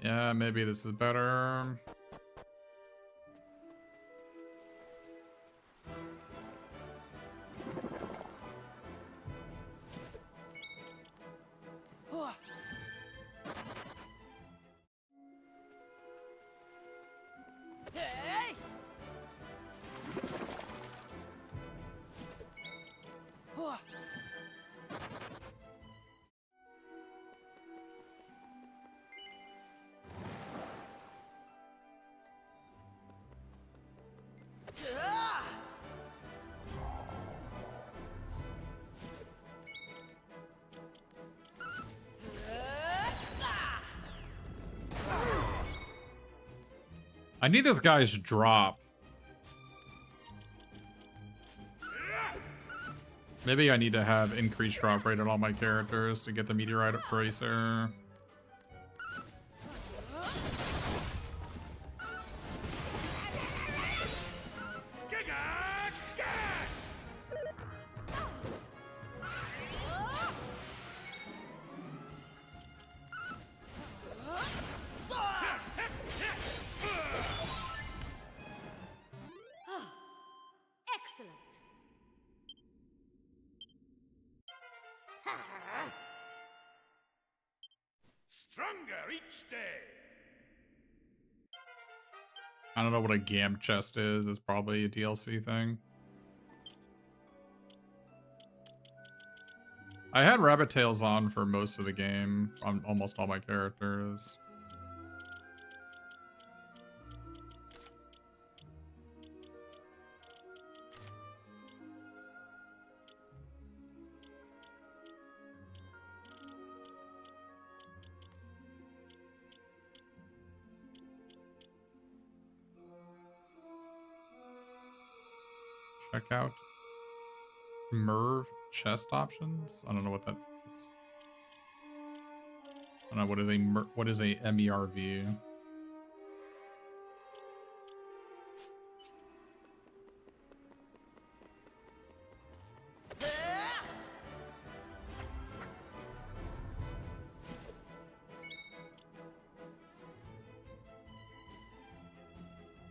Yeah, maybe this is better. Hey! I need this guy's drop. Maybe I need to have increased drop rate on all my characters to get the meteorite bracer. Giga! Stronger each day. I don't know what a Gamp chest is. It's probably a DLC thing. I had rabbit tails on for most of the game on almost all my characters. Check out Merv chest options. I don't know what that is. I don't know what is a MERV.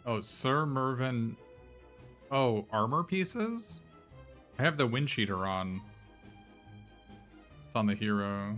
Oh, Sir Mervin. Oh, armor pieces? I have the wind cheater on. It's on the hero.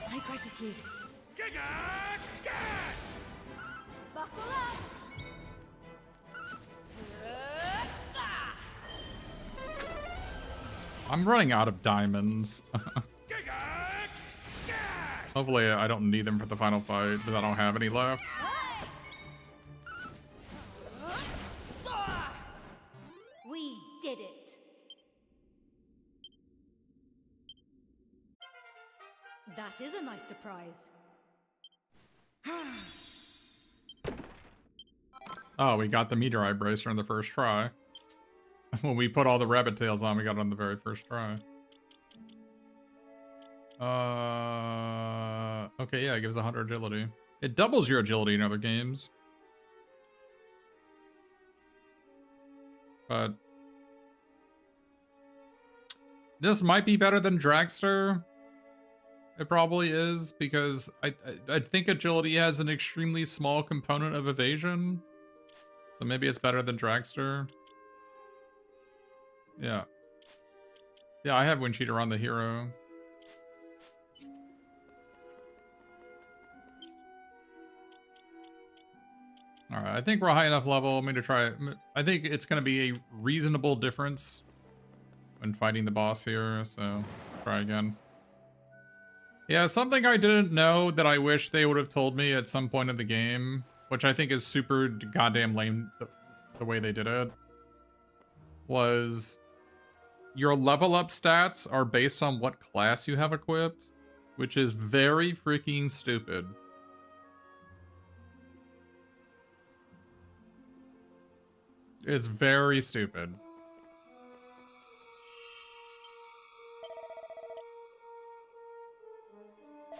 My gratitude. Giga Gas! Buckle up. I'm running out of diamonds. Giga Gas! Hopefully I don't need them for the final fight, but I don't have any left. We did it. That is a nice surprise. Oh, we got the meteorite bracer on the first try. When we put all the rabbit tails on, we got it on the very first try. Okay, yeah, it gives 100 agility. It doubles your agility in other games. But this might be better than Dragster. It probably is, because I think agility has an extremely small component of evasion. So maybe it's better than Dragster. Yeah. Yeah, I have Wind Cheater on the hero. Alright, I think we're high enough level. I'm going to try. I think it's going to be a reasonable difference when fighting the boss here, so try again. Yeah, something I didn't know that I wish they would have told me at some point in the game, which I think is super goddamn lame the way they did it, was your level up stats are based on what class you have equipped, which is very freaking stupid. It's very stupid.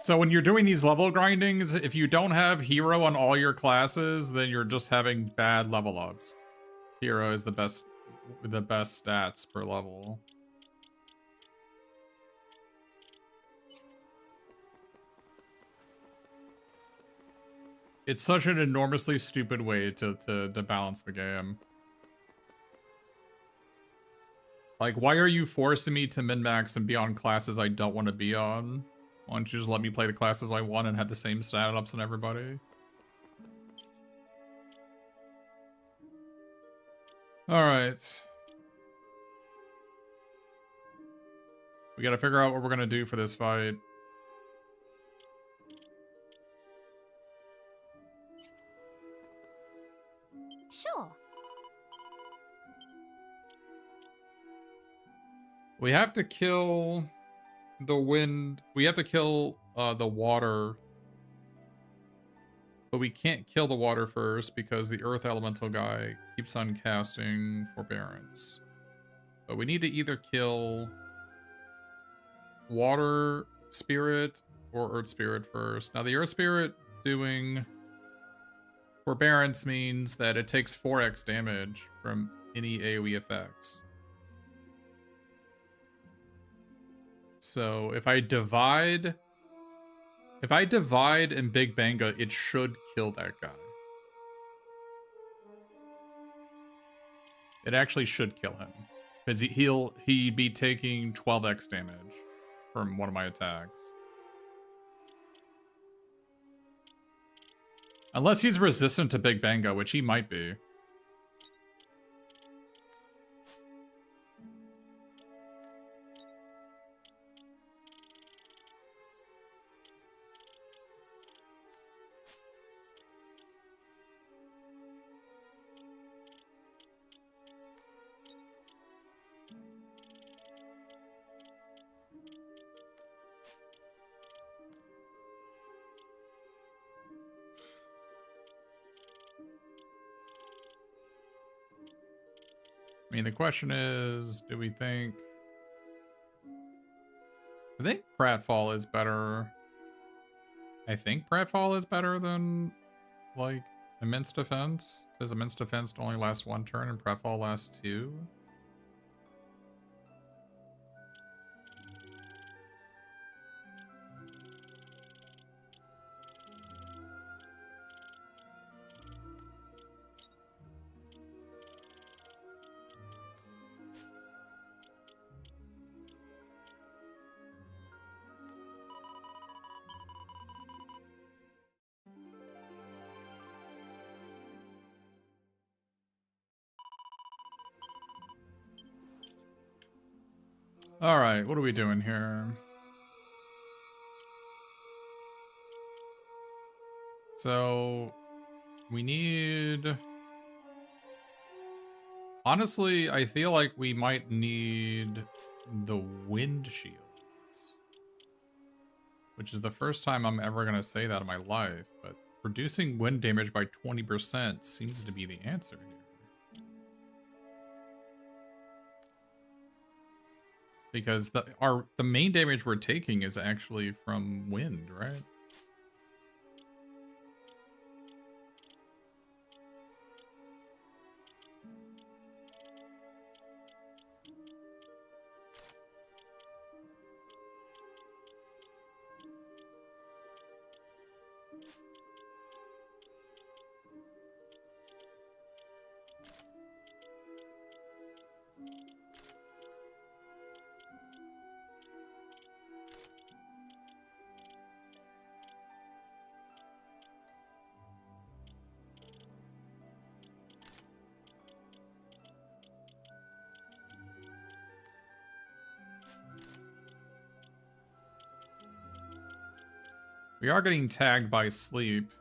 So when you're doing these level grindings, if you don't have hero on all your classes, then you're just having bad level ups. Hero is the best stats per level. It's such an enormously stupid way to balance the game. Like, why are you forcing me to min-max and be on classes I don't want to be on? Why don't you just let me play the classes I want and have the same stat ups on everybody? Alright. We gotta figure out what we're gonna do for this fight. Sure. We have to kill the wind. We have to kill the water. But we can't kill the water first because the earth elemental guy keeps on casting forbearance. But we need to either kill water spirit or earth spirit first. Now the earth spirit doing forbearance means that it takes 4x damage from any AoE effects. So if I divide in Big Banga, it should kill that guy. It actually should kill him. Because he'd be taking 12x damage from one of my attacks. Unless he's resistant to Big Banga, which he might be. I mean, the question is, do we think... I think Pratfall is better. I think Pratfall is better than, like, Immense Defense. Because Immense Defense only lasts 1 turn and Pratfall lasts 2. Alright, what are we doing here? So, we need... Honestly, I feel like we might need the wind shields. Which is the first time I'm ever going to say that in my life, but reducing wind damage by 20% seems to be the answer here. Because the main damage we're taking is actually from wind, right? We are getting tagged by sleep.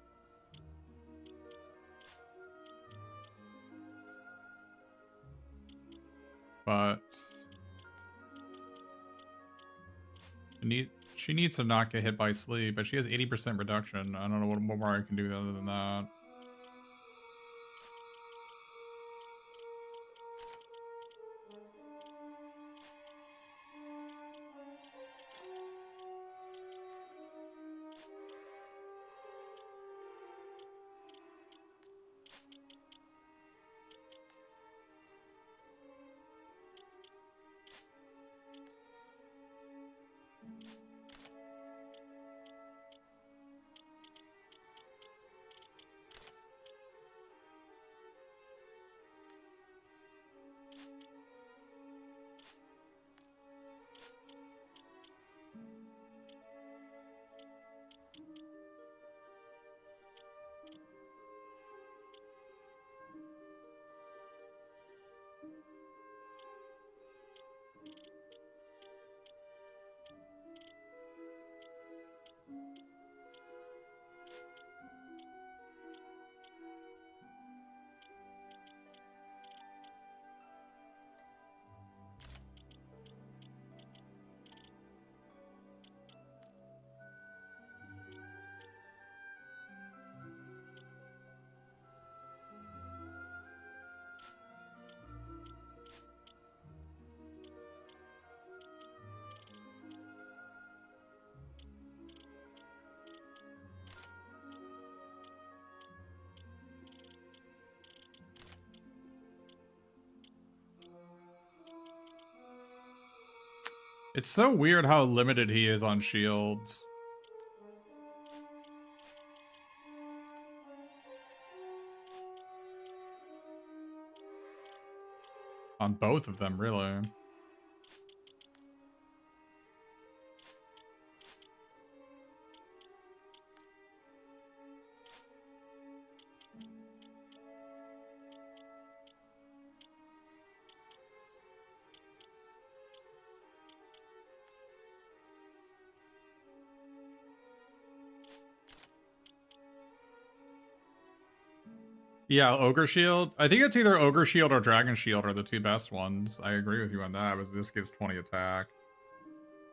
But she needs to not get hit by sleep, but she has 80% reduction. I don't know what more I can do other than that. It's so weird how limited he is on shields. On both of them, really. Yeah, Ogre Shield. I think it's either Ogre Shield or Dragon Shield are the two best ones. I agree with you on that. This gives 20 attack.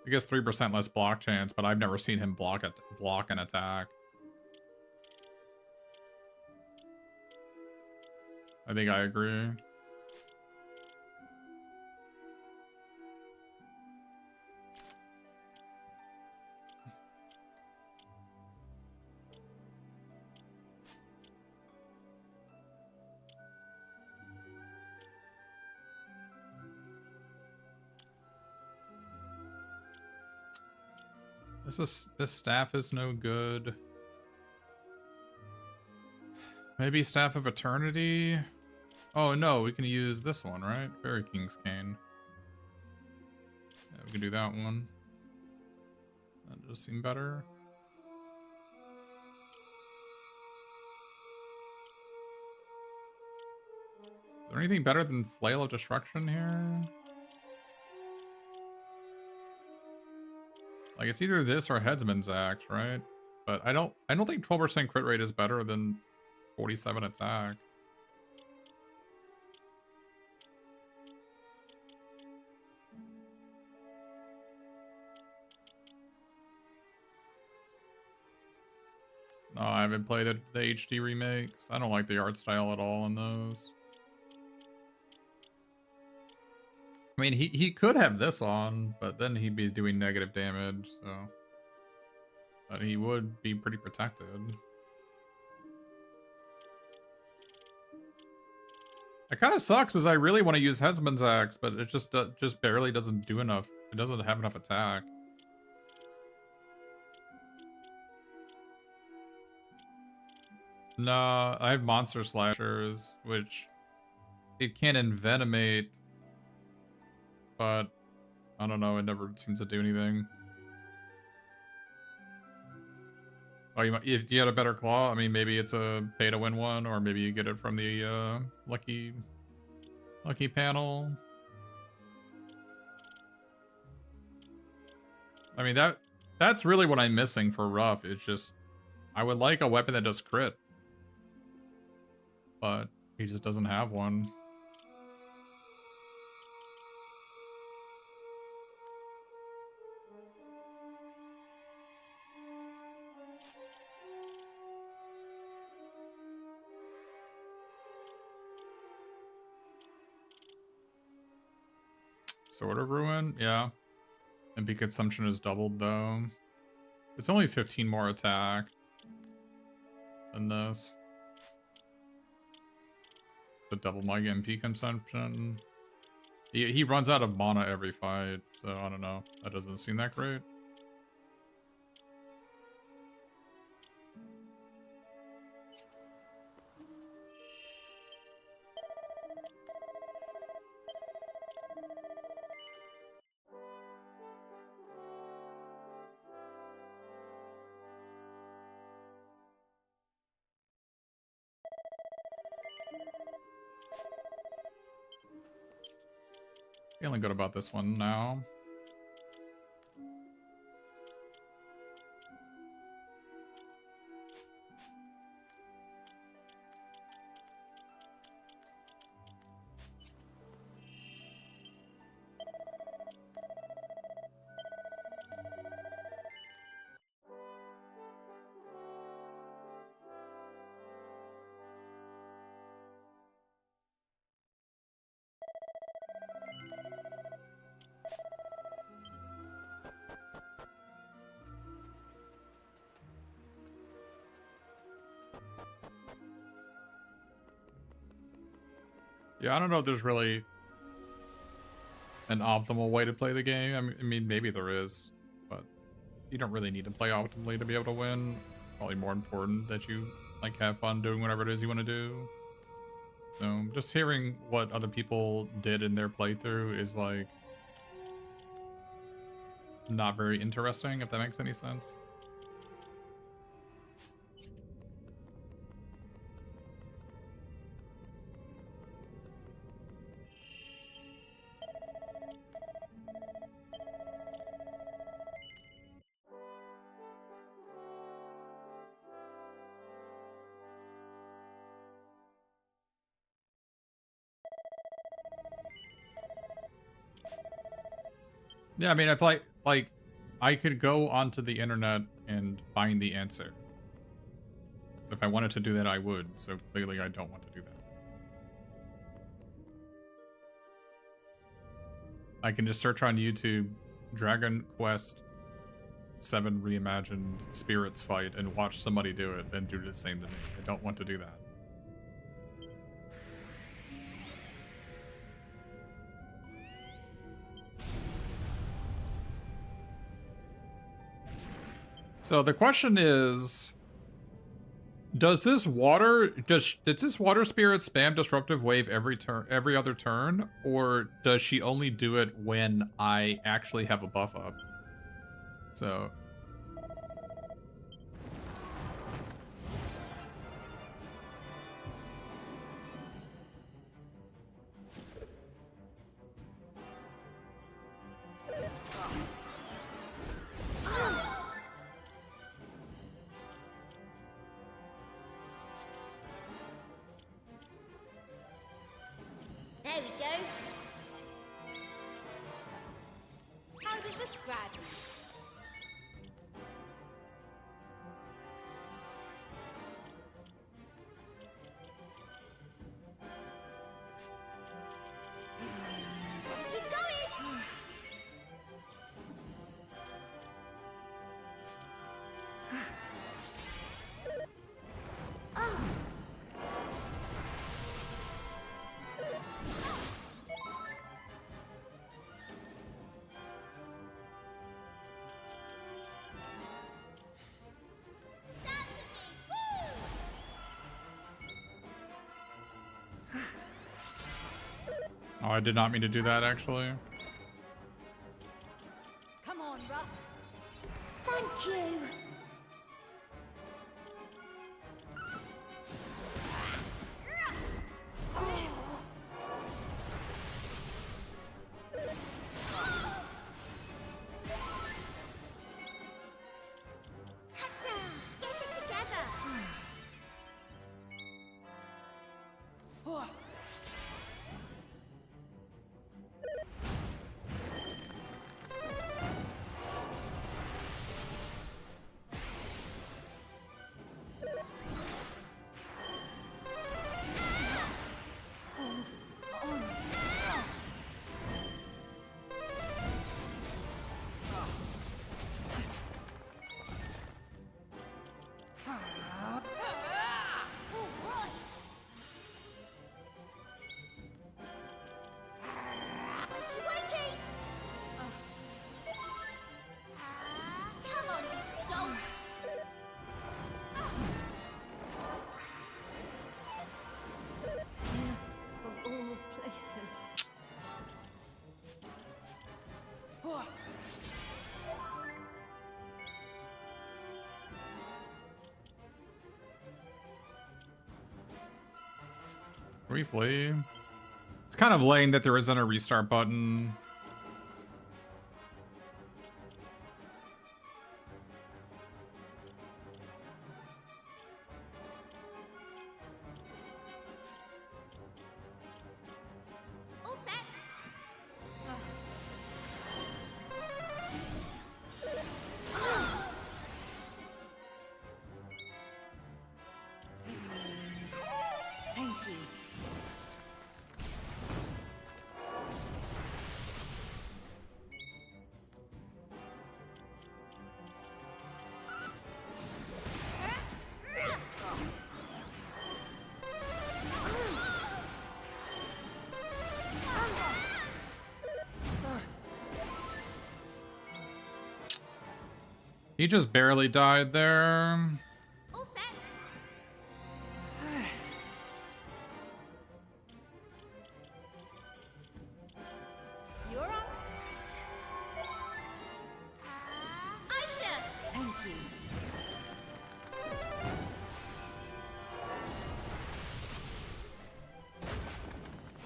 It gives 3% less block chance, but I've never seen him block an attack. I think I agree. This staff is no good. Maybe Staff of Eternity? Oh no, we can use this one, right? Fairy King's Cane. Yeah, we can do that one. That does seem better. Is there anything better than Flail of Destruction here? Like, it's either this or Headsman's Axe, right? But I don't think 12% crit rate is better than 47 attack. No, I haven't played the HD remakes. I don't like the art style at all in those. I mean, he could have this on, but then he'd be doing negative damage, so... But he would be pretty protected. It kind of sucks because I really want to use Headsman's Axe, but it just barely doesn't do enough. It doesn't have enough attack. No, I have Monster Slashers, which it can envenomate, but I don't know, it never seems to do anything. Oh, if you had a better claw, I mean, maybe it's a pay to win one, or maybe you get it from the lucky panel. I mean, that's really what I'm missing for rough. It's just I would like a weapon that does crit, but he just doesn't have one. Sword of Ruin, yeah. MP consumption is doubled though. It's only 15 more attack than this. To double my MP consumption. He runs out of mana every fight, so I don't know. That doesn't seem that great. Feeling good about this one now. Yeah, I don't know if there's really... an optimal way to play the game. I mean, maybe there is, but you don't really need to play optimally to be able to win. Probably more important that you like have fun doing whatever it is you want to do. So just hearing what other people did in their playthrough is like not very interesting, if that makes any sense. Yeah, I mean, I feel like I could go onto the internet and find the answer. If I wanted to do that, I would. So clearly I don't want to do that. I can just search on YouTube Dragon Quest 7 Reimagined Spirits fight and watch somebody do it and do the same to me. I don't want to do that. So the question is, did this water spirit spam disruptive wave every other turn, or does she only do it when I actually have a buff up? So There we go. How does this grab? Keep going. oh, I did not mean to do that actually. Come on, Ruff. Thank you. Get it together. Wakey! Come on, you dolt! Of all places. Briefly. It's kind of lame that there isn't a restart button. All set. Thank you. He just barely died there. All set. You're up. Aisha. Thank you.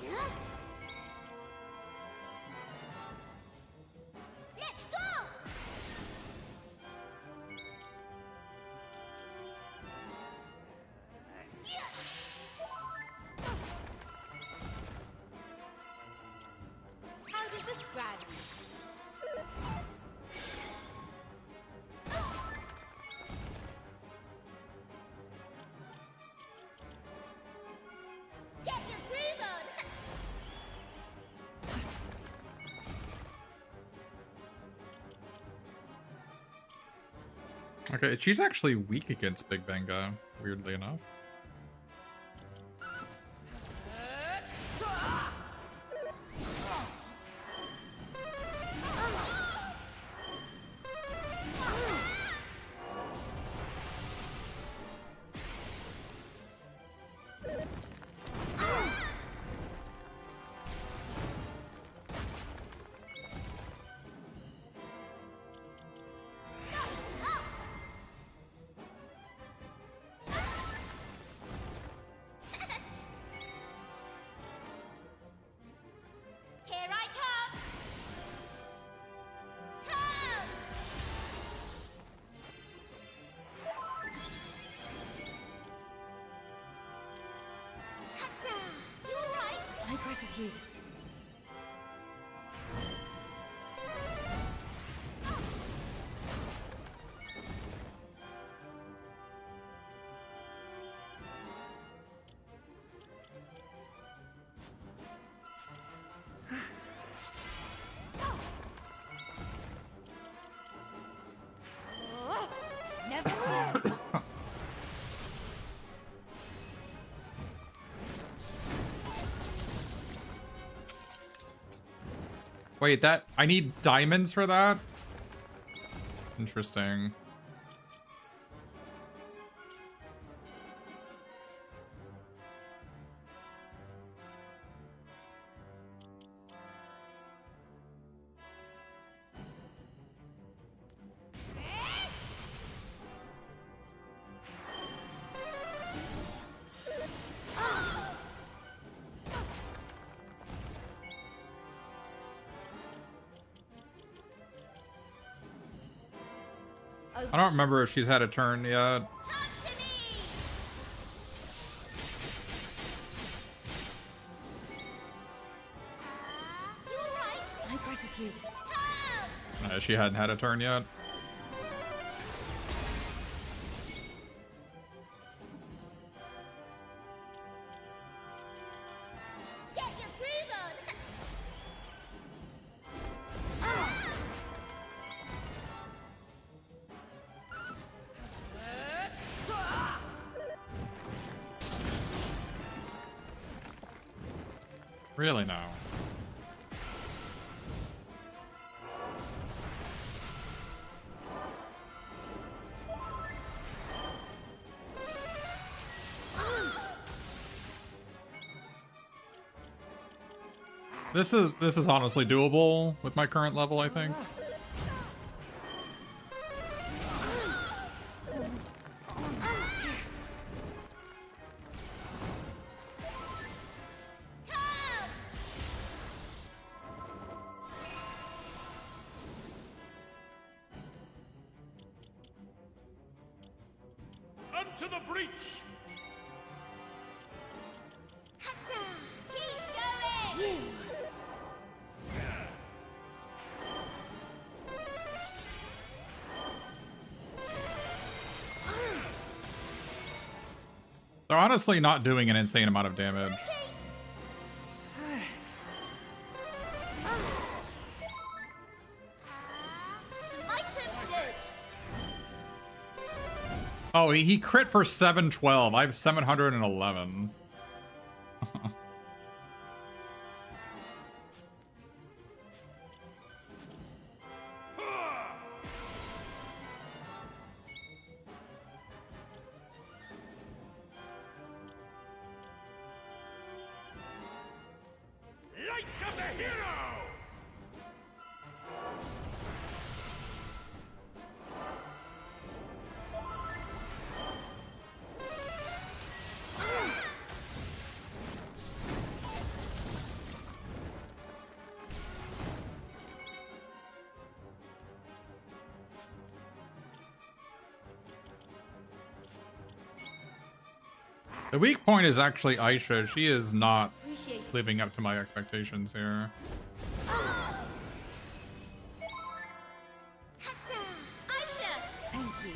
Yeah. Let's go. How does this grab you? Get your groove on! Okay, she's actually weak against Big Benga, weirdly enough. Here I come! Come! Hatta! You alright? My gratitude. Oh, never will. Wait, that I need diamonds for that? Interesting. I don't remember if she's had a turn yet. Come to me! You alright? My gratitude. Come! She hadn't had a turn yet. Get your groove on! Really now. This is honestly doable with my current level, I think. Unto the breach! Hatta! Keep going! They're honestly not doing an insane amount of damage. Smite him good! Oh, he crit for 712. I have 711. The weak point is actually Aisha. She is not Appreciate it. living up to my expectations here. Aisha! Thank you.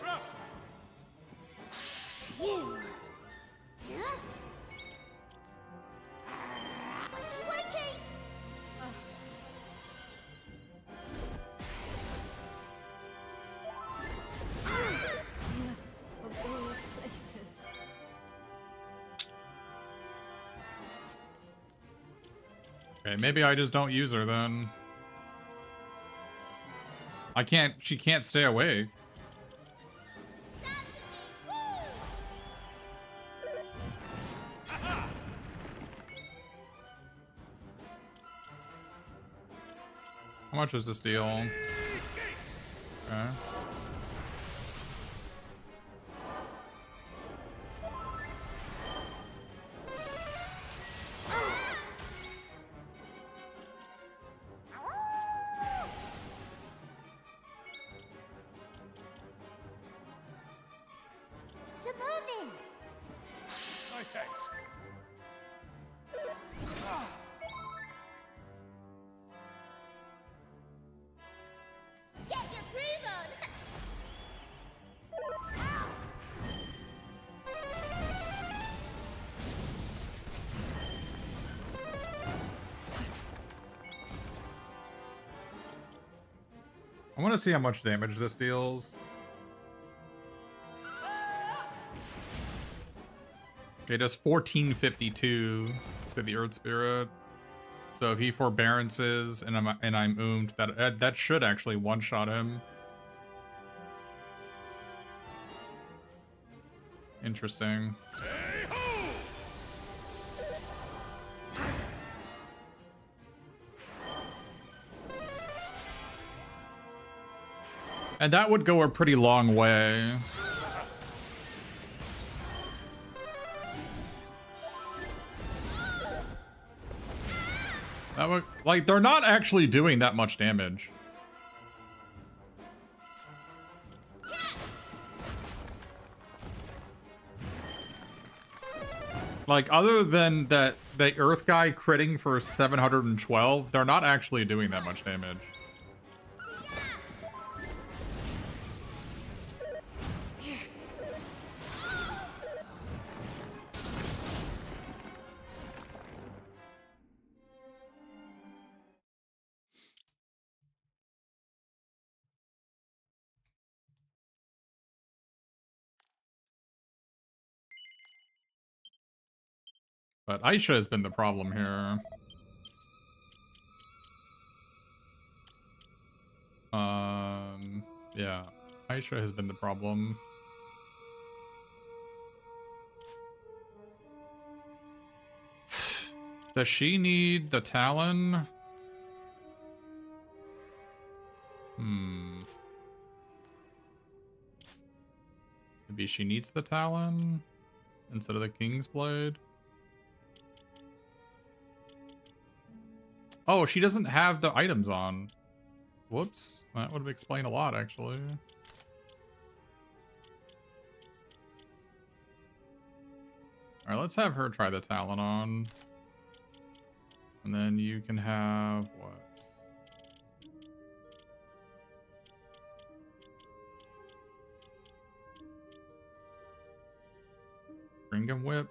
Rough. You. Yeah? Wakey! Of all places. Okay, maybe I just don't use her then. She can't stay awake. How much is this deal? Okay. Suburban! No thanks. Get your groove on! I want to see how much damage this deals. Okay, it does 1452 to the Earth Spirit. So if he forbearances and I'm oomed, that should actually one-shot him. Interesting. Hey-ho! And that would go a pretty long way. That would, like, they're not actually doing that much damage. Like, other than that, the Earth guy critting for 712, they're not actually doing that much damage. But Aisha has been the problem here. Yeah. Aisha has been the problem. Does she need the Talon? Maybe she needs the Talon instead of the King's Blade? Oh, she doesn't have the items on. Whoops. That would explain a lot, actually. Alright, let's have her try the Talon on. And then you can have what? Ringham Whip.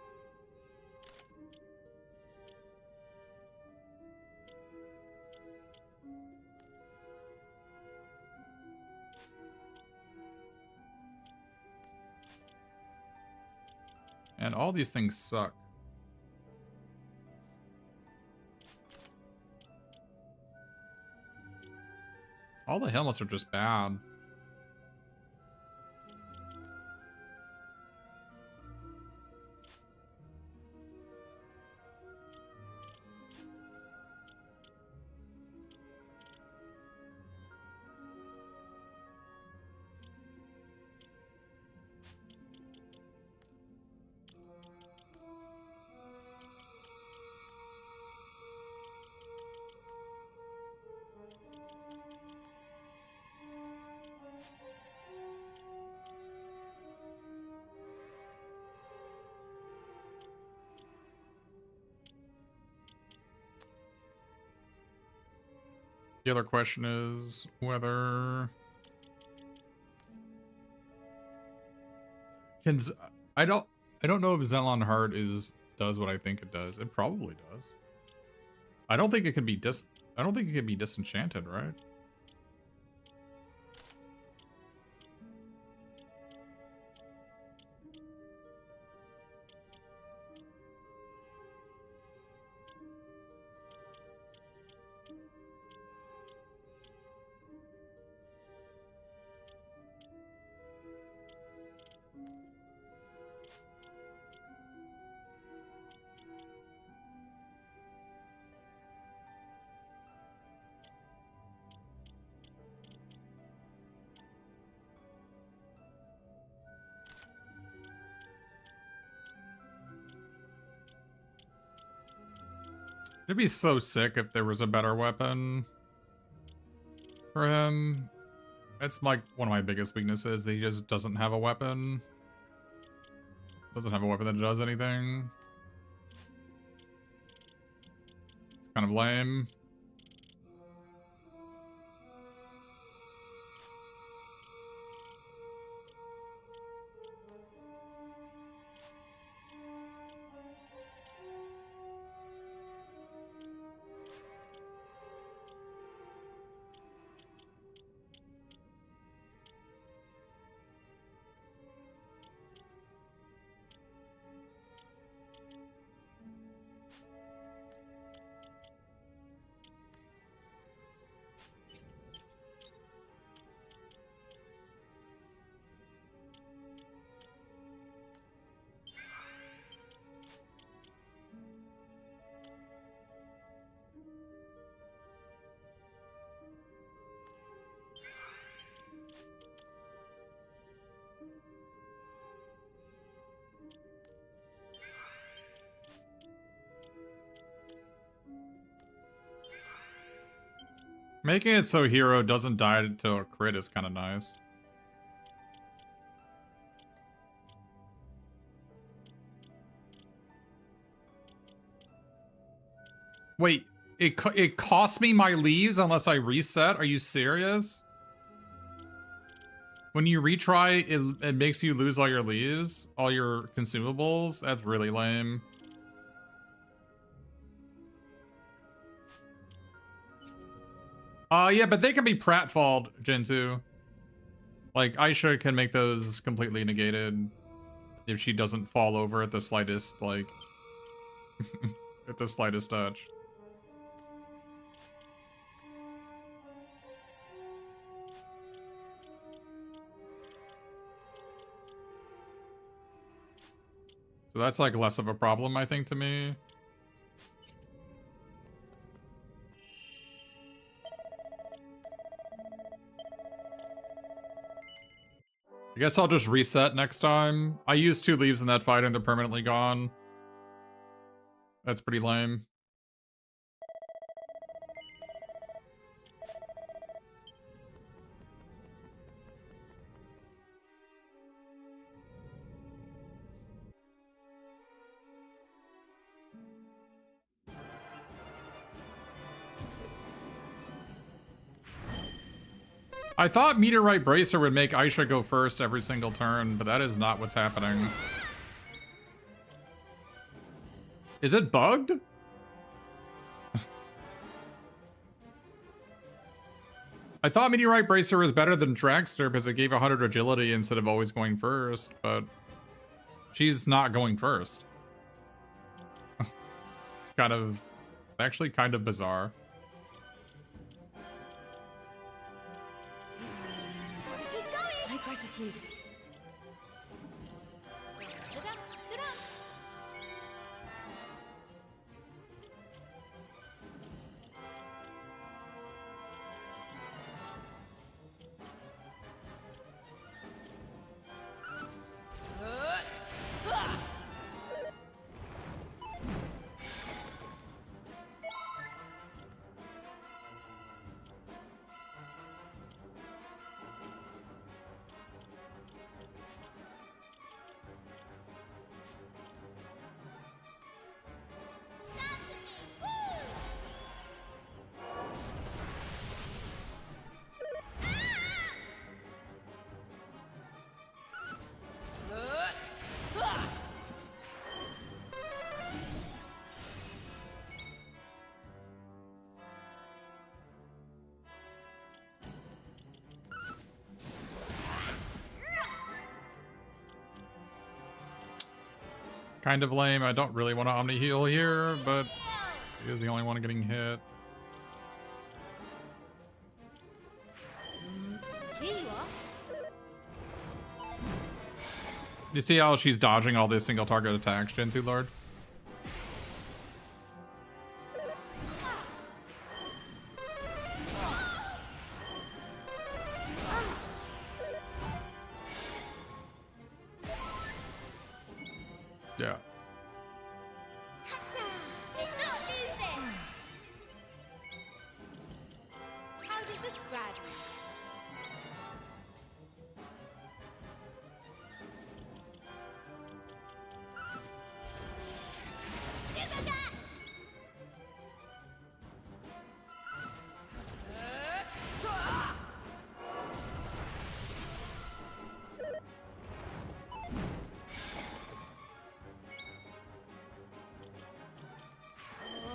And all these things suck. All the helmets are just bad. The other question is whether can I don't know if Zelon Heart does what I think it does. It probably does. I don't think it can be disenchanted, right? It'd be so sick if there was a better weapon for him. That's like one of my biggest weaknesses. That he just doesn't have a weapon. Doesn't have a weapon that does anything. It's kind of lame. Making it so hero doesn't die to a crit is kind of nice. Wait, it costs me my leaves unless I reset? Are you serious? When you retry, it makes you lose all your leaves, all your consumables? That's really lame. Yeah, but they can be pratfalled, Gen 2. Like, Aisha can make those completely negated if she doesn't fall over at the slightest, like, at the slightest touch. So that's, like, less of a problem, I think, to me. I guess I'll just reset next time. I used 2 leaves in that fight and they're permanently gone. That's pretty lame. I thought Meteorite Bracer would make Aisha go first every single turn, but that is not what's happening. Is it bugged? I thought Meteorite Bracer was better than Dragster because it gave 100 agility instead of always going first, but she's not going first. It's actually kind of bizarre. Keep going! My gratitude. Da-da, da-da. kind of lame. I don't really want to Omni heal here, but he is the only one getting hit. Here you are. You see how she's dodging all these single target attacks, Gentu Lord? Yeah. Did not lose it. How did this grab you? Scissor dash.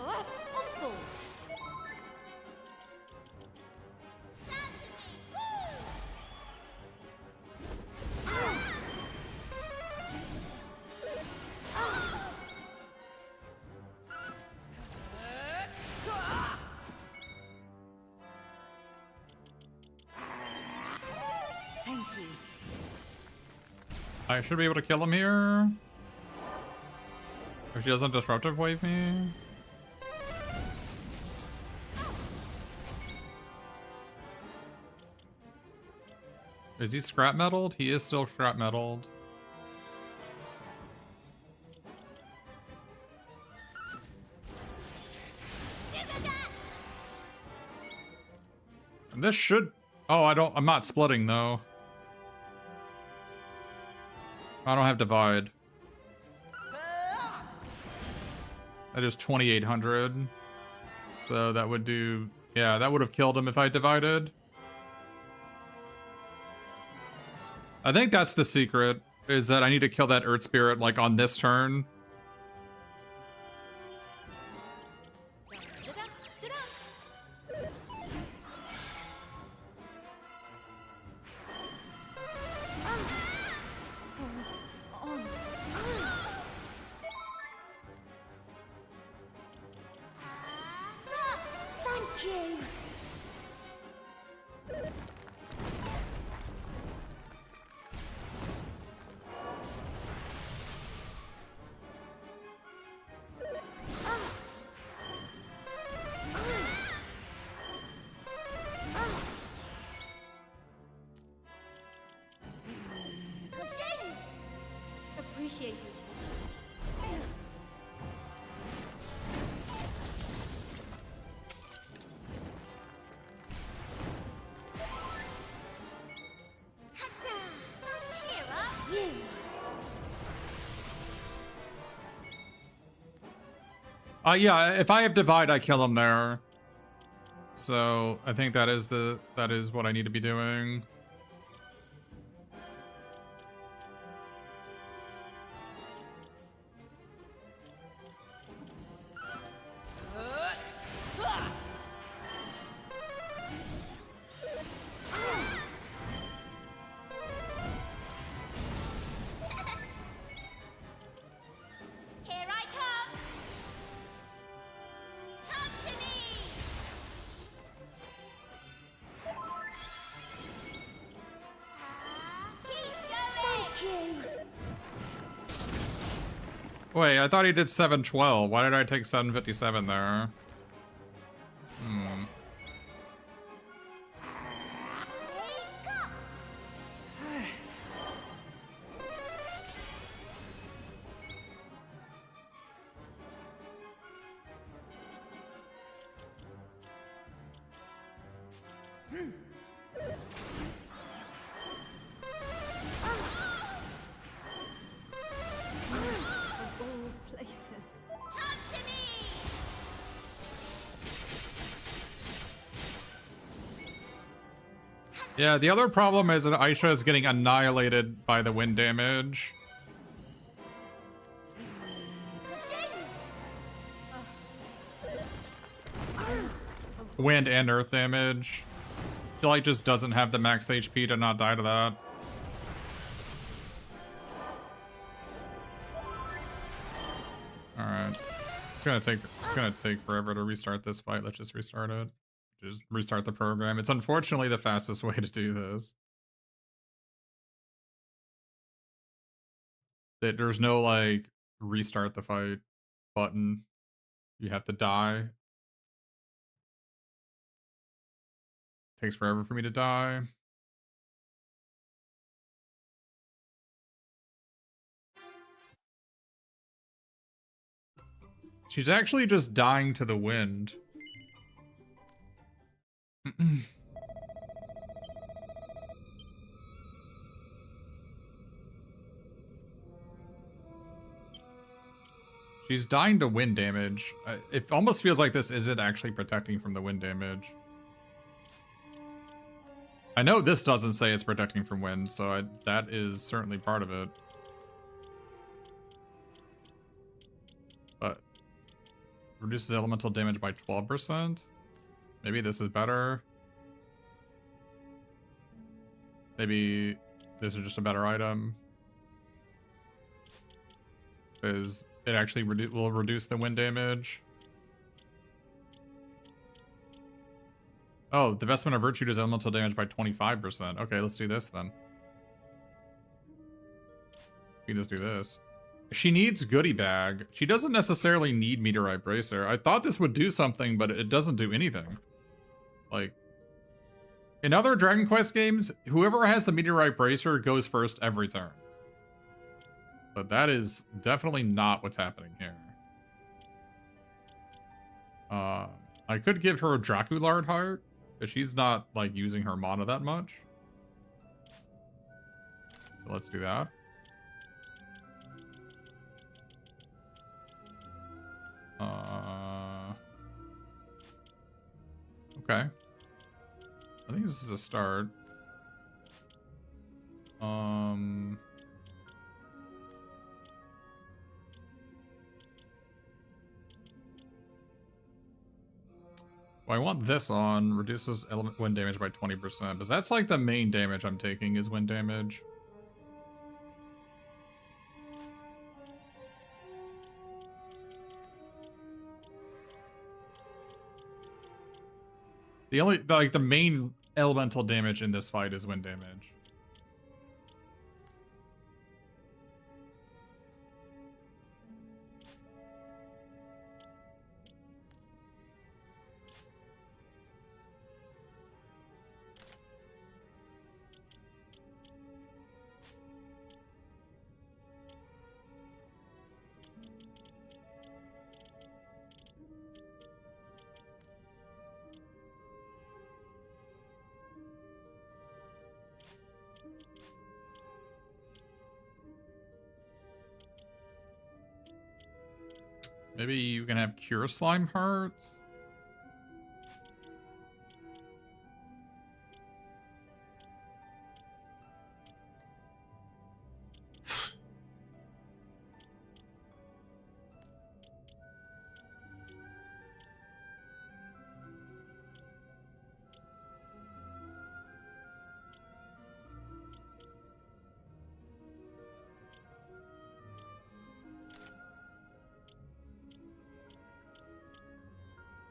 Awful. Thank you. I should be able to kill him here. If she doesn't disruptive wave me. Is he scrap metaled? He is still scrap metaled. Scissor dash. And this should... Oh, I'm not splitting though. I don't have divide. That is 2,800. So that would do... Yeah, that would have killed him if I divided. I think that's the secret, is that I need to kill that Earth Spirit, like, on this turn. Da-da, da-da. On. Thank you. Pushing. Appreciate you. Cheer up. You. Yeah, if I have divide, I kill him there. So I think that is what I need to be doing. Here I come. Come to me. Keep going. Thank you. Wait, I thought he did 712. Why did I take 757 there? Hmm. Of all places. Come to me. Yeah, the other problem is that Aisha is getting annihilated by the wind damage. Wind and earth damage. I feel like just doesn't have the max HP to not die to that. Alright. It's gonna take forever to restart this fight. Let's just restart it. Just restart the program. It's unfortunately the fastest way to do this. There's no like restart the fight button. You have to die. Takes forever for me to die. She's actually just dying to the wind. She's dying to wind damage. It almost feels like this isn't actually protecting from the wind damage. I know this doesn't say it's protecting from wind, so that is certainly part of it. But reduces elemental damage by 12%. Maybe this is better. Maybe this is just a better item. Because it actually will reduce the wind damage. Oh, the Vestment of Virtue does elemental damage by 25%. Okay, let's do this then. We can just do this. She needs Goodie Bag. She doesn't necessarily need Meteorite Bracer. I thought this would do something, but it doesn't do anything. Like, in other Dragon Quest games, whoever has the Meteorite Bracer goes first every turn. But that is definitely not what's happening here. I could give her a Draculard Heart, but she's not, like, using her mana that much. So let's do that. Okay. I think this is a start. Well, I want this on. Reduces wind damage by 20%. Because that's like the main damage I'm taking is wind damage. The main elemental damage in this fight is wind damage. Maybe you can have Cure Slime Heart.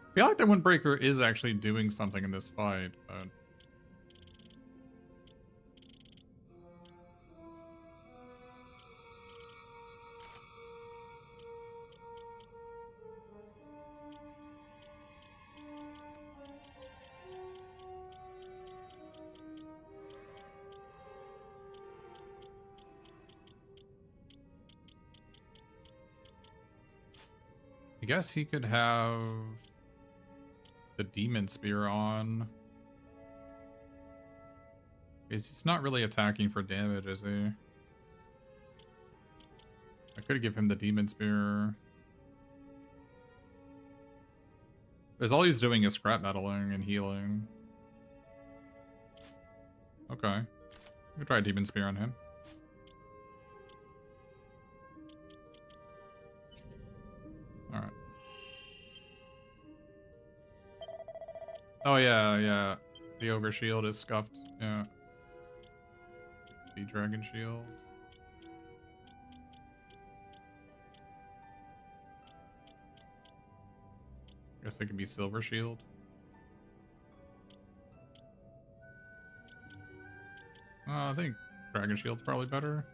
I feel like the Windbreaker is actually doing something in this fight, but... I guess he could have the Demon Spear on. He's not really attacking for damage, is he? I could give him the Demon Spear. Because all he's doing is scrap metaling and healing. Okay. We try Demon Spear on him. Alright. Oh yeah, yeah. The Ogre Shield is scuffed. Yeah. The Dragon Shield. guess they could be Silver Shield. I think Dragon Shield's probably better.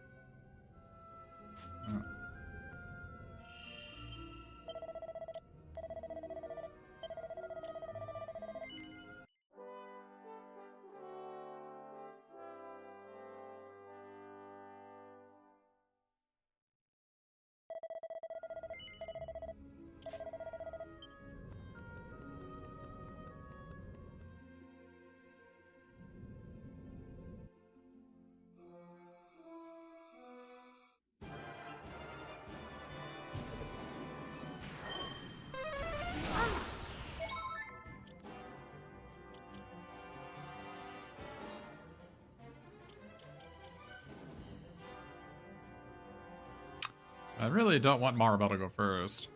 I really don't want Maribel to go first.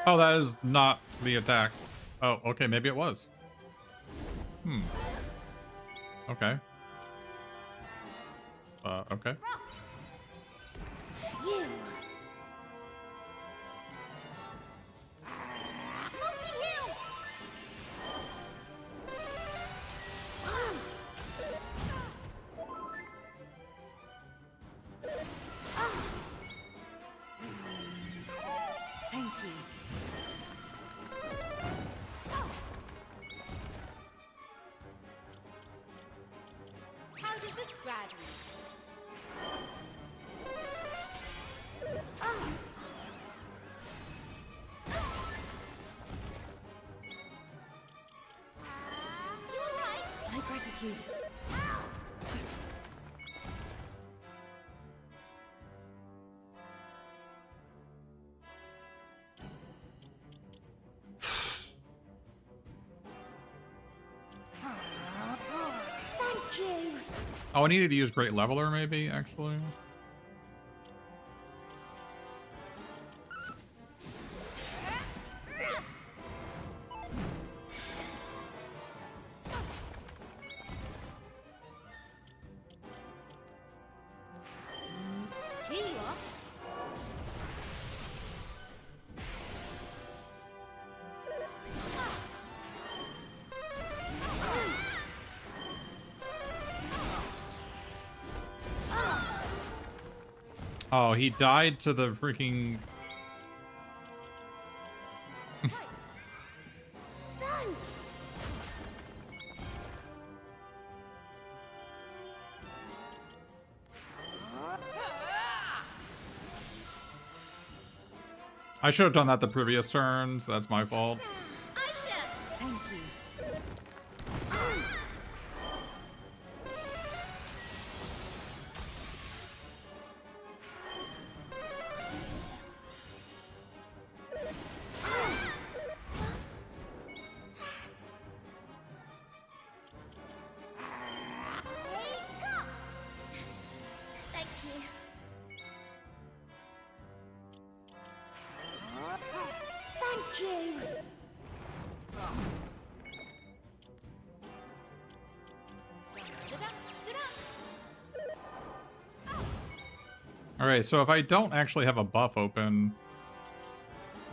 Oh, that is not the attack. Oh, okay, maybe it was. Okay. Okay. You. Multi-heal. Thank you. How does this grab me? You alright? My gratitude. Thank you. Oh, I needed to use Great Leveler, maybe, actually. Here you are. Oh, he died to the freaking... Thanks. I should have done that the previous turns. That's my fault. Aisha. Thank you. Thank you. Thank you. Alright, so if I don't actually have a buff open,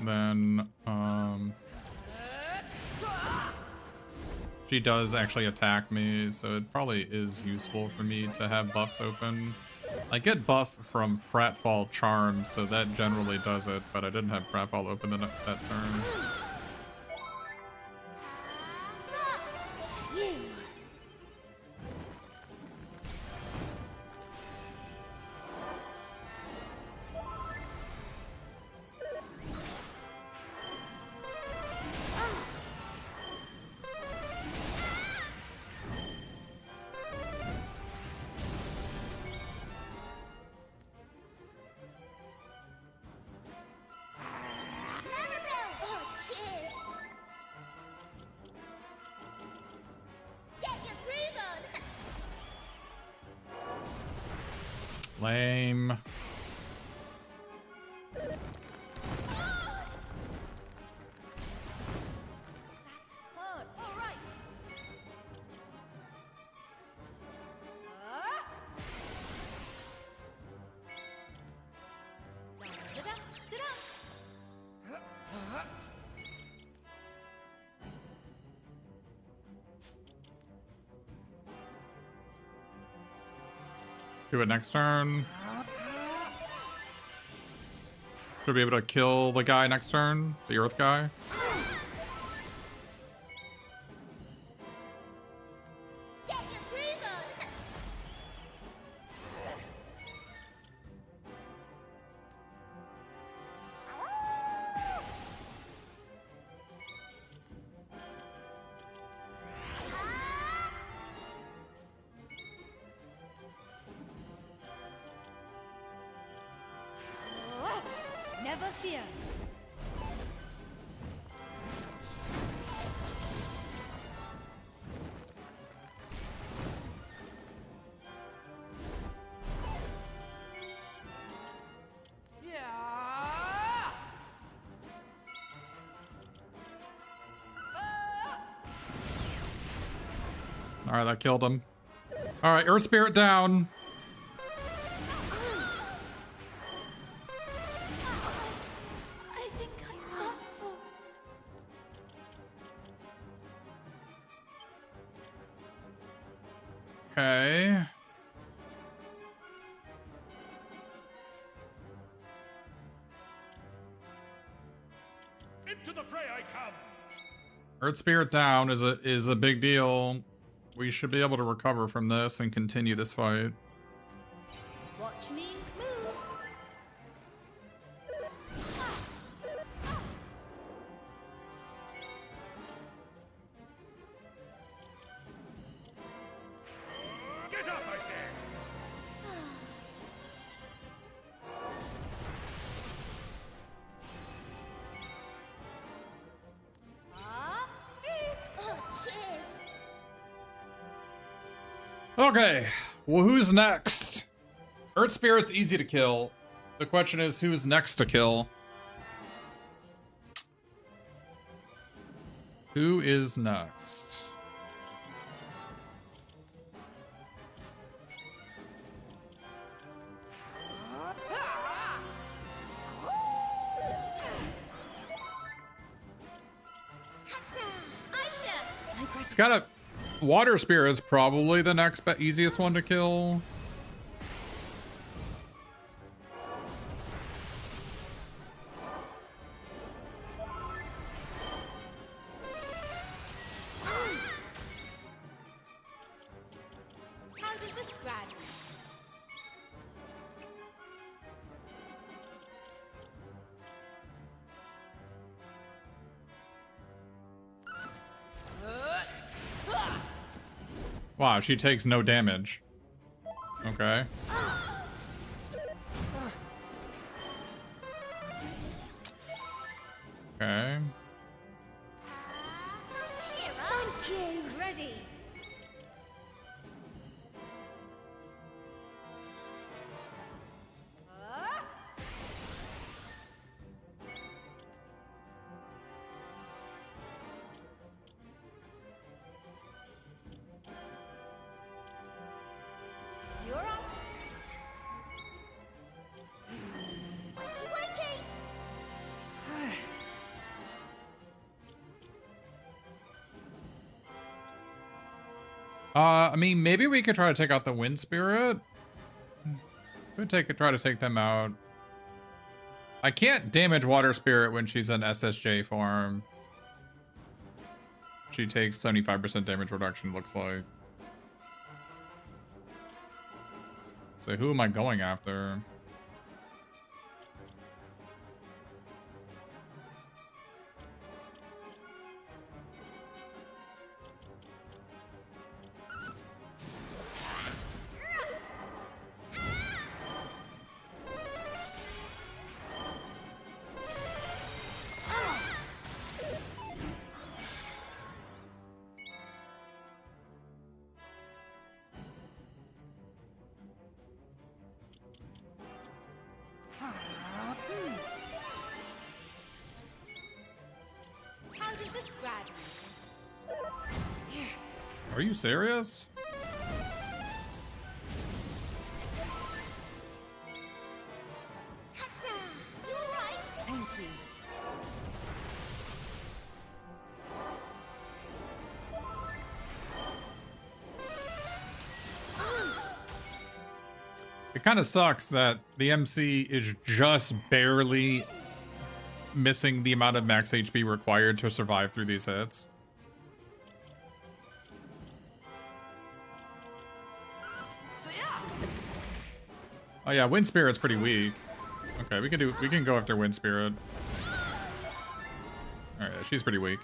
then, she does actually attack me, so it probably is useful for me to have buffs open. I get buff from Pratfall Charm, so that generally does it, but I didn't have Pratfall open that turn. You. Oh, cheers. Get your groove on. Lame. Do it next turn. Should be able to kill the guy next turn, the earth guy. Get your groove on! Never fear. All right, that killed him. All right, Earth Spirit down. I think I'm done for. Okay. Into the fray I come. Earth Spirit down is a big deal. We should be able to recover from this and continue this fight. Watch me move. Get up, I say. Cheers. Okay, well, who's next? Earth Spirit's easy to kill. The question is, who's next to kill? Who is next? It's got a... Water Spirit is probably the next easiest one to kill. How does this grab you? Wow, she takes no damage. Okay. Okay. Cheer up. Thank you. Ready. You're up. Wakey, wakey. I mean, maybe we could try to take out the Wind Spirit. Try to take them out. I can't damage Water Spirit when she's in SSJ form. She takes 75% damage reduction, looks like. So who am I going after? How does this grab you? Are you serious? You all right? Thank you. It kind of sucks that the MC is just barely missing the amount of max HP required to survive through these hits. Oh yeah, Wind Spirit's pretty weak. Okay, we can go after Wind Spirit. Alright, she's pretty weak.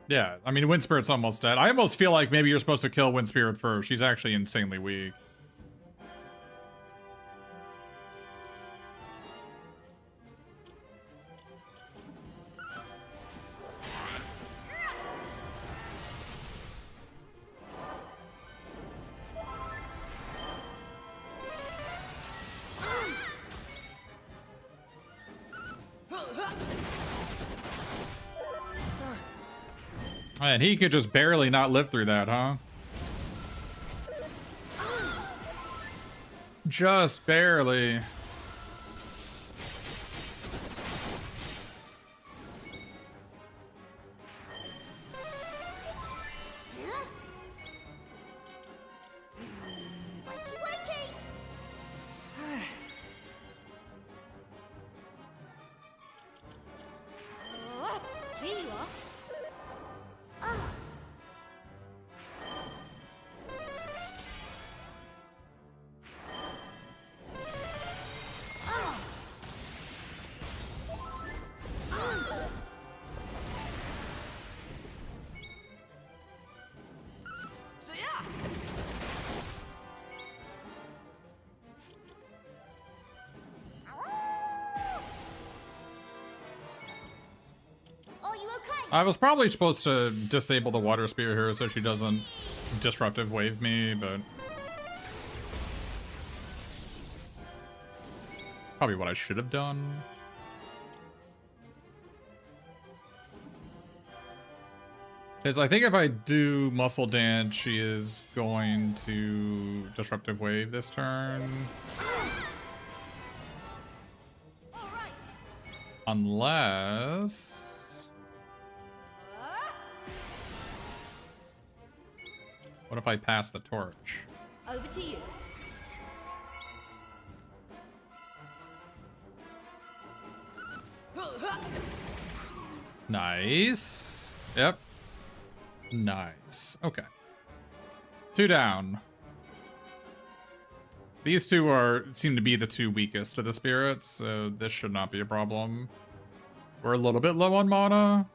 Yeah, I mean, Wind Spirit's almost dead. I almost feel like maybe you're supposed to kill Wind Spirit first. She's actually insanely weak. And he could just barely not live through that, huh? Just barely. Here you are. I was probably supposed to disable the water spear here so she doesn't disruptive wave me, but probably what I should have done. Because I think if I do Muscle Dance, she is going to disruptive wave this turn. Unless... What if I pass the torch? Over to you. Nice. Yep. Nice. Okay. 2 down. These two seem to be the two weakest of the spirits, so this should not be a problem. We're a little bit low on mana,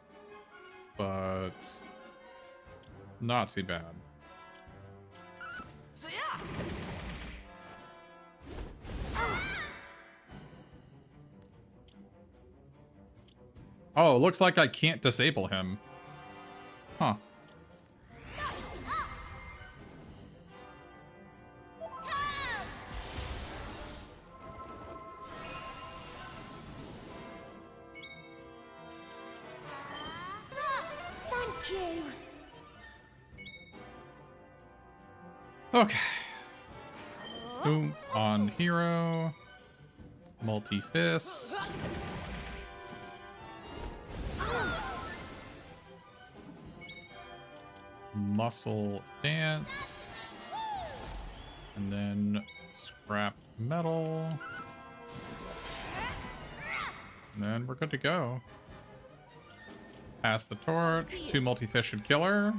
but not too bad. Oh, looks like I can't disable him. Huh. Thank you. Okay. Boom on hero. Multi-fist. Muscle Dance. And then scrap metal. And then we're good to go. Pass the torch. 2 multi-fish should kill her.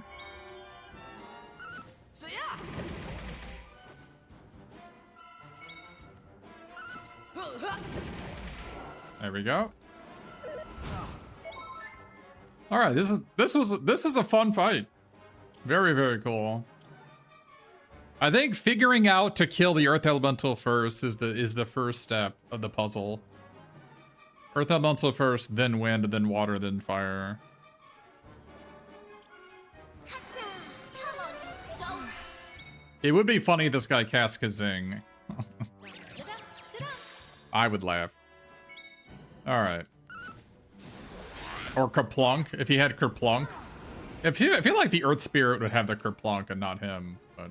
There we go. All right, this is a fun fight. Very, very cool. I think figuring out to kill the Earth Elemental first is the first step of the puzzle. Earth Elemental first, then Wind, then Water, then Fire. Come on, don't. It would be funny if this guy cast Kazing. I would laugh. Alright. Or Kerplunk, if he had Kerplunk. I feel like the Earth Spirit would have the Kerplunk and not him, but...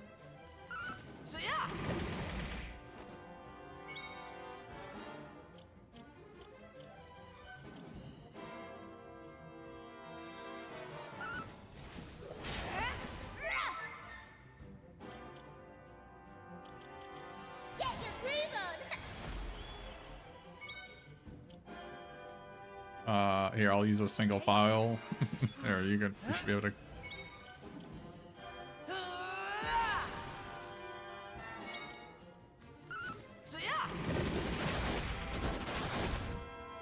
Get your groove on. Here, I'll use a single file. There, you should be able to...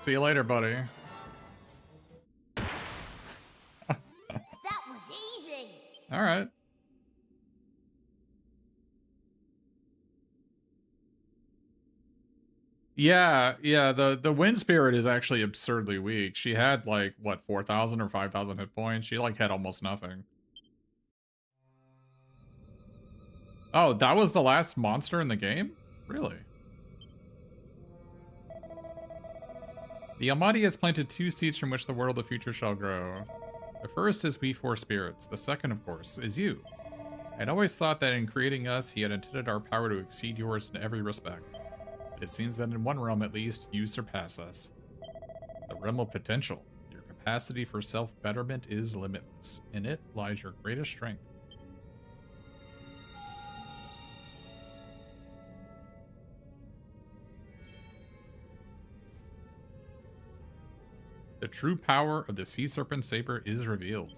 See you later, buddy. That was easy. All right. Yeah, the Wind Spirit is actually absurdly weak. She had like, what, 4,000 or 5,000 hit points? She like had almost nothing. Oh, that was the last monster in the game? Really? The Almighty has planted 2 seeds from which the world of the future shall grow. The first is we 4 spirits. The second, of course, is you. I'd always thought that in creating us, he had intended our power to exceed yours in every respect. It seems that in one realm, at least, you surpass us. The realm of potential. Your capacity for self-betterment is limitless. In it lies your greatest strength. The true power of the Sea Serpent Saber is revealed.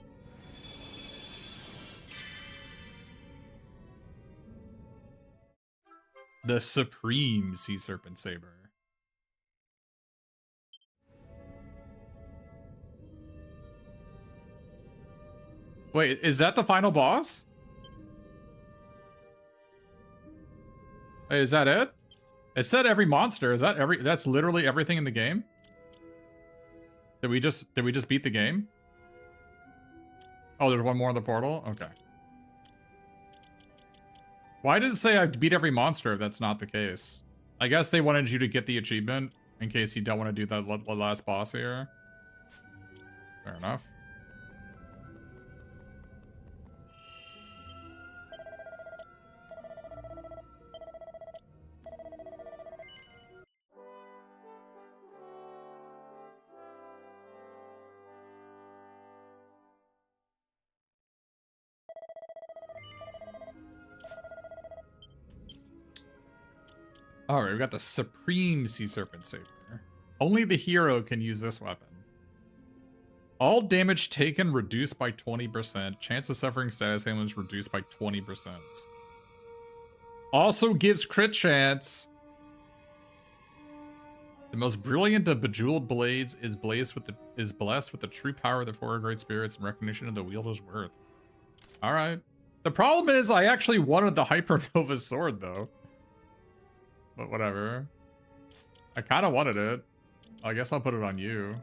The Supreme Sea Serpent Saber. Wait, is that the final boss? Wait, is that it? It said every monster. Is that that's literally everything in the game? Did we just beat the game? Oh, there's one more in the portal? Okay. Why did it say I beat every monster if that's not the case? I guess they wanted you to get the achievement in case you don't want to do that last boss here. Fair enough. Alright, we got the Supreme Sea Serpent Saber. Only the hero can use this weapon. All damage taken reduced by 20%. Chance of suffering status ailments reduced by 20%. Also gives crit chance. The most brilliant of bejeweled blades is blessed with the true power of the 4 great spirits and recognition of the wielder's worth. Alright. The problem is I actually wanted the Hypernova sword though. But whatever. I kind of wanted it. I guess I'll put it on you.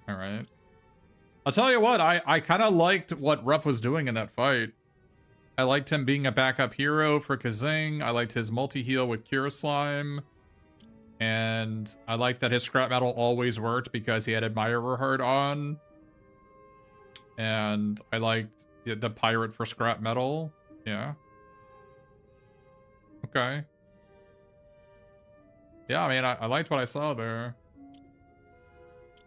Alright. I'll tell you what, I kind of liked what Ruff was doing in that fight. I liked him being a backup hero for Kazing. I liked his multi-heal with Cure Slime. And I liked that his scrap metal always worked because he had Admirer Heart on. And I liked the pirate for scrap metal. Yeah. Okay. Yeah, I mean, I liked what I saw there.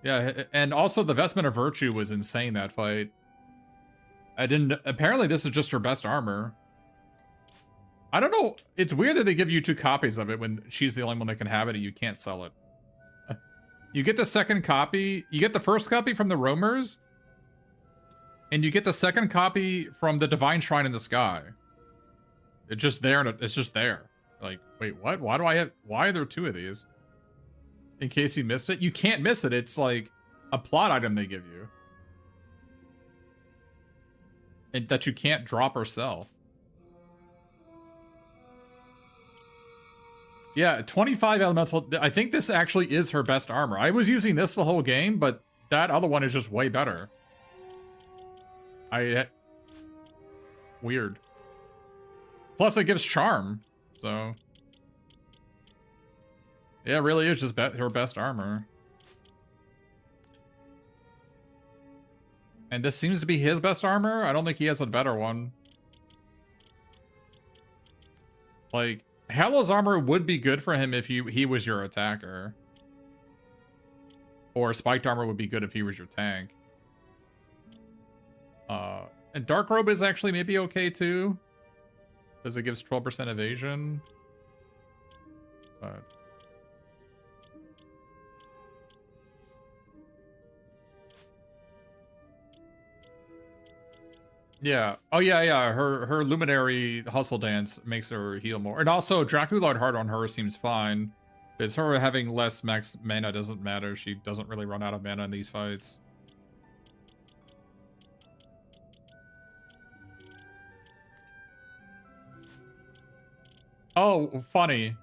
Yeah, and also the Vestment of Virtue was insane that fight. Apparently this is just her best armor. I don't know, it's weird that they give you 2 copies of it when she's the only one that can have it and you can't sell it. You get the second copy, you get the first copy from the Roamers, and you get the second copy from the Divine Shrine in the Sky. It's just there, and it's just there. Like, wait, what? Why do I have... Why are there 2 of these? In case you missed it? You can't miss it. It's like a plot item they give you. And that you can't drop or sell. Yeah, 25 elemental. I think this actually is her best armor. I was using this the whole game, but that other one is just way better. Weird. Plus, it gives charm, so... Yeah, it really is just her best armor. And this seems to be his best armor? I don't think he has a better one. Like, Halo's armor would be good for him if he was your attacker. Or spiked armor would be good if he was your tank. And Dark Robe is actually maybe okay too. Because it gives 12% evasion. But... yeah. Oh yeah, yeah. Her Luminary Hustle Dance makes her heal more. And also, Draculard Heart on her seems fine. Because her having less max mana doesn't matter. She doesn't really run out of mana in these fights. Oh, funny.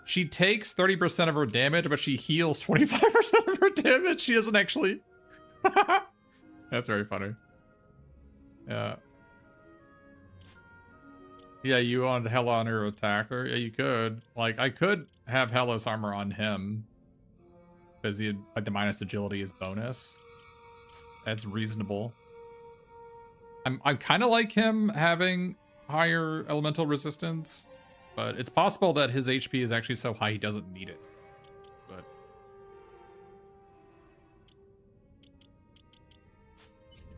She takes 30% of her damage, but she heals 25% of her damage. She doesn't actually... That's very funny. Yeah. Yeah, you want Hela on her attacker? Yeah, you could. Like, I could have Hela's armor on him. Because he had, like, the minus agility is bonus. That's reasonable. I kind of like him having higher elemental resistance. But it's possible that his HP is actually so high he doesn't need it. But...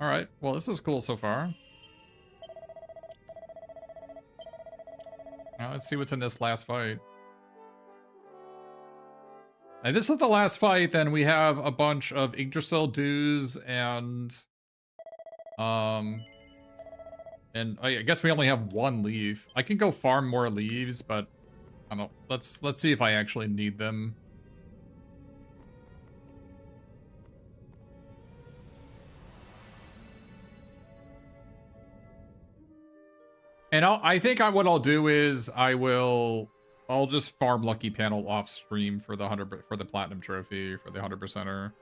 alright, well this is cool so far. Now let's see what's in this last fight. And this is the last fight, then we have a bunch of Yggdrasil dues and... and I guess we only have 1 leaf. I can go farm more leaves, but I don't know. Let's see if I actually need them. And I think what I'll do is I'll just farm Lucky Panel off stream for the platinum trophy for the 100%er.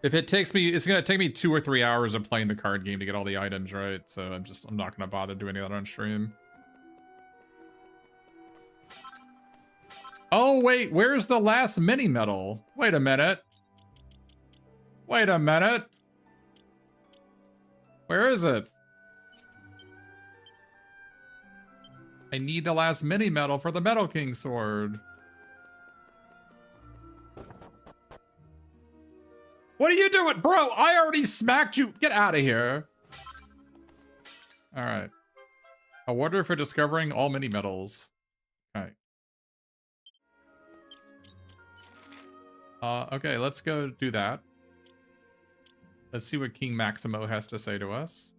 If it takes me, it's gonna take me 2 or 3 hours of playing the card game to get all the items, right? So I'm not gonna bother doing that on stream. Oh wait, where's the last mini medal? Wait a minute. Wait a minute. Where is it? I need the last mini medal for the Metal King sword. What are you doing? Bro, I already smacked you. Get out of here. All right. A order for discovering all mini medals. Okay. Okay, let's go do that. Let's see what King Maximo has to say to us.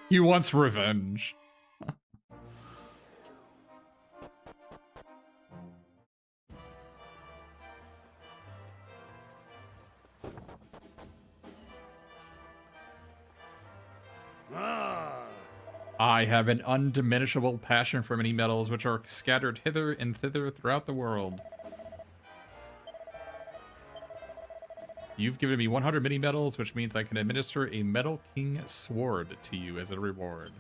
He wants revenge. I have an undiminishable passion for many metals which are scattered hither and thither throughout the world. You've given me 100 mini medals, which means I can administer a Metal King sword to you as a reward.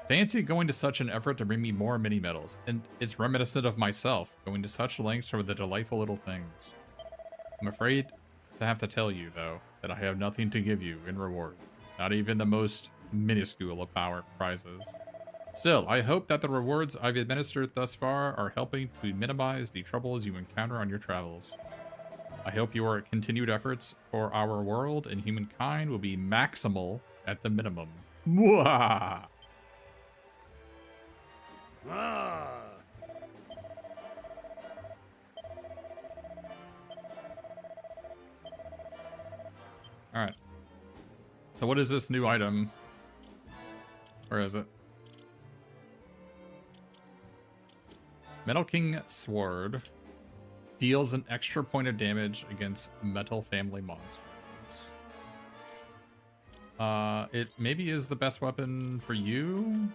Fancy going to such an effort to bring me more mini medals, and it's reminiscent of myself, going to such lengths for the delightful little things. I'm afraid to have to tell you, though, that I have nothing to give you in reward. Not even the most minuscule of power prizes. Still, I hope that the rewards I've administered thus far are helping to minimize the troubles you encounter on your travels. I hope your continued efforts for our world and humankind will be maximal at the minimum. Mwah! Alright. So what is this new item? Where is it? Metal King Sword. Deals an extra point of damage against metal family monsters. It maybe is the best weapon for you?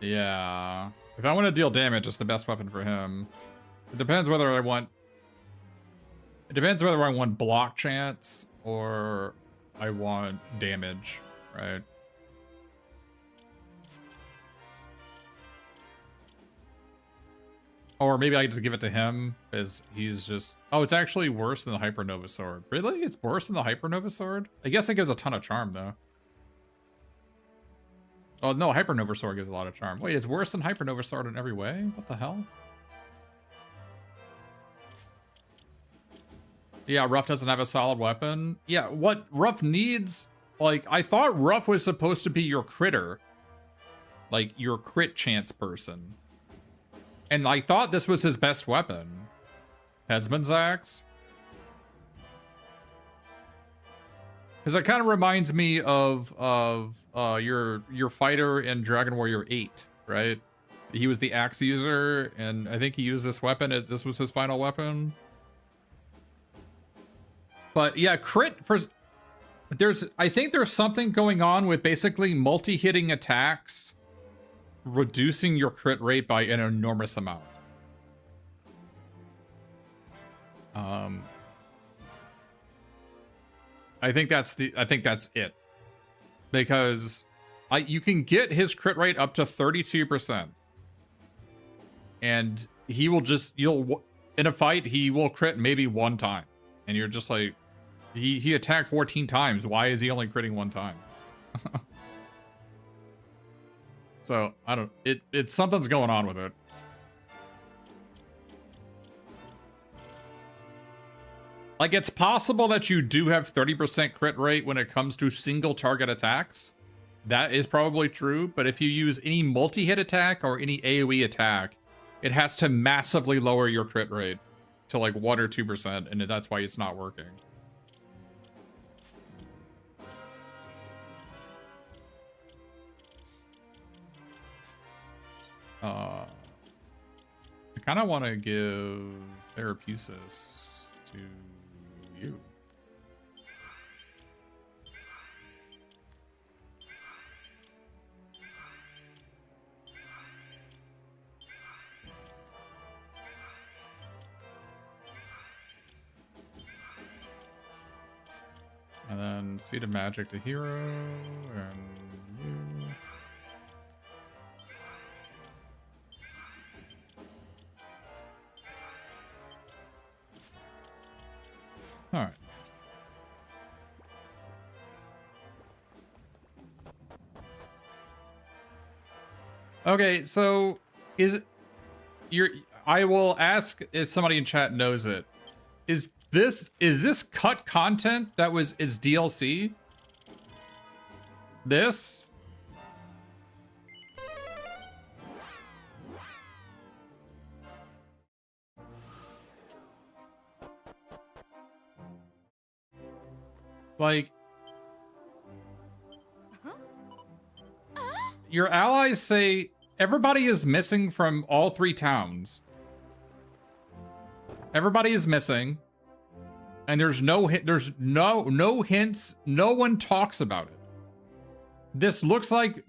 Yeah. If I want to deal damage, it's the best weapon for him. It depends whether I want... It depends whether I want block chance or I want damage, right? Or maybe I just give it to him, as he's just... Oh, it's actually worse than the Hypernova Sword. Really? It's worse than the Hypernova Sword? I guess it gives a ton of charm, though. Oh, no, Hypernova Sword gives a lot of charm. Wait, it's worse than Hypernova Sword in every way? What the hell? Yeah, Ruff doesn't have a solid weapon. Yeah, what Ruff needs... Like, I thought Ruff was supposed to be your critter. Like, your crit chance person. And I thought this was his best weapon. Headsman's Axe. Because it kind of reminds me of your fighter in Dragon Warrior 8, right? He was the axe user, and I think he used this weapon as this was his final weapon. But yeah, crit for... I think there's something going on with basically multi-hitting attacks reducing your crit rate by an enormous amount. I think that's it. Because you can get his crit rate up to 32%. And he will just, in a fight, he will crit maybe one time. And you're just like, he attacked 14 times. Why is he only critting one time? So, I don't... It's something's going on with it. Like, it's possible that you do have 30% crit rate when it comes to single target attacks. That is probably true, but if you use any multi-hit attack or any AoE attack, it has to massively lower your crit rate to like 1 or 2%, and that's why it's not working. I kind of want to give Therapesis to you. And then Seed of Magic to Hero, and you. All right. Okay, so I will ask if somebody in chat knows it. Is this cut content that is DLC? This? Like, your allies say everybody is missing from all 3 towns. Everybody is missing, and there's no hints. No one talks about it. This looks like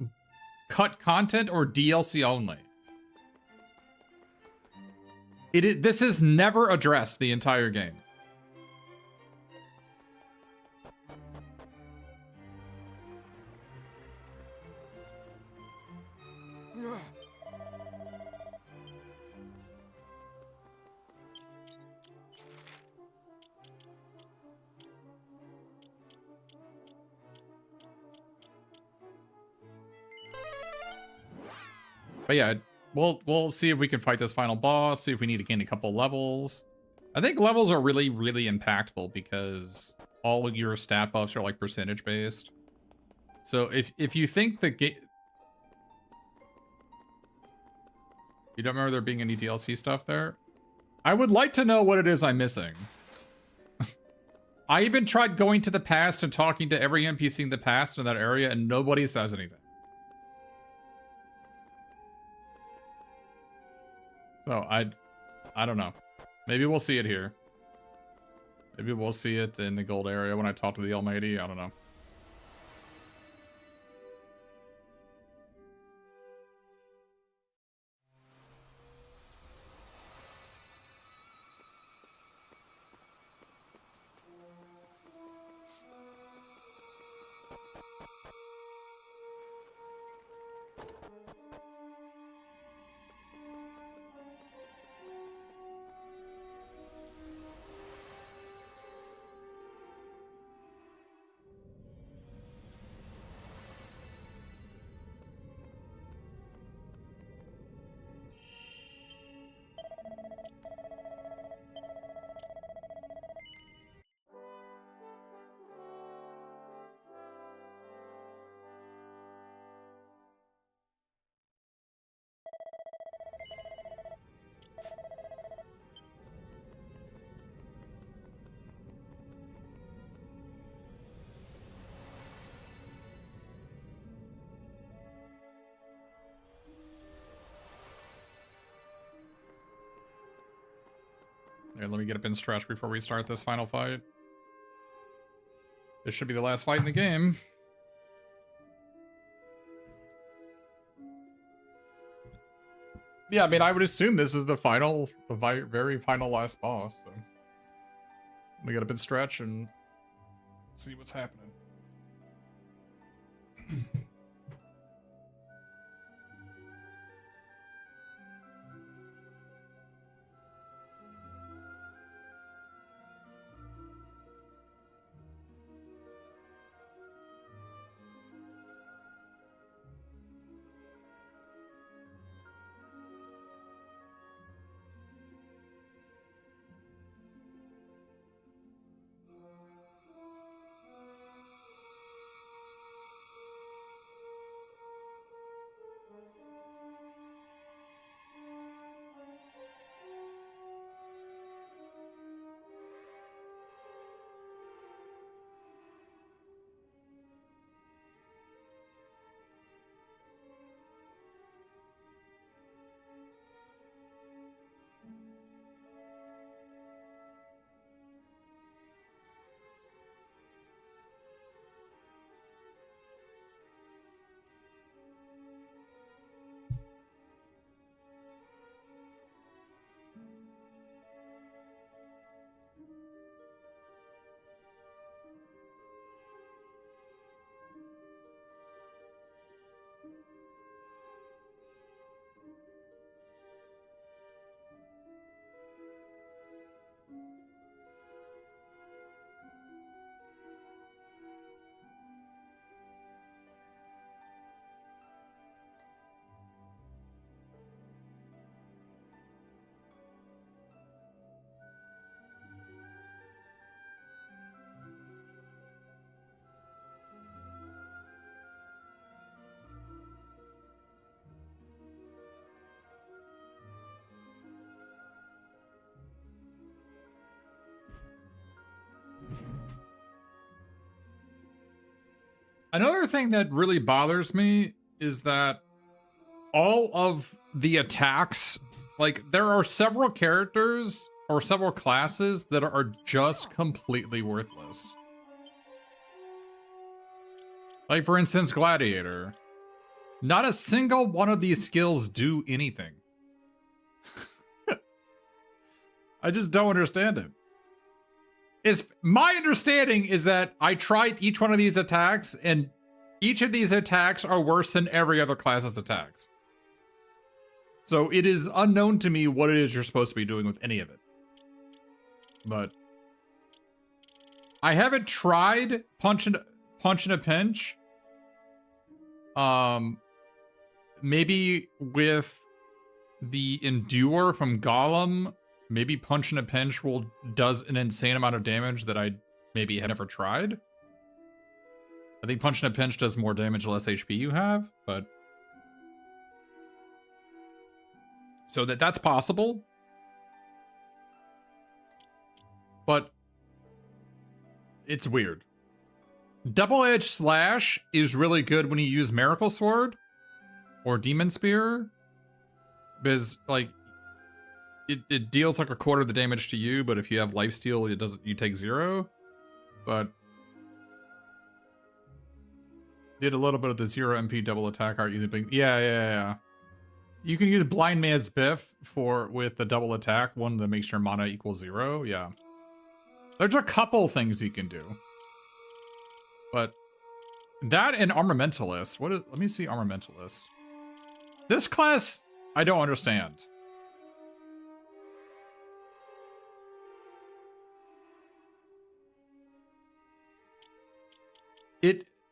cut content or DLC only. This is never addressed the entire game. But yeah, we'll see if we can fight this final boss, see if we need to gain a couple levels. I think levels are really, really impactful because all of your stat buffs are like percentage based. So if you think the game... You don't remember there being any DLC stuff there? I would like to know what it is I'm missing. I even tried going to the past and talking to every NPC in the past in that area, and nobody says anything. So I don't know. Maybe we'll see it here. Maybe we'll see it in the gold area when I talk to the Almighty. I don't know. Here, let me get up and stretch before we start this final fight. This should be the last fight in the game. Yeah, I mean, I would assume this is the final, very final last boss. So. Let me get up and stretch and see what's happening. Another thing that really bothers me is that all of the attacks, like, there are several characters or several classes that are just completely worthless. Like, for instance, Gladiator. Not a single one of these skills do anything. I just don't understand it. My understanding is that I tried each one of these attacks, and each of these attacks are worse than every other class's attacks. So it is unknown to me what it is you're supposed to be doing with any of it. But I haven't tried punch and a pinch. Maybe with the Endure from Gollum, maybe punch and a pinch does an insane amount of damage that I maybe had never tried. I think punch and a pinch does more damage the less HP you have, but so that's possible. But It's weird. Double-edged slash is really good when you use Miracle Sword or Demon Spear, because like it deals like a quarter of the damage to you, but if you have lifesteal, it doesn't. You take 0. But did a little bit of the 0 MP double attack art using big. Yeah. You can use Blind Man's Biff with the double attack one that makes your mana equal 0. Yeah, there's a couple things you can do. But that and Armamentalist. Let me see Armamentalist. This class, I don't understand.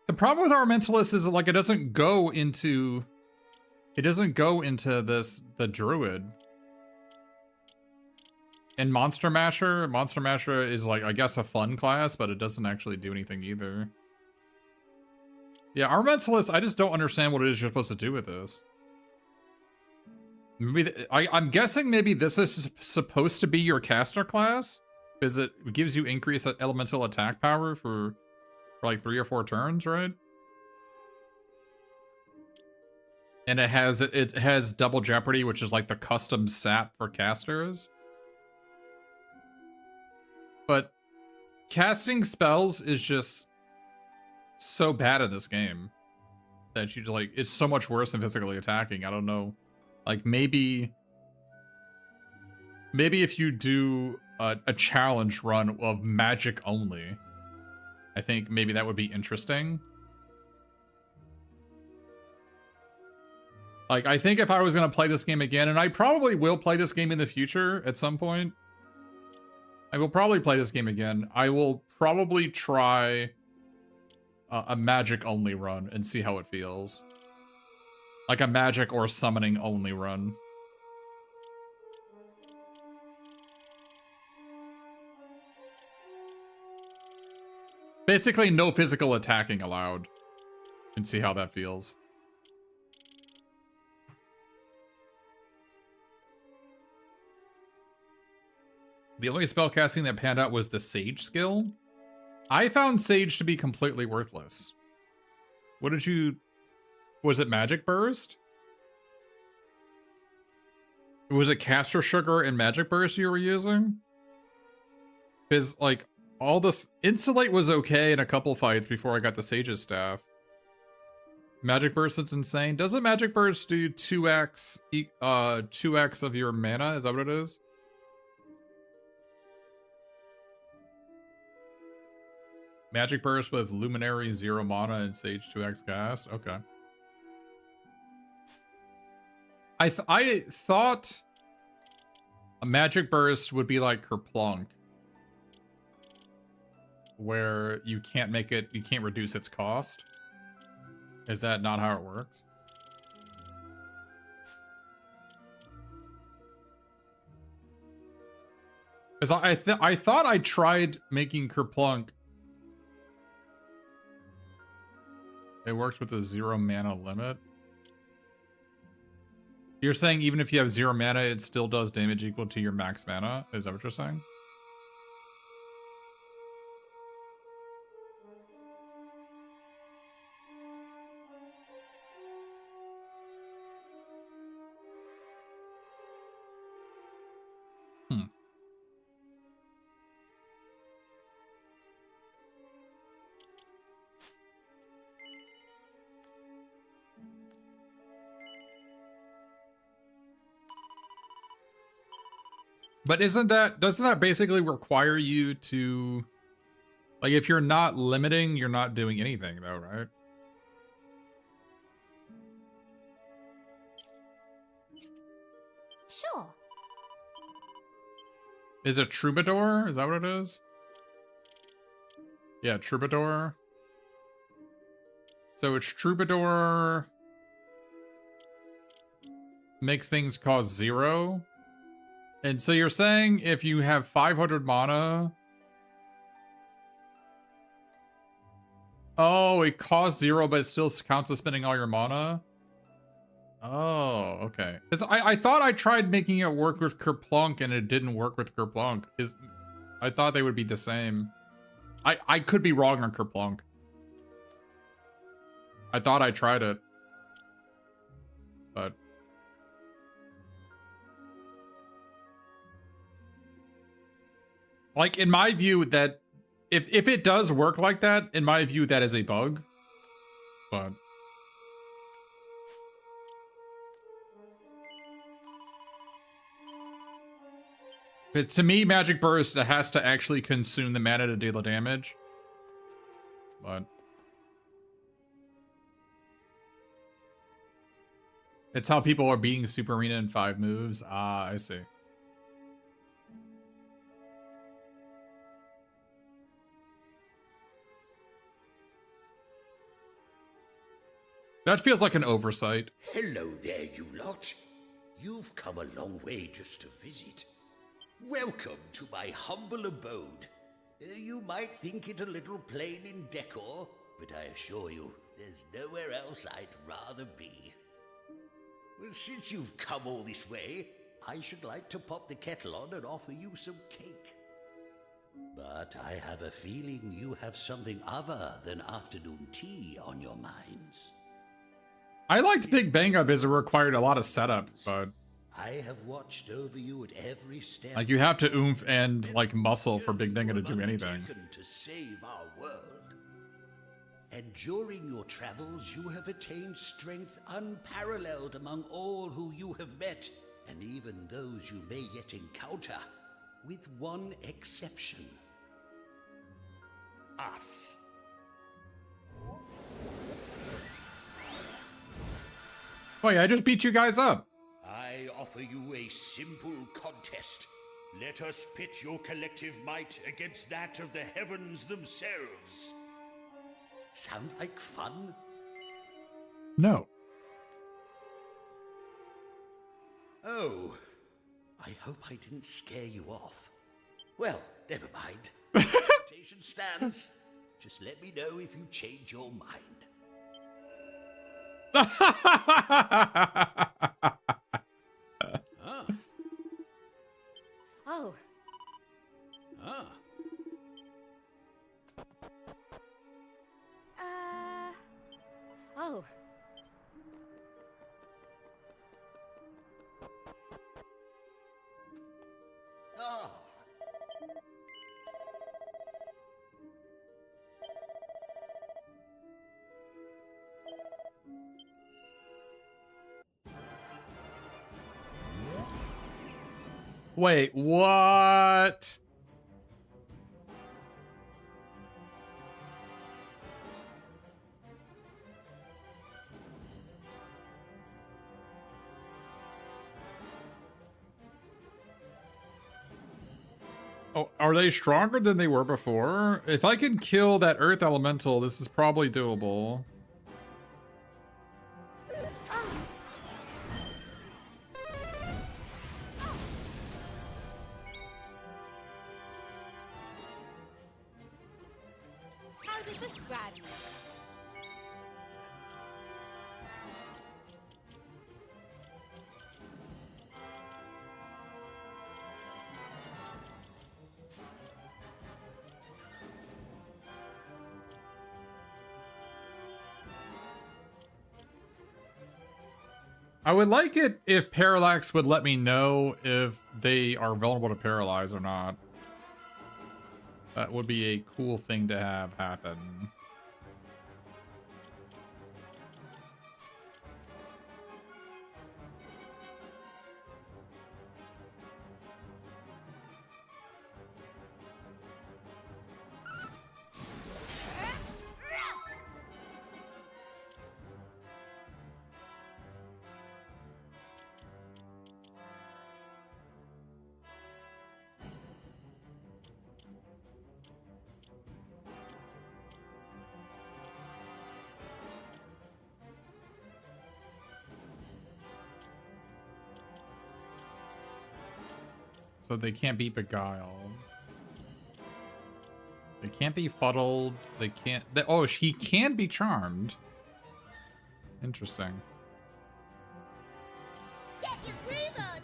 The problem with Armamentalist is that, like, it doesn't go into the Druid. And Monster Masher is, like, I guess a fun class, but it doesn't actually do anything either. Yeah, Armamentalist, I just don't understand what it is you're supposed to do with this. Maybe I'm guessing maybe this is supposed to be your caster class, because it gives you increased elemental attack power for like 3 or 4 turns, right? And it has double jeopardy, which is like the custom sap for casters. But casting spells is just so bad in this game that you like, it's so much worse than physically attacking. I don't know. Like maybe if you do a challenge run of magic only, I think maybe that would be interesting. Like, I think if I was going to play this game again, and I probably will play this game in the future at some point. I will probably play this game again. I will probably try a magic only run and see how it feels. Like a magic or summoning only run. Basically no physical attacking allowed. And see how that feels. The only spellcasting that panned out was the Sage skill. I found Sage to be completely worthless. What did you... Was it Magic Burst? Was it Caster Sugar and Magic Burst you were using? Because, like, all this... Insulate was okay in a couple fights before I got the Sage's staff. Magic Burst is insane. Doesn't Magic Burst do 2x of your mana? Is that what it is? Magic Burst with Luminary 0 mana and Sage 2x cast? Okay. I thought a Magic Burst would be like Kerplunk, where you can't reduce its cost. Is that not how it works? Because I thought I tried making Kerplunk. It works with a 0 mana limit. You're saying even if you have 0 mana, it still does damage equal to your max mana? Is that what you're saying? But doesn't that basically require you to, like, if you're not limiting, you're not doing anything though, right? Sure. Is it Troubadour? Is that what it is? Yeah, Troubadour. So it's Troubadour makes things cost 0. And so you're saying if you have 500 mana... Oh, it costs 0, but it still counts as spending all your mana? Oh, okay. I thought I tried making it work with Kerplunk, and it didn't work with Kerplunk. I thought they would be the same. I could be wrong on Kerplunk. I thought I tried it. But... like, in my view, that... If it does work like that, in my view, that is a bug. But... but to me, Magic Burst has to actually consume the mana to deal the damage. But... it's how people are beating Super Arena in 5 moves. Ah, I see. That feels like an oversight. Hello there, you lot. You've come a long way just to visit. Welcome to my humble abode. You might think it a little plain in decor, but I assure you, there's nowhere else I'd rather be. Well, since you've come all this way, I should like to pop the kettle on and offer you some cake. But I have a feeling you have something other than afternoon tea on your minds. I liked Big Bang Up as it required a lot of setup, but... I have watched over you at every step. like, you have to oomph and, like, muscle for Big Dingo to do anything. To save our world. And during your travels, you have attained strength unparalleled among all who you have met, and even those you may yet encounter, with one exception. Us. Wait, I just beat you guys up. I offer you a simple contest. Let us pit your collective might against that of the heavens themselves. Sound like fun? No. Oh, I hope I didn't scare you off. Well, never mind. Invitation stands. Just let me know if you change your mind. Oh. Ah. Oh. Ah. Wait, what? Oh, are they stronger than they were before? If I can kill that Earth Elemental, this is probably doable. How did this grab you? I would like it if Parallax would let me know if they are vulnerable to Paralyze or not. That would be a cool thing to have happen. So they can't be beguiled. They can't be fuddled. They can't... oh, he can be charmed. Interesting. Get your groove on!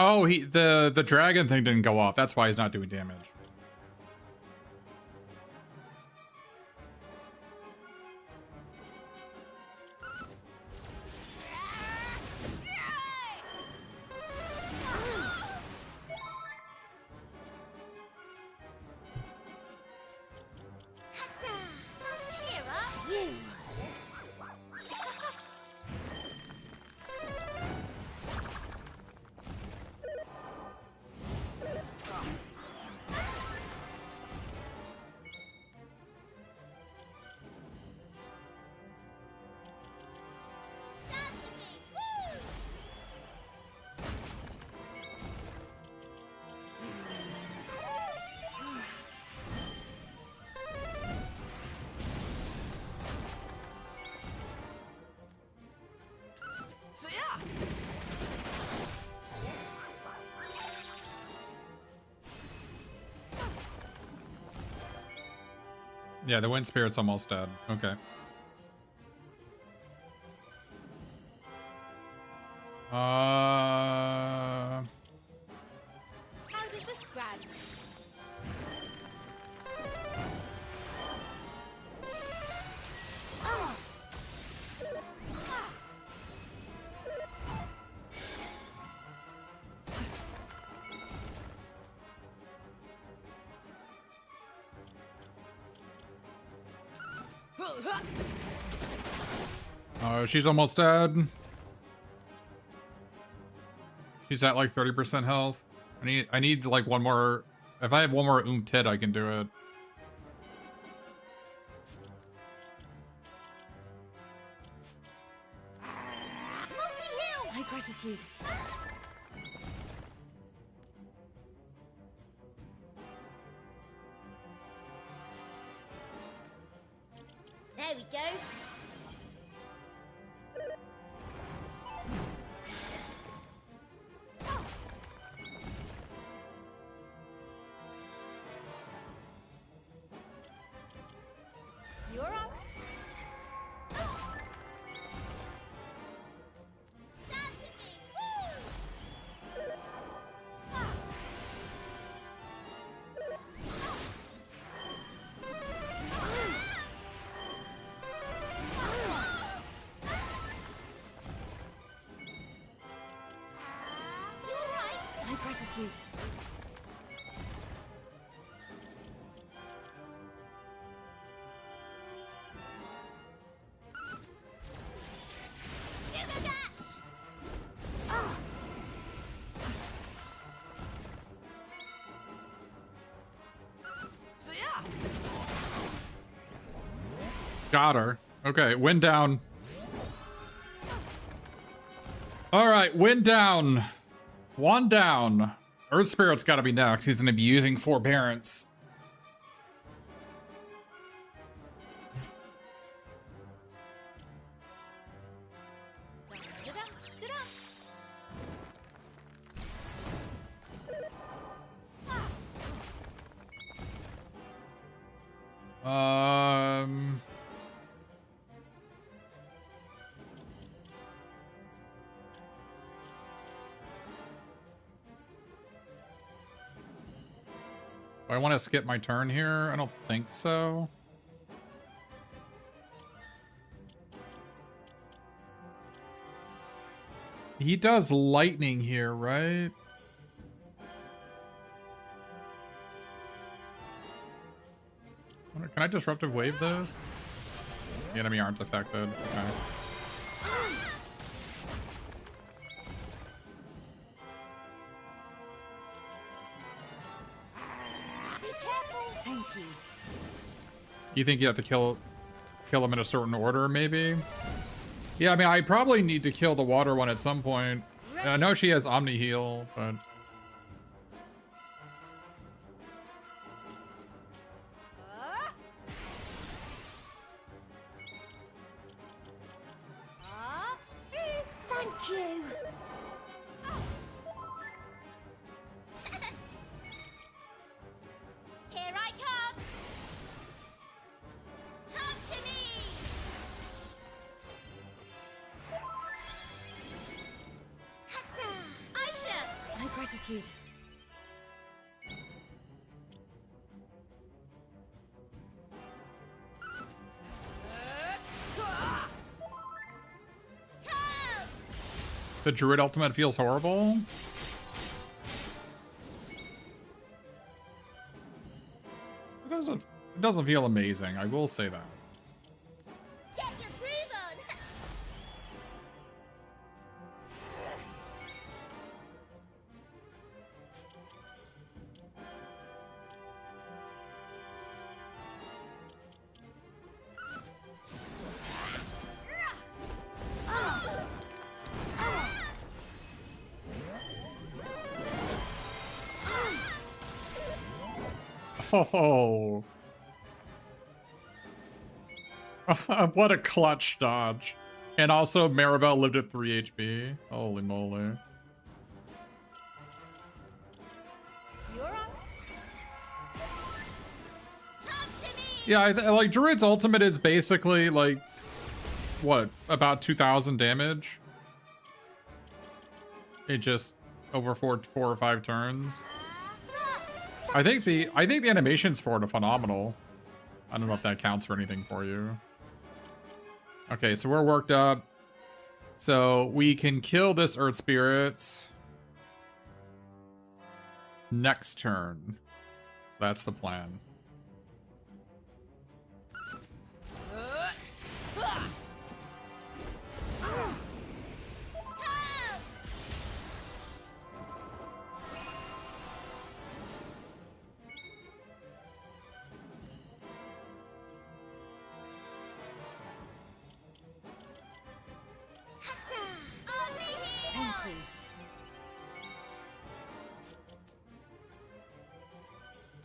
Oh, the dragon thing didn't go off. That's why he's not doing damage. Cheer up. You. Yeah, the wind spirit's almost dead. Okay. How does this grab? Oh, she's almost dead. She's at like 30% health. I need like one more. If I have one more tit, I can do it. Multi-heal. My gratitude. There we go. You're up. Dance with me. Woo! You all right? My gratitude. Giga dash. So yeah. Got her. Okay, wind down. All right, wind down. One down. Earth Spirit's got to be next. He's going to be using Forbearance. Da-da, da-da. Um... Do I want to skip my turn here? I don't think so. He does lightning here, right? Can I disruptive wave this? The enemy aren't affected. Okay. Be careful. Thank you. You think you have to kill him in a certain order, maybe? Yeah, I mean, I probably need to kill the water one at some point. I know she has Omni Heal, but... Be gratitude. The druid ultimate feels horrible. It doesn't feel amazing, I will say that. Get your groove on. Oh. What a clutch dodge. And also Maribel lived at 3 HP. Holy moly. You're on. Come to me. Yeah, like Druid's ultimate is basically like what, about 2,000 damage? It just over four or 5 turns. I think the animations for it are phenomenal. I don't know if that counts for anything for you. Okay, so we're worked up. So we can kill this Earth Spirit next turn. That's the plan.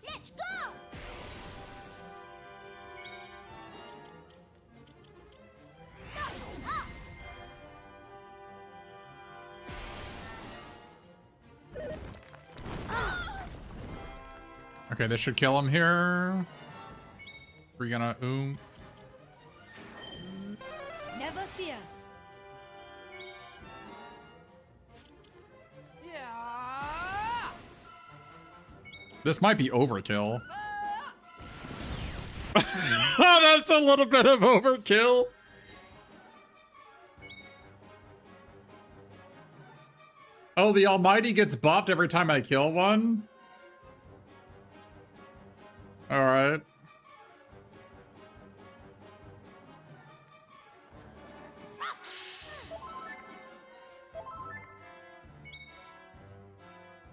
Let's go! Okay, this should kill him here. We're gonna Never fear. Yeah. This might be overkill. That's a little bit of overkill. Oh, the Almighty gets buffed every time I kill one? Alright.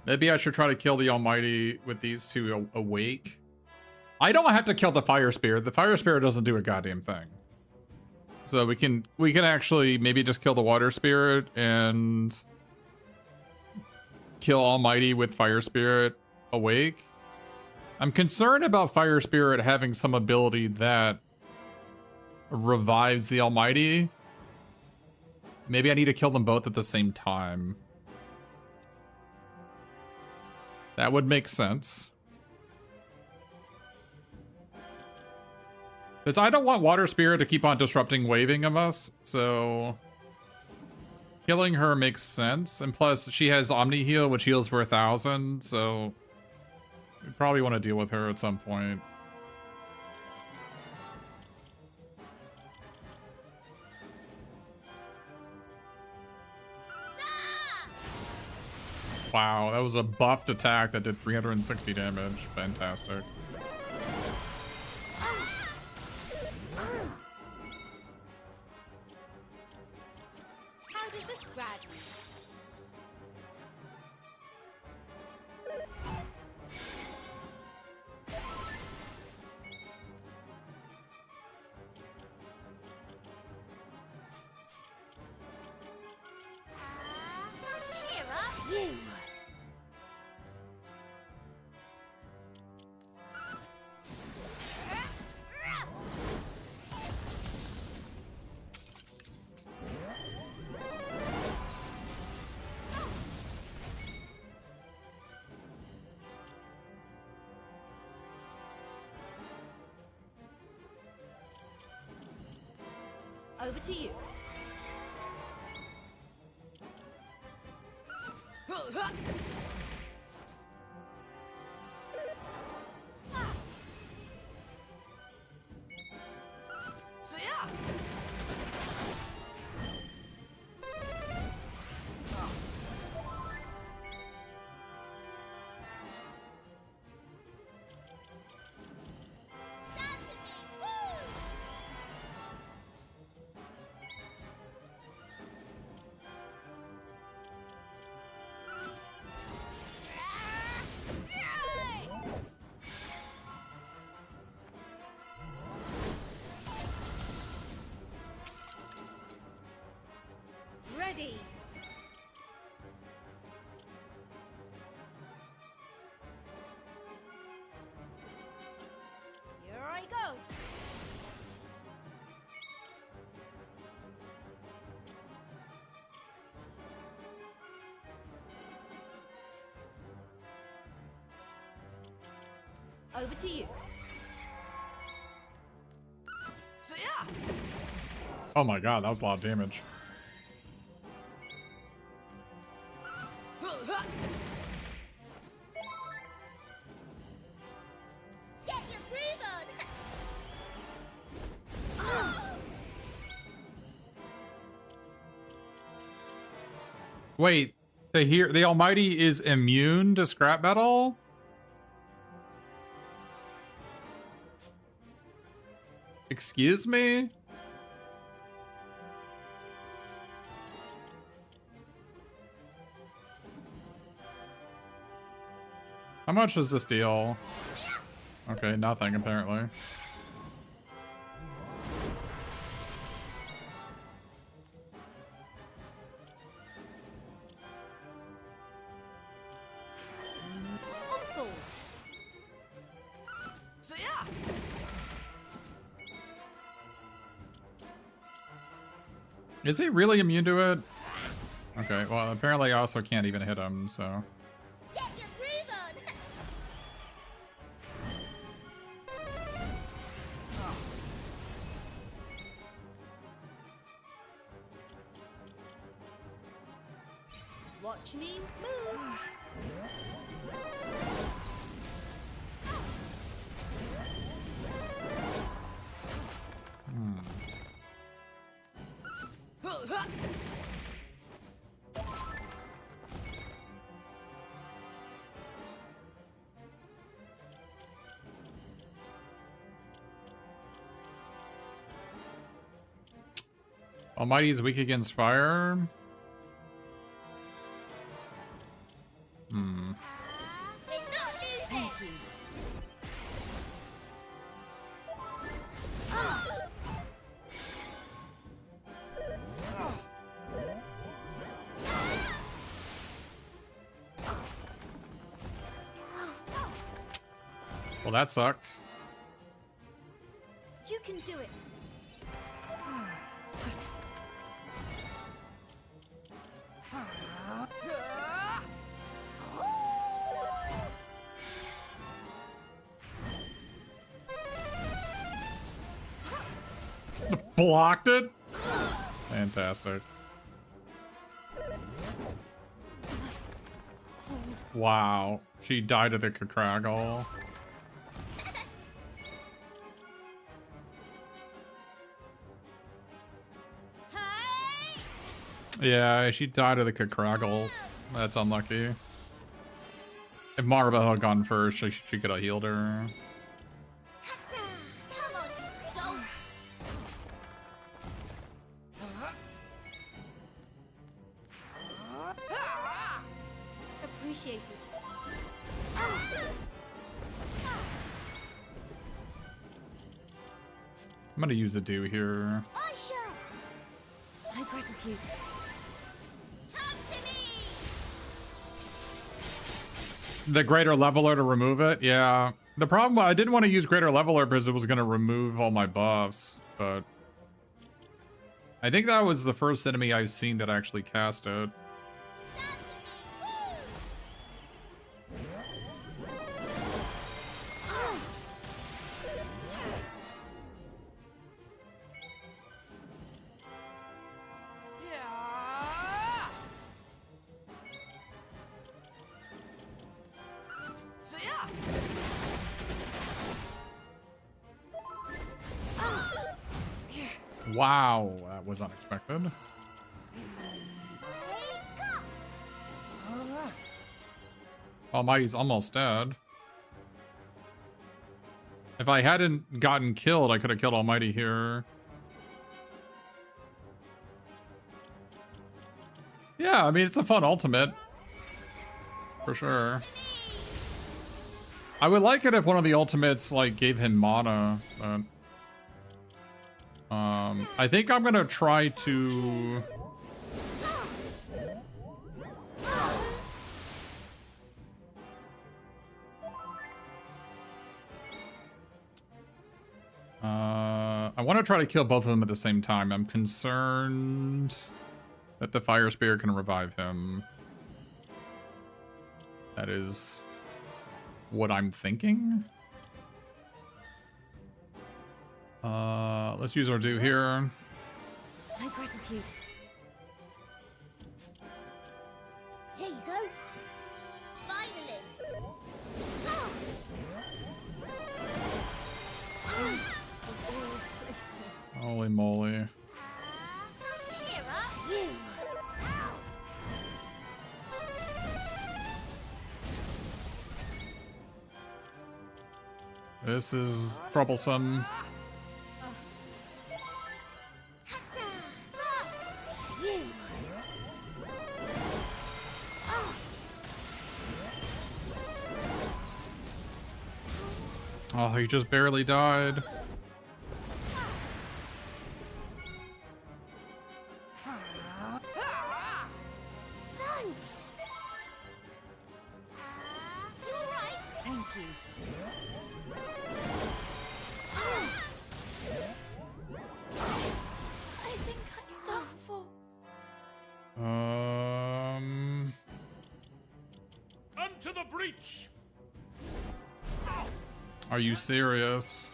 Maybe I should try to kill the Almighty with these two awake. I don't have to kill the Fire Spirit. The Fire Spirit doesn't do a goddamn thing. So we can actually maybe just kill the Water Spirit and kill Almighty with Fire Spirit awake. I'm concerned about Fire Spirit having some ability that revives the Almighty. Maybe I need to kill them both at the same time. That would make sense. Because I don't want Water Spirit to keep on disrupting waving of us, so killing her makes sense. And plus, she has Omni Heal, which heals for 1,000, so we probably want to deal with her at some point. Wow, that was a buffed attack that did 360 damage. Fantastic. How does this grab me? Cheer up, you. Over to you. Over to you. So yeah. Oh my god, that was a lot of damage. Get your groove on. Wait, the Almighty is immune to scrap metal? Excuse me? How much does this deal? Okay, nothing apparently. Awful. So yeah. Is he really immune to it? Okay, well apparently I also can't even hit him, so. Get your groove on. Watch me move. Almighty is weak against fire. Hmm. Did not lose it. Well, that sucked. You can do it. Blocked it? Fantastic. Wow. She died of the Kakraggle. Hey! Yeah, she died of the Kakraggle. That's unlucky. If Maribel had gone first, she could have healed her. Come on, dolt. Appreciate it. I'm gonna use a do here. I shall. My gratitude. Come to me. The greater leveler to remove it? Yeah. The problem, I didn't want to use greater leveler because it was gonna remove all my buffs, but I think that was the first enemy I've seen that actually cast it. Yeah. So yeah. Wow, that was unexpected. Almighty's almost dead. If I hadn't gotten killed, I could have killed Almighty here. Yeah, I mean, it's a fun ultimate. For sure. I would like it if one of the ultimates, like, gave him mana, but... I think I'm gonna try to... I want to try to kill both of them at the same time. I'm concerned that the fire spear can revive him. That is what I'm thinking. Let's use our do here. My gratitude. Here you go. Finally. Holy moly. Cheer up. You. This is troublesome. You. Oh, he just barely died. Thanks. You all right? Thank you. I think I'm done for. Unto the breach! Are you serious?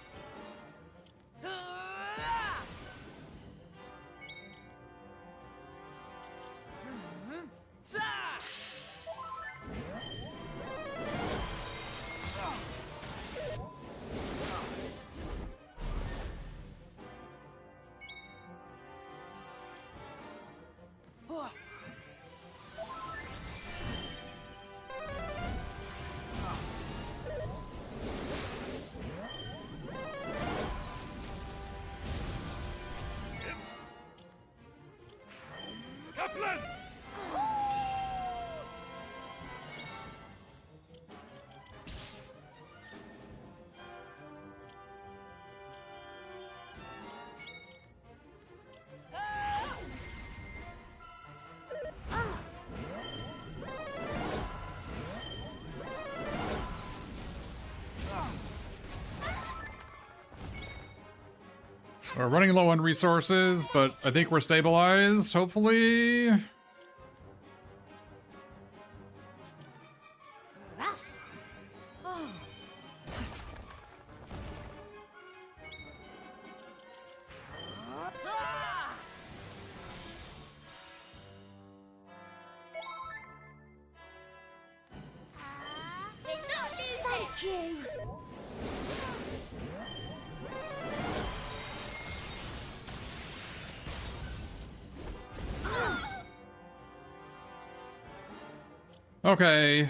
Kaplan! We're running low on resources, but I think we're stabilized, hopefully. Rough. Oh. They're not losing. Thank you. Okay.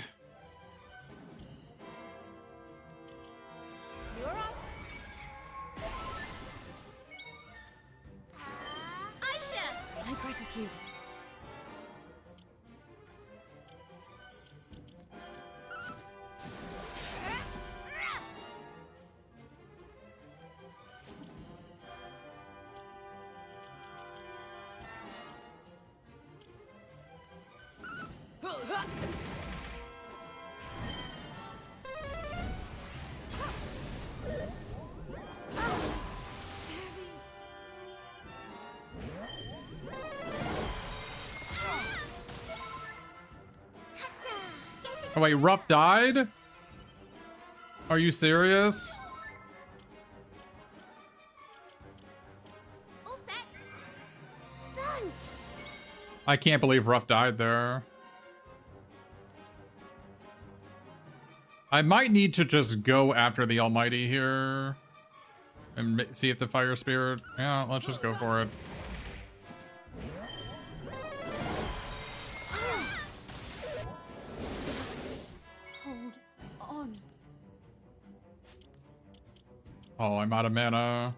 You're up. Aisha. My gratitude. Oh wait, Ruff died? Are you serious? All set. Thanks. I can't believe Ruff died there. I might need to just go after the Almighty here. And see if the Fire Spirit... Yeah, let's just go for it. Hold on. Oh, I'm out of mana.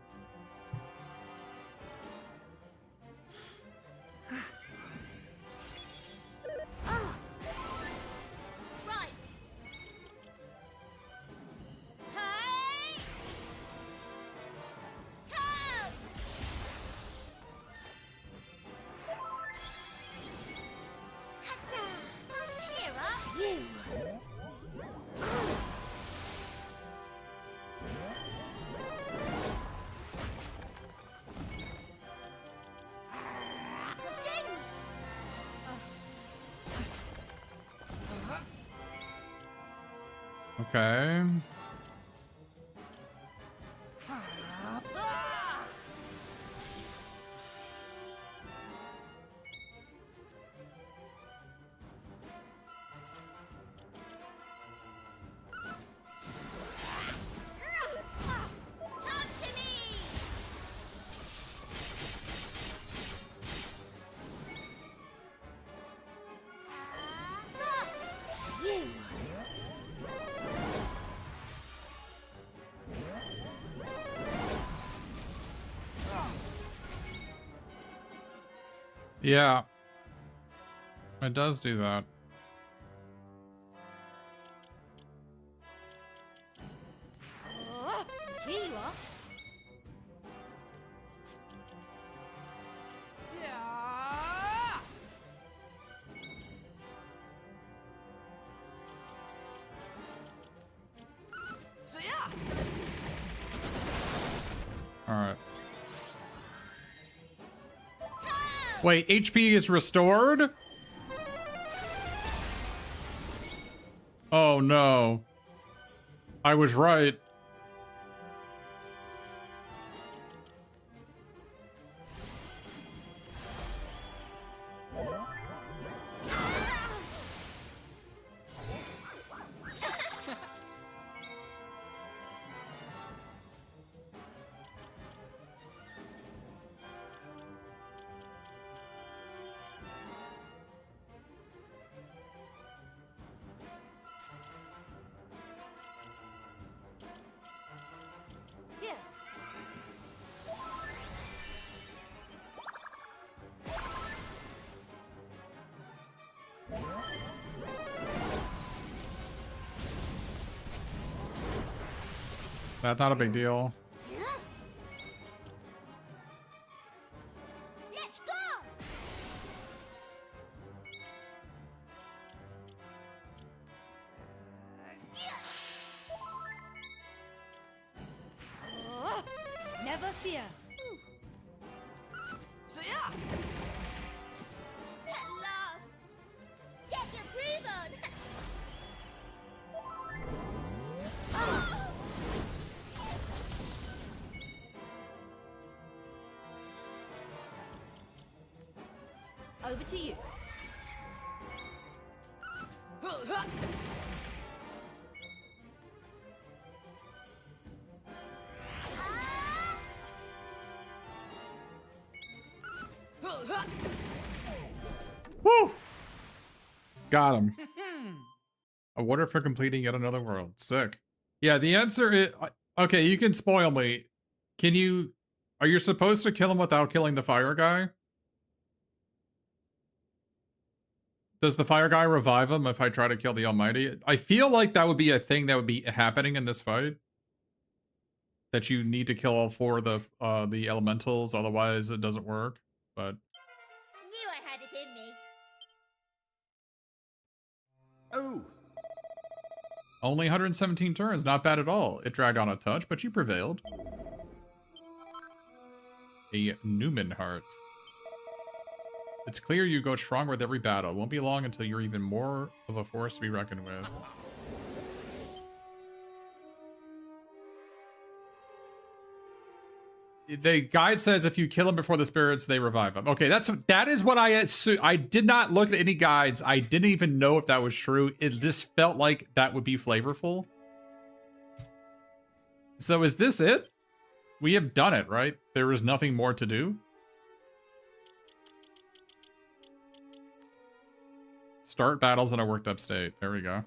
Right. Hey. Come. Cheer up. You. Okay. Come to me! You! Yeah. It does do that. Oh, here you are. Yeah! So yeah! Alright. Wait, HP is restored? Oh no. I was right. Here. That's not a big deal. Let's go! Oh, never fear. So yeah! At last! Get your groove on! Oh! Over to you. Woo! Got him. A water for completing yet another world. Sick. Yeah, the answer is... Okay, you can spoil me. Can you... Are you supposed to kill him without killing the fire guy? Does the fire guy revive him if I try to kill the Almighty? I feel like that would be a thing that would be happening in this fight. That you need to kill all four of the elementals, otherwise it doesn't work. But Knew I had it in me. Oh, only 117 turns, not bad at all. It dragged on a touch, but you prevailed. A Newman heart. It's clear you go stronger with every battle. It won't be long until you're even more of a force to be reckoned with. The guide says if you kill him before the spirits, they revive him. Okay, that is what I assume. I did not look at any guides. I didn't even know if that was true. It just felt like that would be flavorful. So is this it? We have done it, right? There is nothing more to do. Start battles in a worked up state. There we go.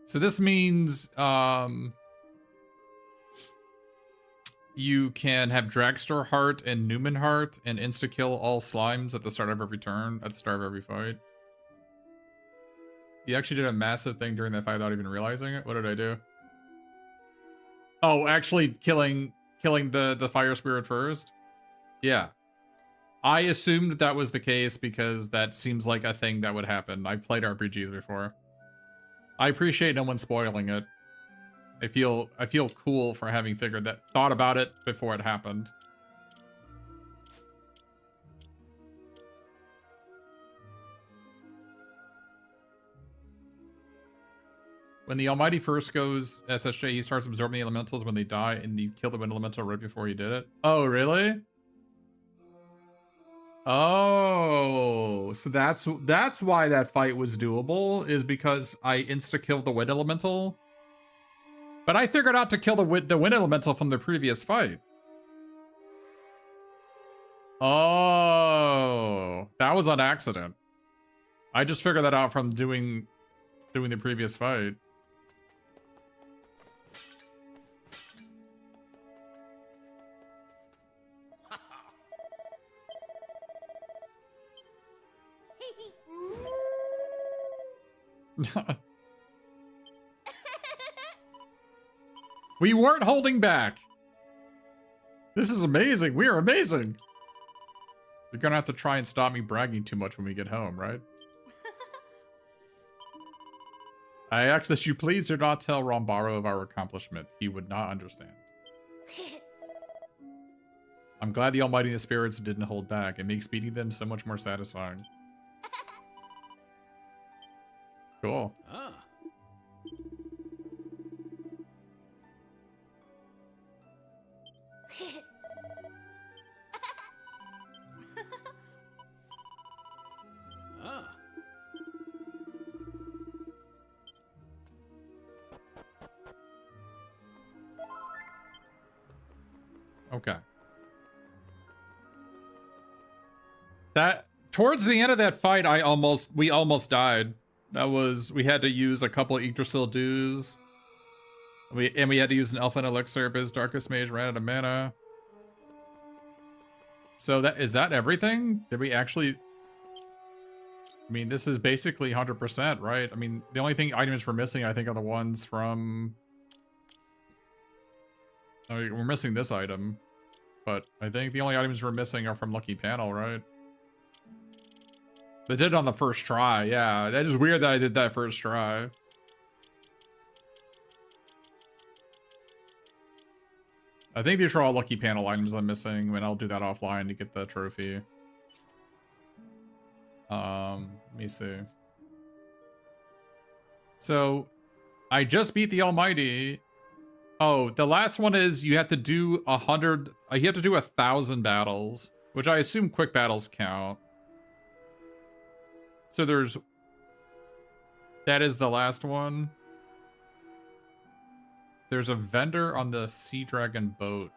So this means you can have Dragster Heart and Newman Heart and insta-kill all slimes at the start of every turn, at the start of every fight. You actually did a massive thing during that fight without even realizing it. What did I do? Oh, actually killing the fire spirit first? Yeah. I assumed that was the case because that seems like a thing that would happen. I've played RPGs before. I appreciate no one spoiling it. I feel cool for having thought about it before it happened. When the Almighty first goes SSJ, he starts absorbing the elementals when they die, and you kill the wind elemental right before he did it. Oh, really? Oh, so that's why that fight was doable, is because I insta-killed the wind elemental. But I figured out to kill the wind elemental from the previous fight. Oh, that was on accident. I just figured that out from doing the previous fight. We weren't holding back. This is amazing. We are amazing. You're gonna have to try and stop me bragging too much when we get home, right? I ask that you please do not tell Rombaro of our accomplishment. He would not understand. I'm glad the Almighty and the Spirits didn't hold back. It makes beating them so much more satisfying. Cool. Ah. Ah. Okay. That towards the end of that fight, we almost died. We had to use a couple of Yggdrasil dews. We had to use an Elfin Elixir because Darkest Mage ran out of mana. So is that everything? Did we actually? I mean, this is basically 100%, right? I mean, the only items we're missing, I think, are the ones from. I mean, we're missing this item, but I think the only items we're missing are from Lucky Panel, right? They did it on the first try, yeah. That is weird that I did that first try. I think these are all Lucky Panel items I'm missing, and I'll do that offline to get the trophy. Let me see. So, I just beat the Almighty. Oh, the last one is you have to do 100... You have to do 1,000 battles, which I assume quick battles count. So that is the last one. There's a vendor on the Sea Dragon boat.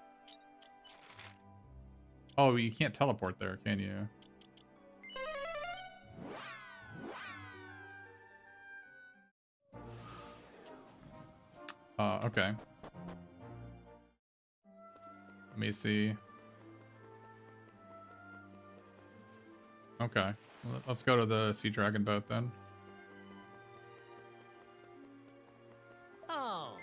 Oh, you can't teleport there, can you? Okay. Let me see. Okay. Let's go to the Sea Dragon boat then. Oh.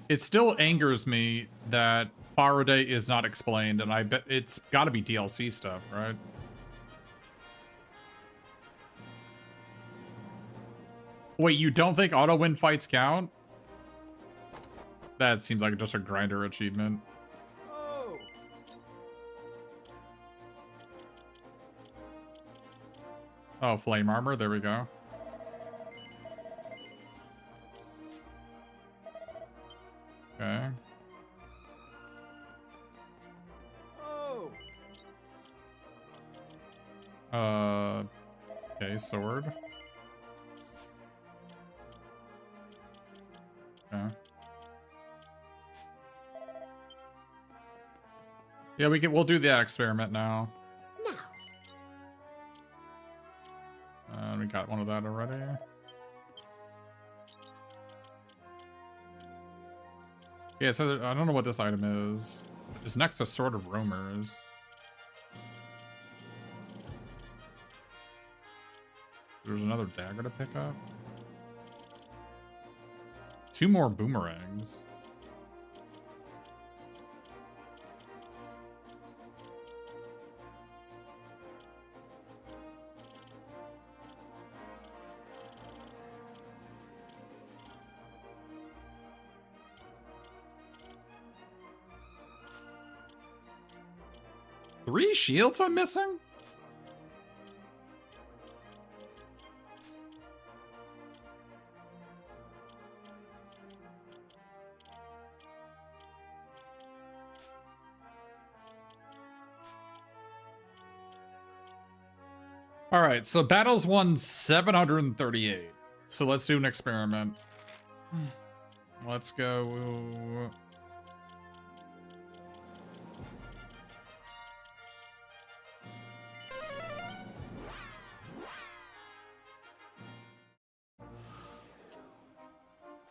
It still angers me that Faraday is not explained, and I bet it's got to be DLC stuff, right? Wait, you don't think auto win fights count? That seems like just a grinder achievement. Oh. Oh, flame armor. There we go. Okay. Oh. Okay, sword. Okay. Yeah, we'll do that experiment now. We got one of that already. Yeah, so I don't know what this item is. It's next to Sword of Roamers. There's another dagger to pick up. 2 more boomerangs. Three shields I'm missing? All right, so battles won 738. So let's do an experiment. Let's go.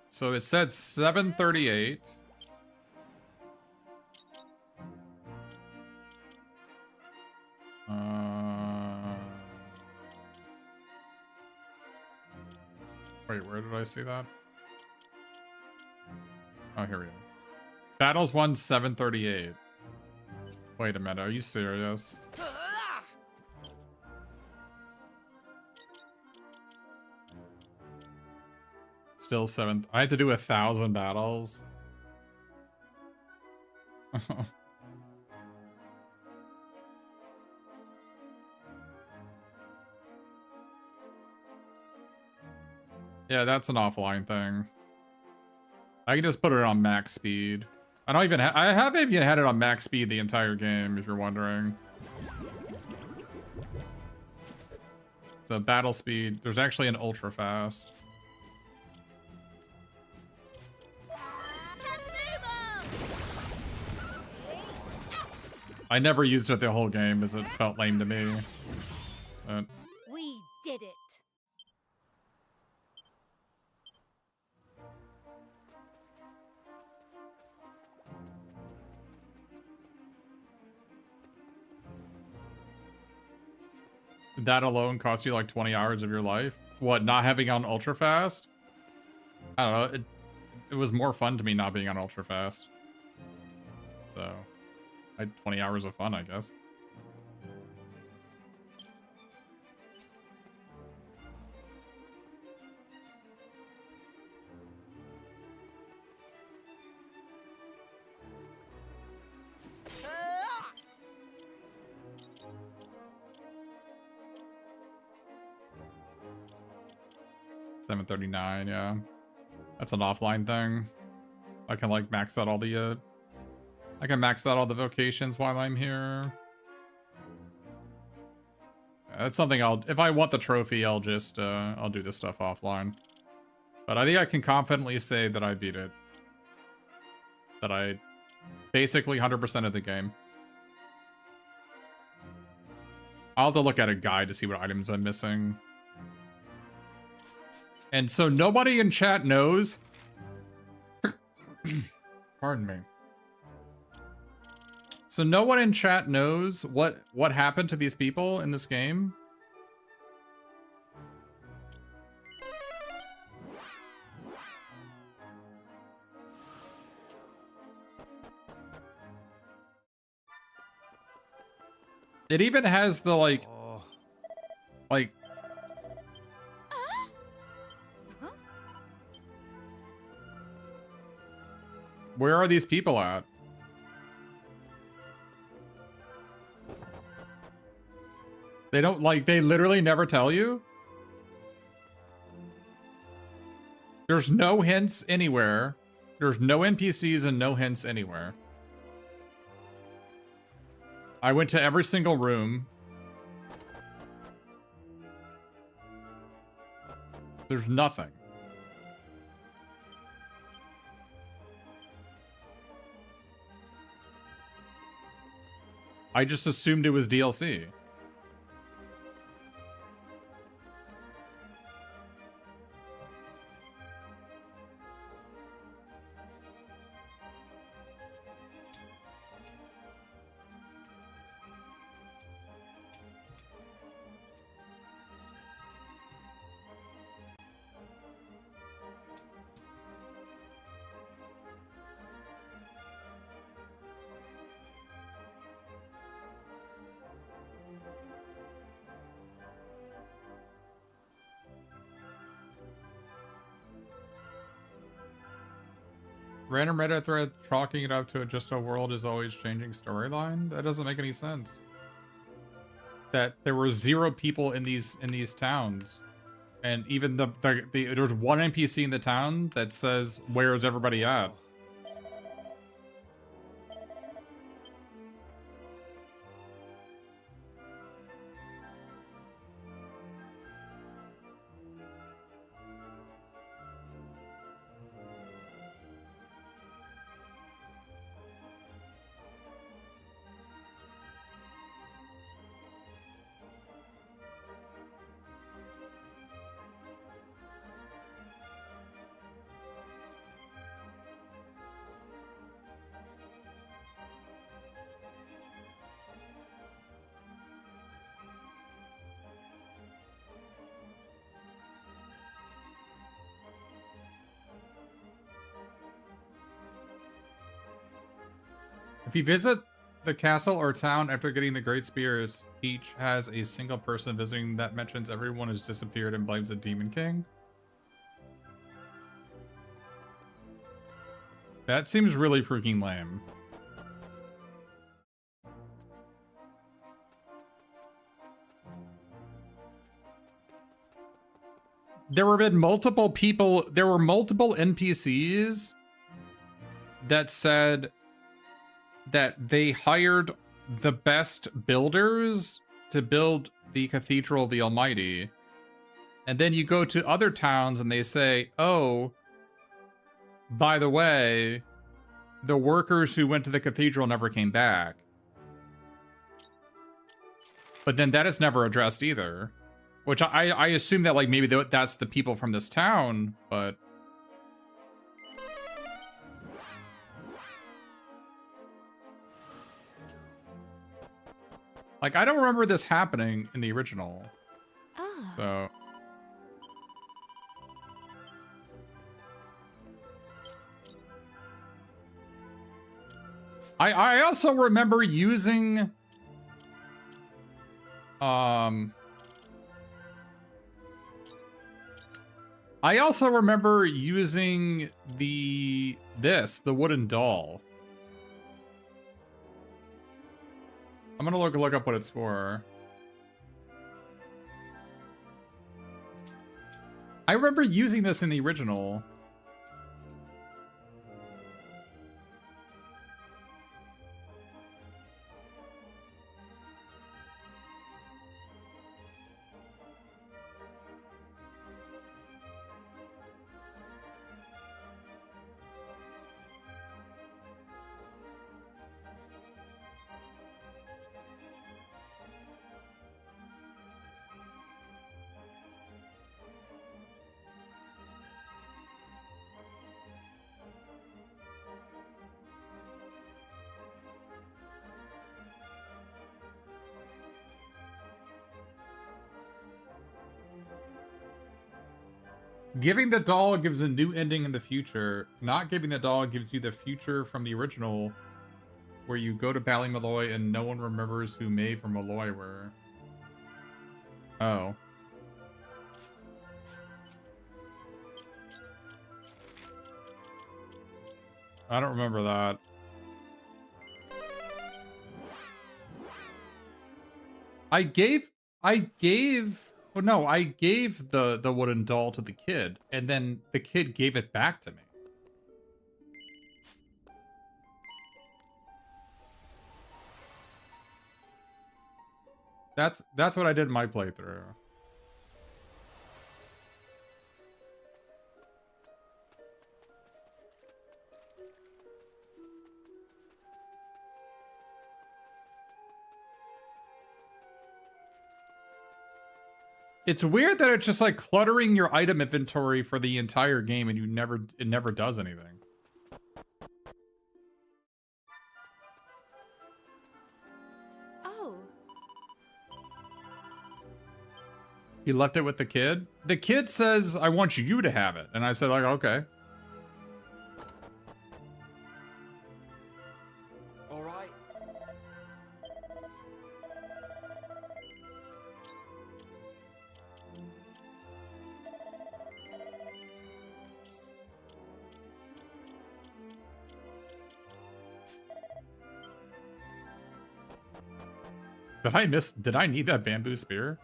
So it said 738. Wait, where did I see that? Oh, here we go. Battles won 738. Wait a minute, are you serious? Still 7th. I had to do 1,000 battles. Yeah, that's an offline thing. I can just put it on max speed. I don't even I haven't even had it on max speed the entire game, if you're wondering. So battle speed, there's actually an ultra fast. I never used it the whole game as it felt lame to me. But We did it. that alone cost you like 20 hours of your life? What, not having on ultra fast? I don't know. It was more fun to me not being on ultra fast. So I had 20 hours of fun, I guess. $739, yeah. That's an offline thing. I can like max out all the I can max out all the vocations while I'm here. That's something if I want the trophy, I'll just I'll do this stuff offline. But I think I can confidently say that I beat it. That I basically 100% of the game. I'll have to look at a guide to see what items I'm missing. And so nobody in chat knows. Pardon me. So no one in chat knows what happened to these people in this game? It even has the like where are these people at? They don't like, they literally never tell you? There's no hints anywhere. There's no NPCs and no hints anywhere. I went to every single room. There's nothing. I just assumed it was DLC. Random Reddit thread chalking it up to just a world is always changing storyline? That doesn't make any sense. That there were 0 people in these towns. And even there's one NPC in the town that says, "Where is everybody at?" If you visit the castle or town after getting the Great Spears, each has a single person visiting that mentions everyone has disappeared and blames the Demon King. That seems really freaking lame. There were multiple NPCs that said that they hired the best builders to build the Cathedral of the Almighty. And then you go to other towns and they say, oh, by the way, the workers who went to the cathedral never came back. But then that is never addressed either. Which I assume that, like, maybe that's the people from this town, but... Like, I don't remember this happening in the original. Ah. So... I also remember using... I also remember using the wooden doll. I'm gonna look up what it's for. I remember using this in the original. Giving the doll gives a new ending in the future. Not giving the doll gives you the future from the original, where you go to Ballymaloy and no one remembers who Maeve or Malloy were. Oh. I don't remember that. I gave the wooden doll to the kid, and then the kid gave it back to me. That's what I did in my playthrough. It's weird that it's just like cluttering your item inventory for the entire game and it never does anything. Oh. He left it with the kid? The kid says, I want you to have it. And I said, like, okay. All right. Did I need that bamboo spear?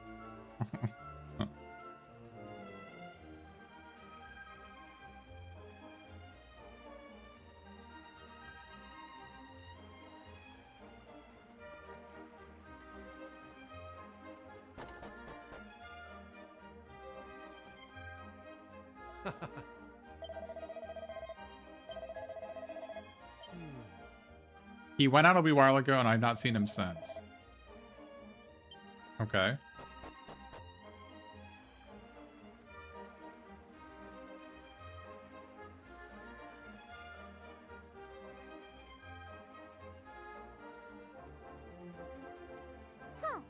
He went out a wee while ago and I've not seen him since. Okay. Huh.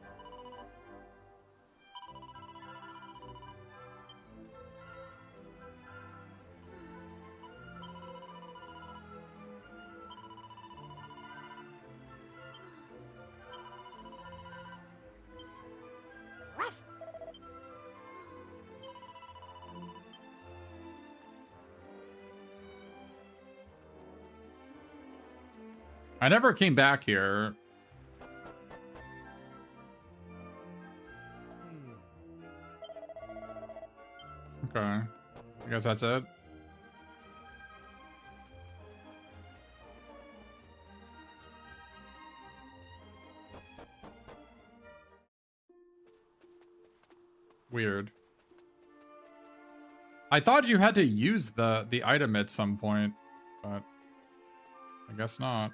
I never came back here. Okay. I guess that's it. Weird. I thought you had to use the item at some point, but I guess not.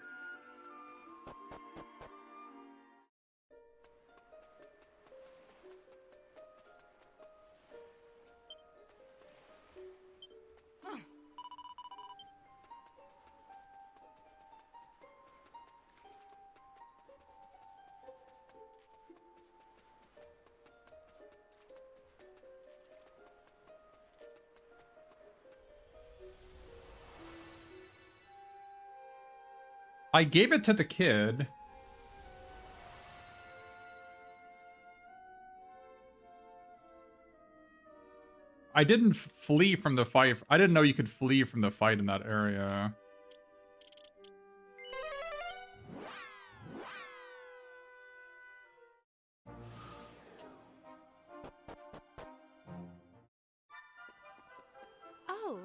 I gave it to the kid. I didn't flee from the fight. I didn't know you could flee from the fight in that area. Oh.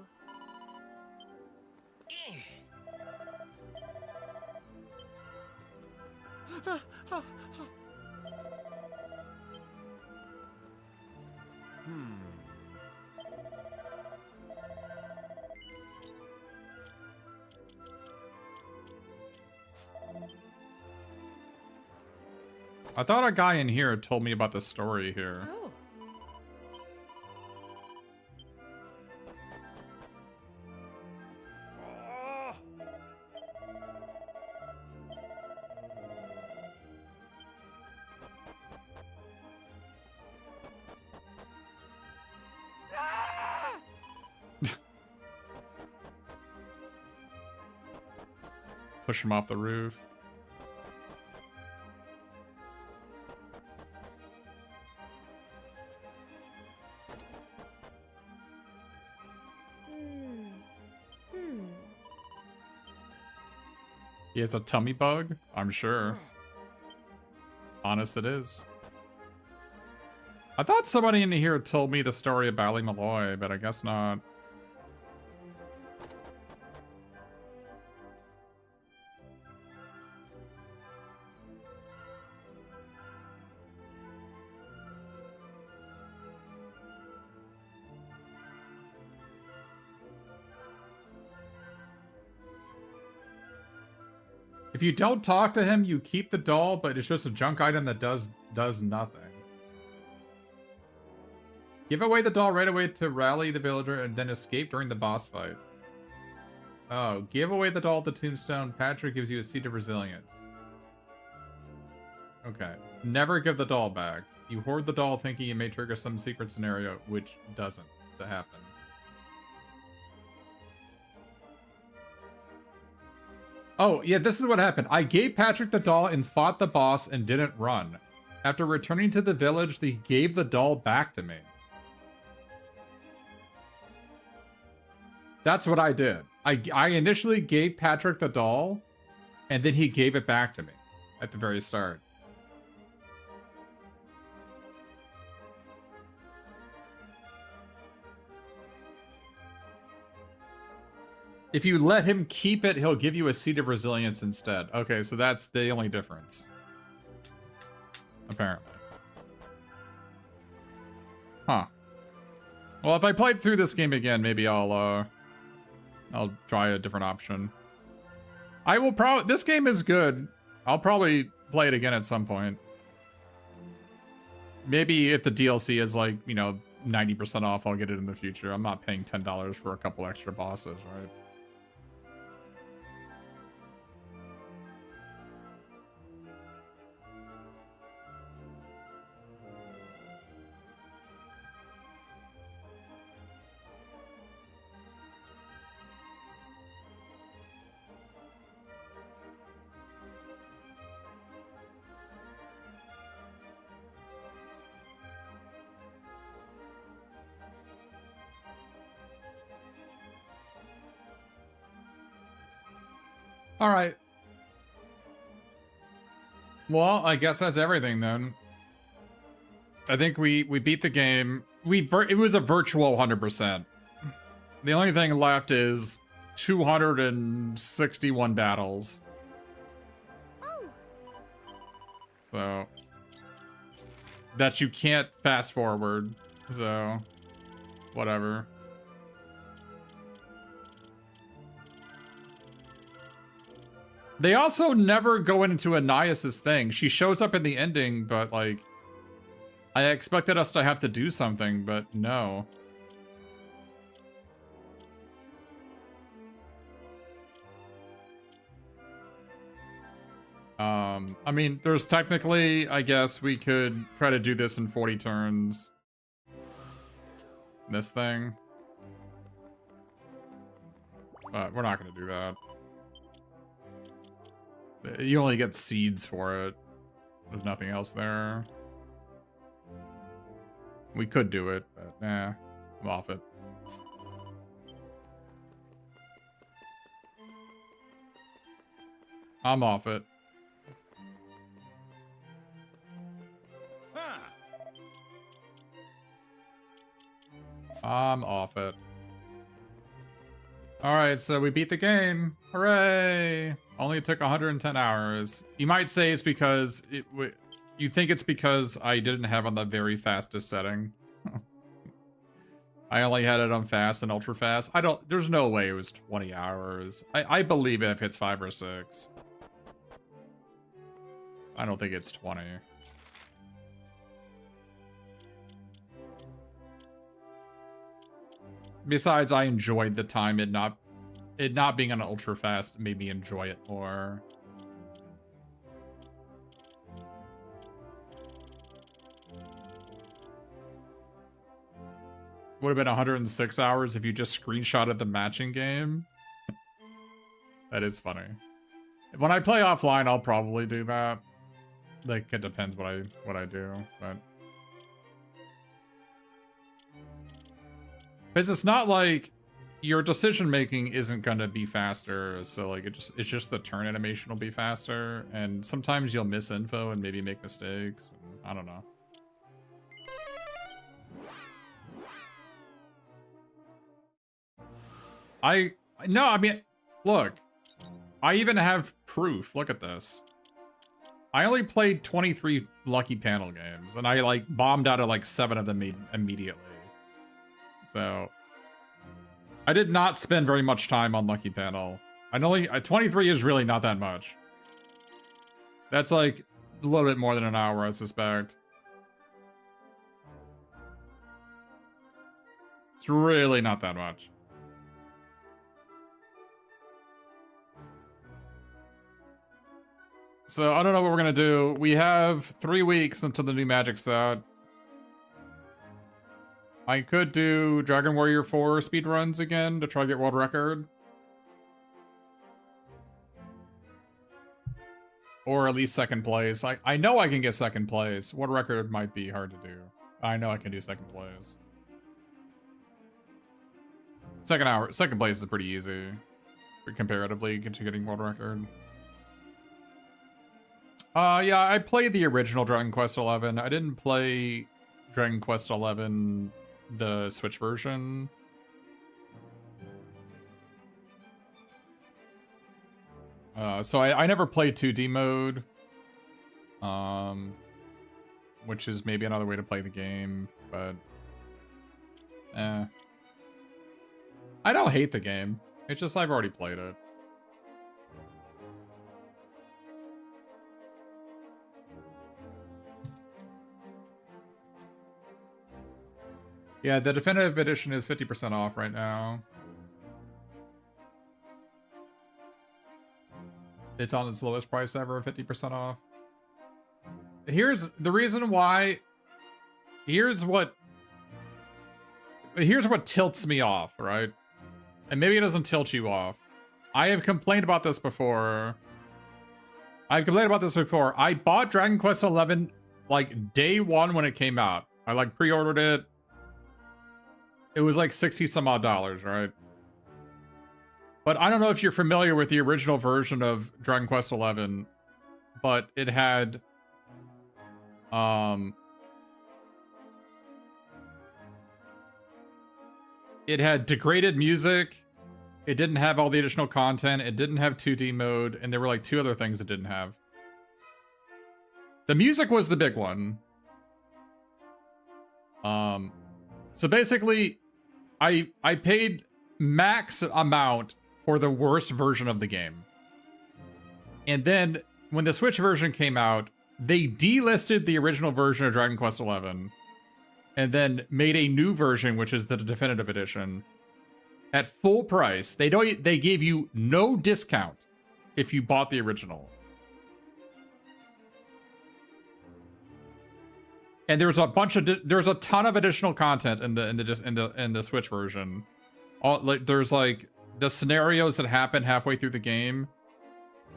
I thought a guy in here told me about the story here. Oh. Push him off the roof. He has a tummy bug? I'm sure. Honest it is. I thought somebody in here told me the story of Bally Malloy, but I guess not. If you don't talk to him, you keep the doll, but it's just a junk item that does nothing. Give away the doll right away to rally the villager and then escape during the boss fight. Oh, give away the doll at the tombstone. Patrick gives you a seed of resilience. Okay. Never give the doll back. You hoard the doll thinking it may trigger some secret scenario, which doesn't happen. Oh, yeah, this is what happened. I gave Patrick the doll and fought the boss and didn't run. After returning to the village, he gave the doll back to me. That's what I did. I initially gave Patrick the doll, and then he gave it back to me at the very start. If you let him keep it, he'll give you a seed of resilience instead. Okay, so that's the only difference. Apparently. Huh. Well, if I played through this game again, maybe I'll try a different option. I will this game is good. I'll probably play it again at some point. Maybe if the DLC is like, you know, 90% off, I'll get it in the future. I'm not paying $10 for a couple extra bosses, right? All right. Well, I guess that's everything then. I think we beat the game. It was a virtual 100%. The only thing left is 261 battles. Oh, So that you can't fast forward. So whatever. They also never go into Anais' thing. She shows up in the ending, but like I expected us to have to do something, but no. I mean, there's technically, I guess we could try to do this in 40 turns. This thing. But we're not gonna do that. You only get seeds for it. There's nothing else there. We could do it, but nah, I'm off it. I'm off it. Huh. I'm off it. Alright, so we beat the game. Hooray! Only took 110 hours. You might say it's because you think it's because I didn't have on the very fastest setting. I only had it on fast and ultra fast. There's no way it was 20 hours. I believe it if it's 5 or 6. I don't think it's 20. Besides, I enjoyed the time. It not being on ultra fast made me enjoy it more. Would have been 106 hours if you just screenshotted the matching game. That is funny. When I play offline, I'll probably do that. Like, it depends what I do, but because it's not like your decision making isn't gonna be faster, so like it's just the turn animation will be faster, and sometimes you'll miss info and maybe make mistakes. I don't know. I mean, look, I even have proof. Look at this. I only played 23 Lucky Panel games, and I like bombed out of like 7 of them immediately. So I did not spend very much time on Lucky Panel. 23 is really not that much. That's like a little bit more than an hour, I suspect. It's really not that much. So I don't know what we're gonna do. We have 3 weeks until the new Magic set. I could do Dragon Warrior 4 speedruns again to try to get world record. Or at least second place. I know I can get second place. World record might be hard to do. I know I can do second place. Second place is pretty easy. Comparatively to getting world record. Yeah, I played the original Dragon Quest XI. I didn't play Dragon Quest XI, the Switch version. So I never played 2D mode. Which is maybe another way to play the game, but I don't hate the game. It's just I've already played it. Yeah, the definitive edition is 50% off right now. It's on its lowest price ever, 50% off. Here's the reason why. Here's what tilts me off, right? And maybe it doesn't tilt you off. I have complained about this before. I bought Dragon Quest XI like day 1 when it came out. I like pre-ordered it. It was like 60 some odd dollars, right? But I don't know if you're familiar with the original version of Dragon Quest XI, but it had degraded music. It didn't have all the additional content. It didn't have 2D mode, and there were like 2 other things it didn't have. The music was the big one. So basically, I paid max amount for the worst version of the game. And then when the Switch version came out, they delisted the original version of Dragon Quest XI and then made a new version, which is the definitive edition, at full price. They gave you no discount if you bought the original. And there's a ton of additional content in the Switch version. There's like the scenarios that happen halfway through the game,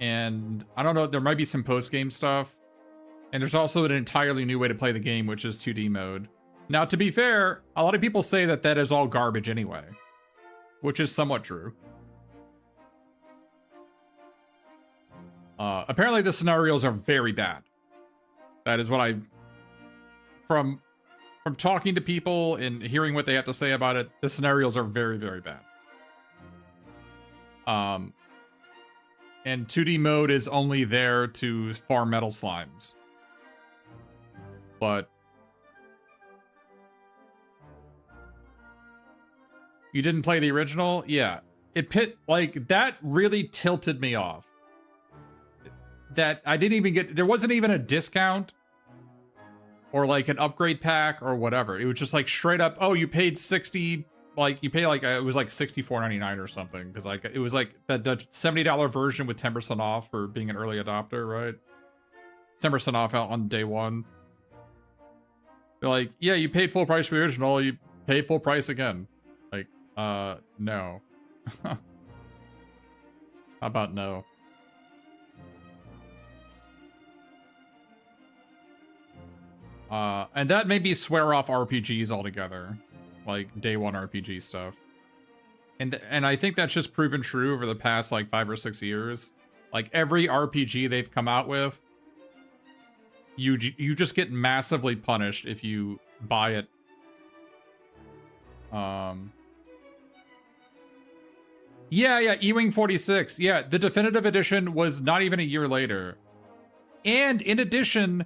and I don't know, there might be some post-game stuff. And there's also an entirely new way to play the game, which is 2D mode. Now, to be fair, a lot of people say that is all garbage anyway, which is somewhat true. Apparently the scenarios are very bad. That is what from talking to people and hearing what they have to say about it, the scenarios are very, very bad. And 2D mode is only there to farm metal slimes. But you didn't play the original? Yeah. That really tilted me off. That I didn't even get, there wasn't even a discount or like an upgrade pack or whatever. It was just like straight up, oh, you paid 60, like you pay like, it was like $64.99 or something. Cause like, it was like the $70 version with 10% off for being an early adopter, right? 10% off out on day one. They're like, yeah, you paid full price for the original, you pay full price again. Like, no. How about no? And that made me swear off RPGs altogether, like day one RPG stuff. And I think that's just proven true over the past like 5 or 6 years. Like every RPG they've come out with, you just get massively punished if you buy it. Yeah, Ewing 46. Yeah, the definitive edition was not even a year later. And in addition,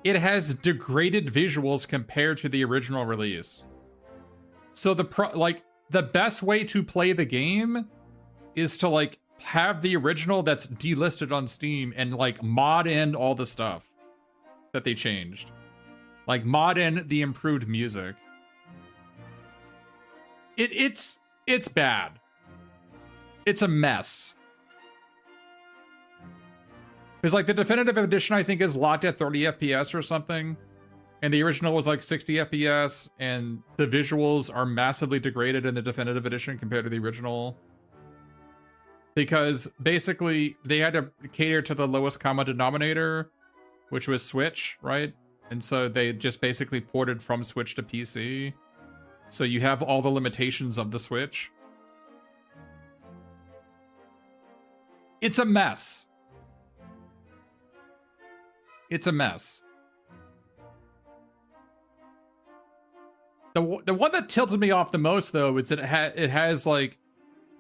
it has degraded visuals compared to the original release. So the best way to play the game is to like have the original that's delisted on Steam and like mod in all the stuff that they changed. Like mod in the improved music. It's bad. It's a mess. Because like the definitive edition, I think, is locked at 30 FPS or something. And the original was like 60 FPS. And the visuals are massively degraded in the definitive edition compared to the original. Because basically they had to cater to the lowest common denominator, which was Switch, right? And so they just basically ported from Switch to PC. So you have all the limitations of the Switch. It's a mess. It's a mess. The one that tilted me off the most, though, is that it has like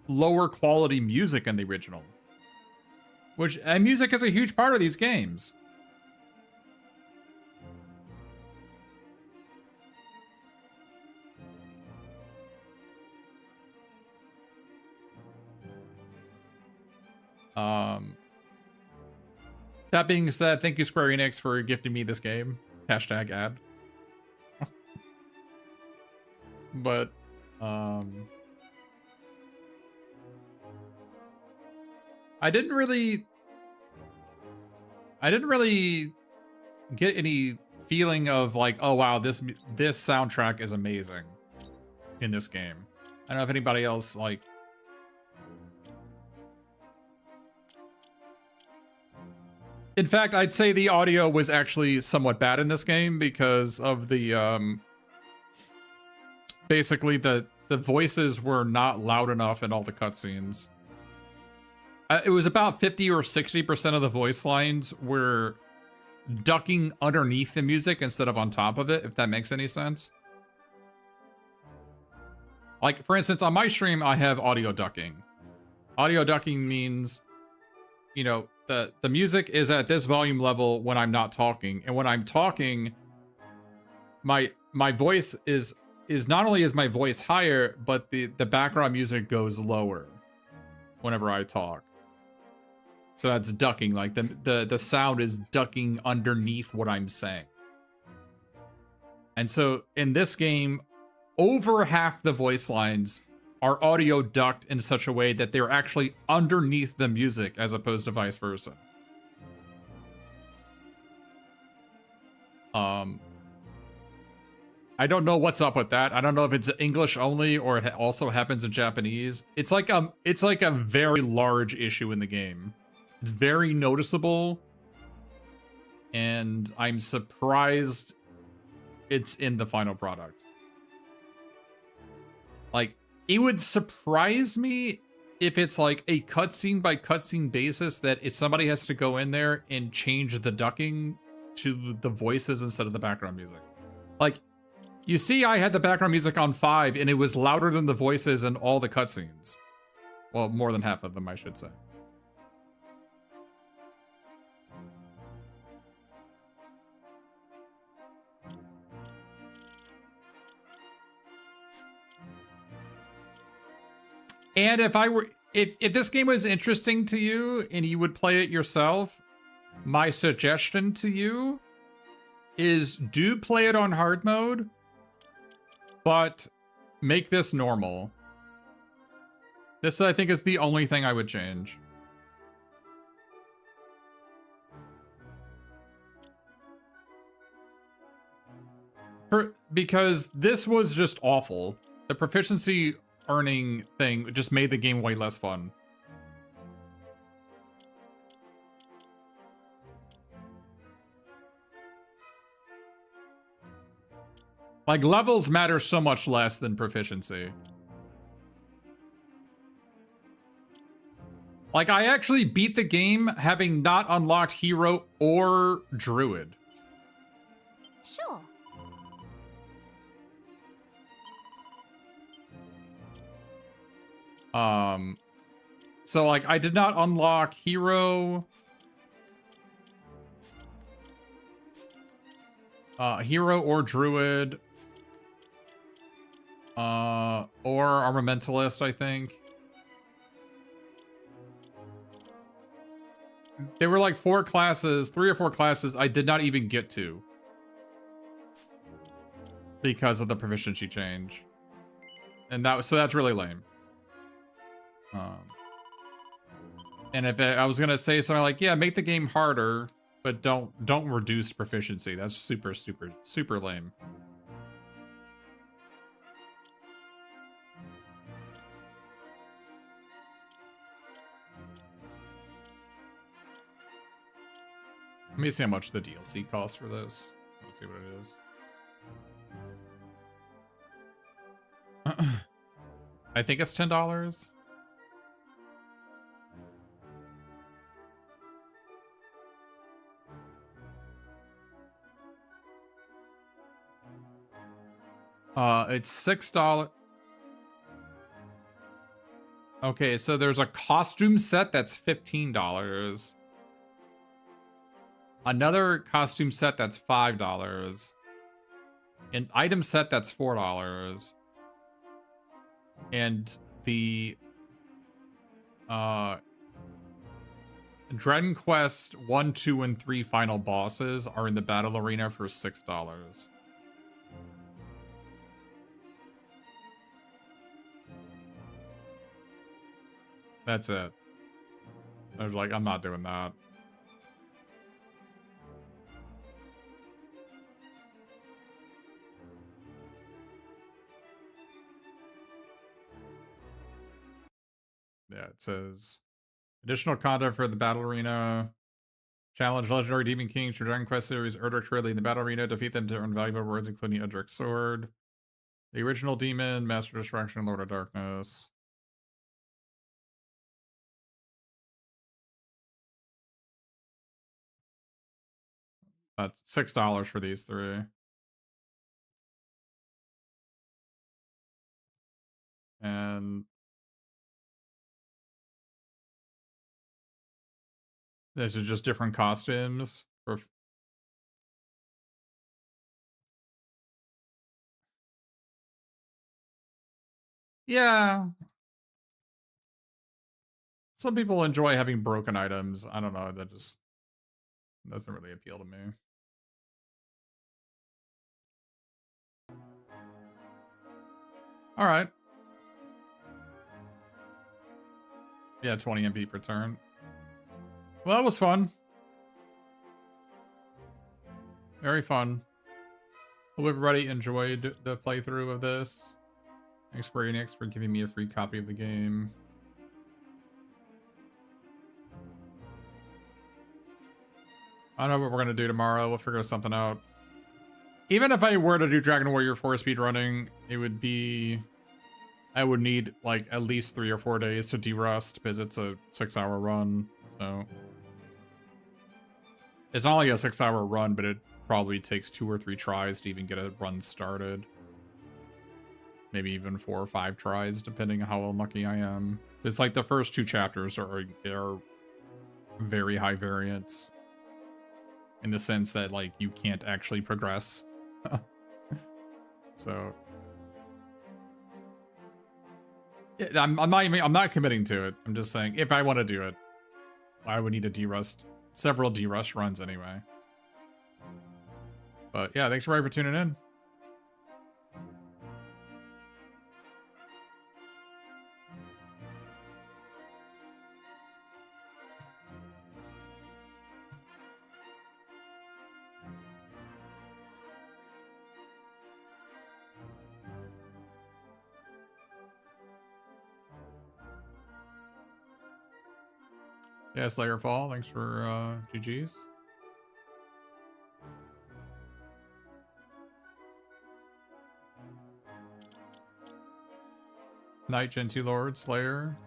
lower quality music in the original, and music is a huge part of these games. That being said, thank you Square Enix for gifting me this game. Hashtag ad. But, I didn't really get any feeling of like, oh wow, this soundtrack is amazing in this game. I don't know if anybody else like. In fact, I'd say the audio was actually somewhat bad in this game because of the, basically the voices were not loud enough in all the cutscenes. It was about 50 or 60% of the voice lines were ducking underneath the music instead of on top of it, if that makes any sense. Like, for instance, on my stream, I have audio ducking. Audio ducking means, you know, the music is at this volume level when I'm not talking. And when I'm talking, my voice is not only is my voice higher, but the background music goes lower whenever I talk. So that's ducking, like the sound is ducking underneath what I'm saying. And so in this game, over half the voice lines are audio ducked in such a way that they're actually underneath the music as opposed to vice versa. I don't know what's up with that. I don't know if it's English only or it also happens in Japanese. It's like a very large issue in the game. It's very noticeable. And I'm surprised it's in the final product. Like, it would surprise me if it's like a cutscene by cutscene basis that if somebody has to go in there and change the ducking to the voices instead of the background music. Like, you see, I had the background music on 5 and it was louder than the voices in all the cutscenes. Well, more than half of them, I should say. And if this game was interesting to you and you would play it yourself, my suggestion to you is do play it on hard mode, but make this normal. This, I think, is the only thing I would change. Because this was just awful. The proficiency earning thing just made the game way less fun. Like, levels matter so much less than proficiency. Like, I actually beat the game having not unlocked Hero or Druid. Sure. So, like, I did not unlock Hero... Hero or Druid... or Armamentalist, I think. There were like 3 or 4 classes I did not even get to. Because of the proficiency change. And so that's really lame. And if I was gonna say something like, yeah, make the game harder, but don't reduce proficiency. That's super, super, super lame. Let me see how much the DLC costs for this. Let's see what it is. I think it's $10. It's $6. Okay, so there's a costume set that's $15. Another costume set that's $5. An item set that's $4. And the Dragon Quest 1, 2, and 3 final bosses are in the battle arena for $6. That's it. I was like, I'm not doing that. Yeah, it says additional content for the battle arena. Challenge legendary demon kings from Dragon Quest series Erdrick Ridley in the battle arena. Defeat them to earn valuable rewards, including Erdrick's sword, the original demon, Master Distraction, Lord of Darkness. That's $6 for these three. And these are just different costumes. Yeah. Some people enjoy having broken items. I don't know. That just doesn't really appeal to me. All right. Yeah, 20 MP per turn. Well, that was fun. Very fun. Hope everybody enjoyed the playthrough of this. Thanks, SquareEnix, for giving me a free copy of the game. I don't know what we're gonna do tomorrow. We'll figure something out. Even if I were to do Dragon Warrior 4 speedrunning, it would be... I would need, like, at least 3 or 4 days to derust, because it's a 6-hour run, so... It's not like a 6-hour run, but it probably takes 2 or 3 tries to even get a run started. Maybe even 4 or 5 tries, depending on how unlucky I am. It's like the first 2 chapters are very high variance. In the sense that, like, you can't actually progress. So... I'm not committing to it. I'm just saying, if I want to do it, I would need to derust several derust runs anyway. But yeah, thanks everybody for tuning in. Yeah, Slayerfall, thanks for GG's. Knight, Gen 2 Lord, Slayer.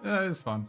Yeah, it's fun.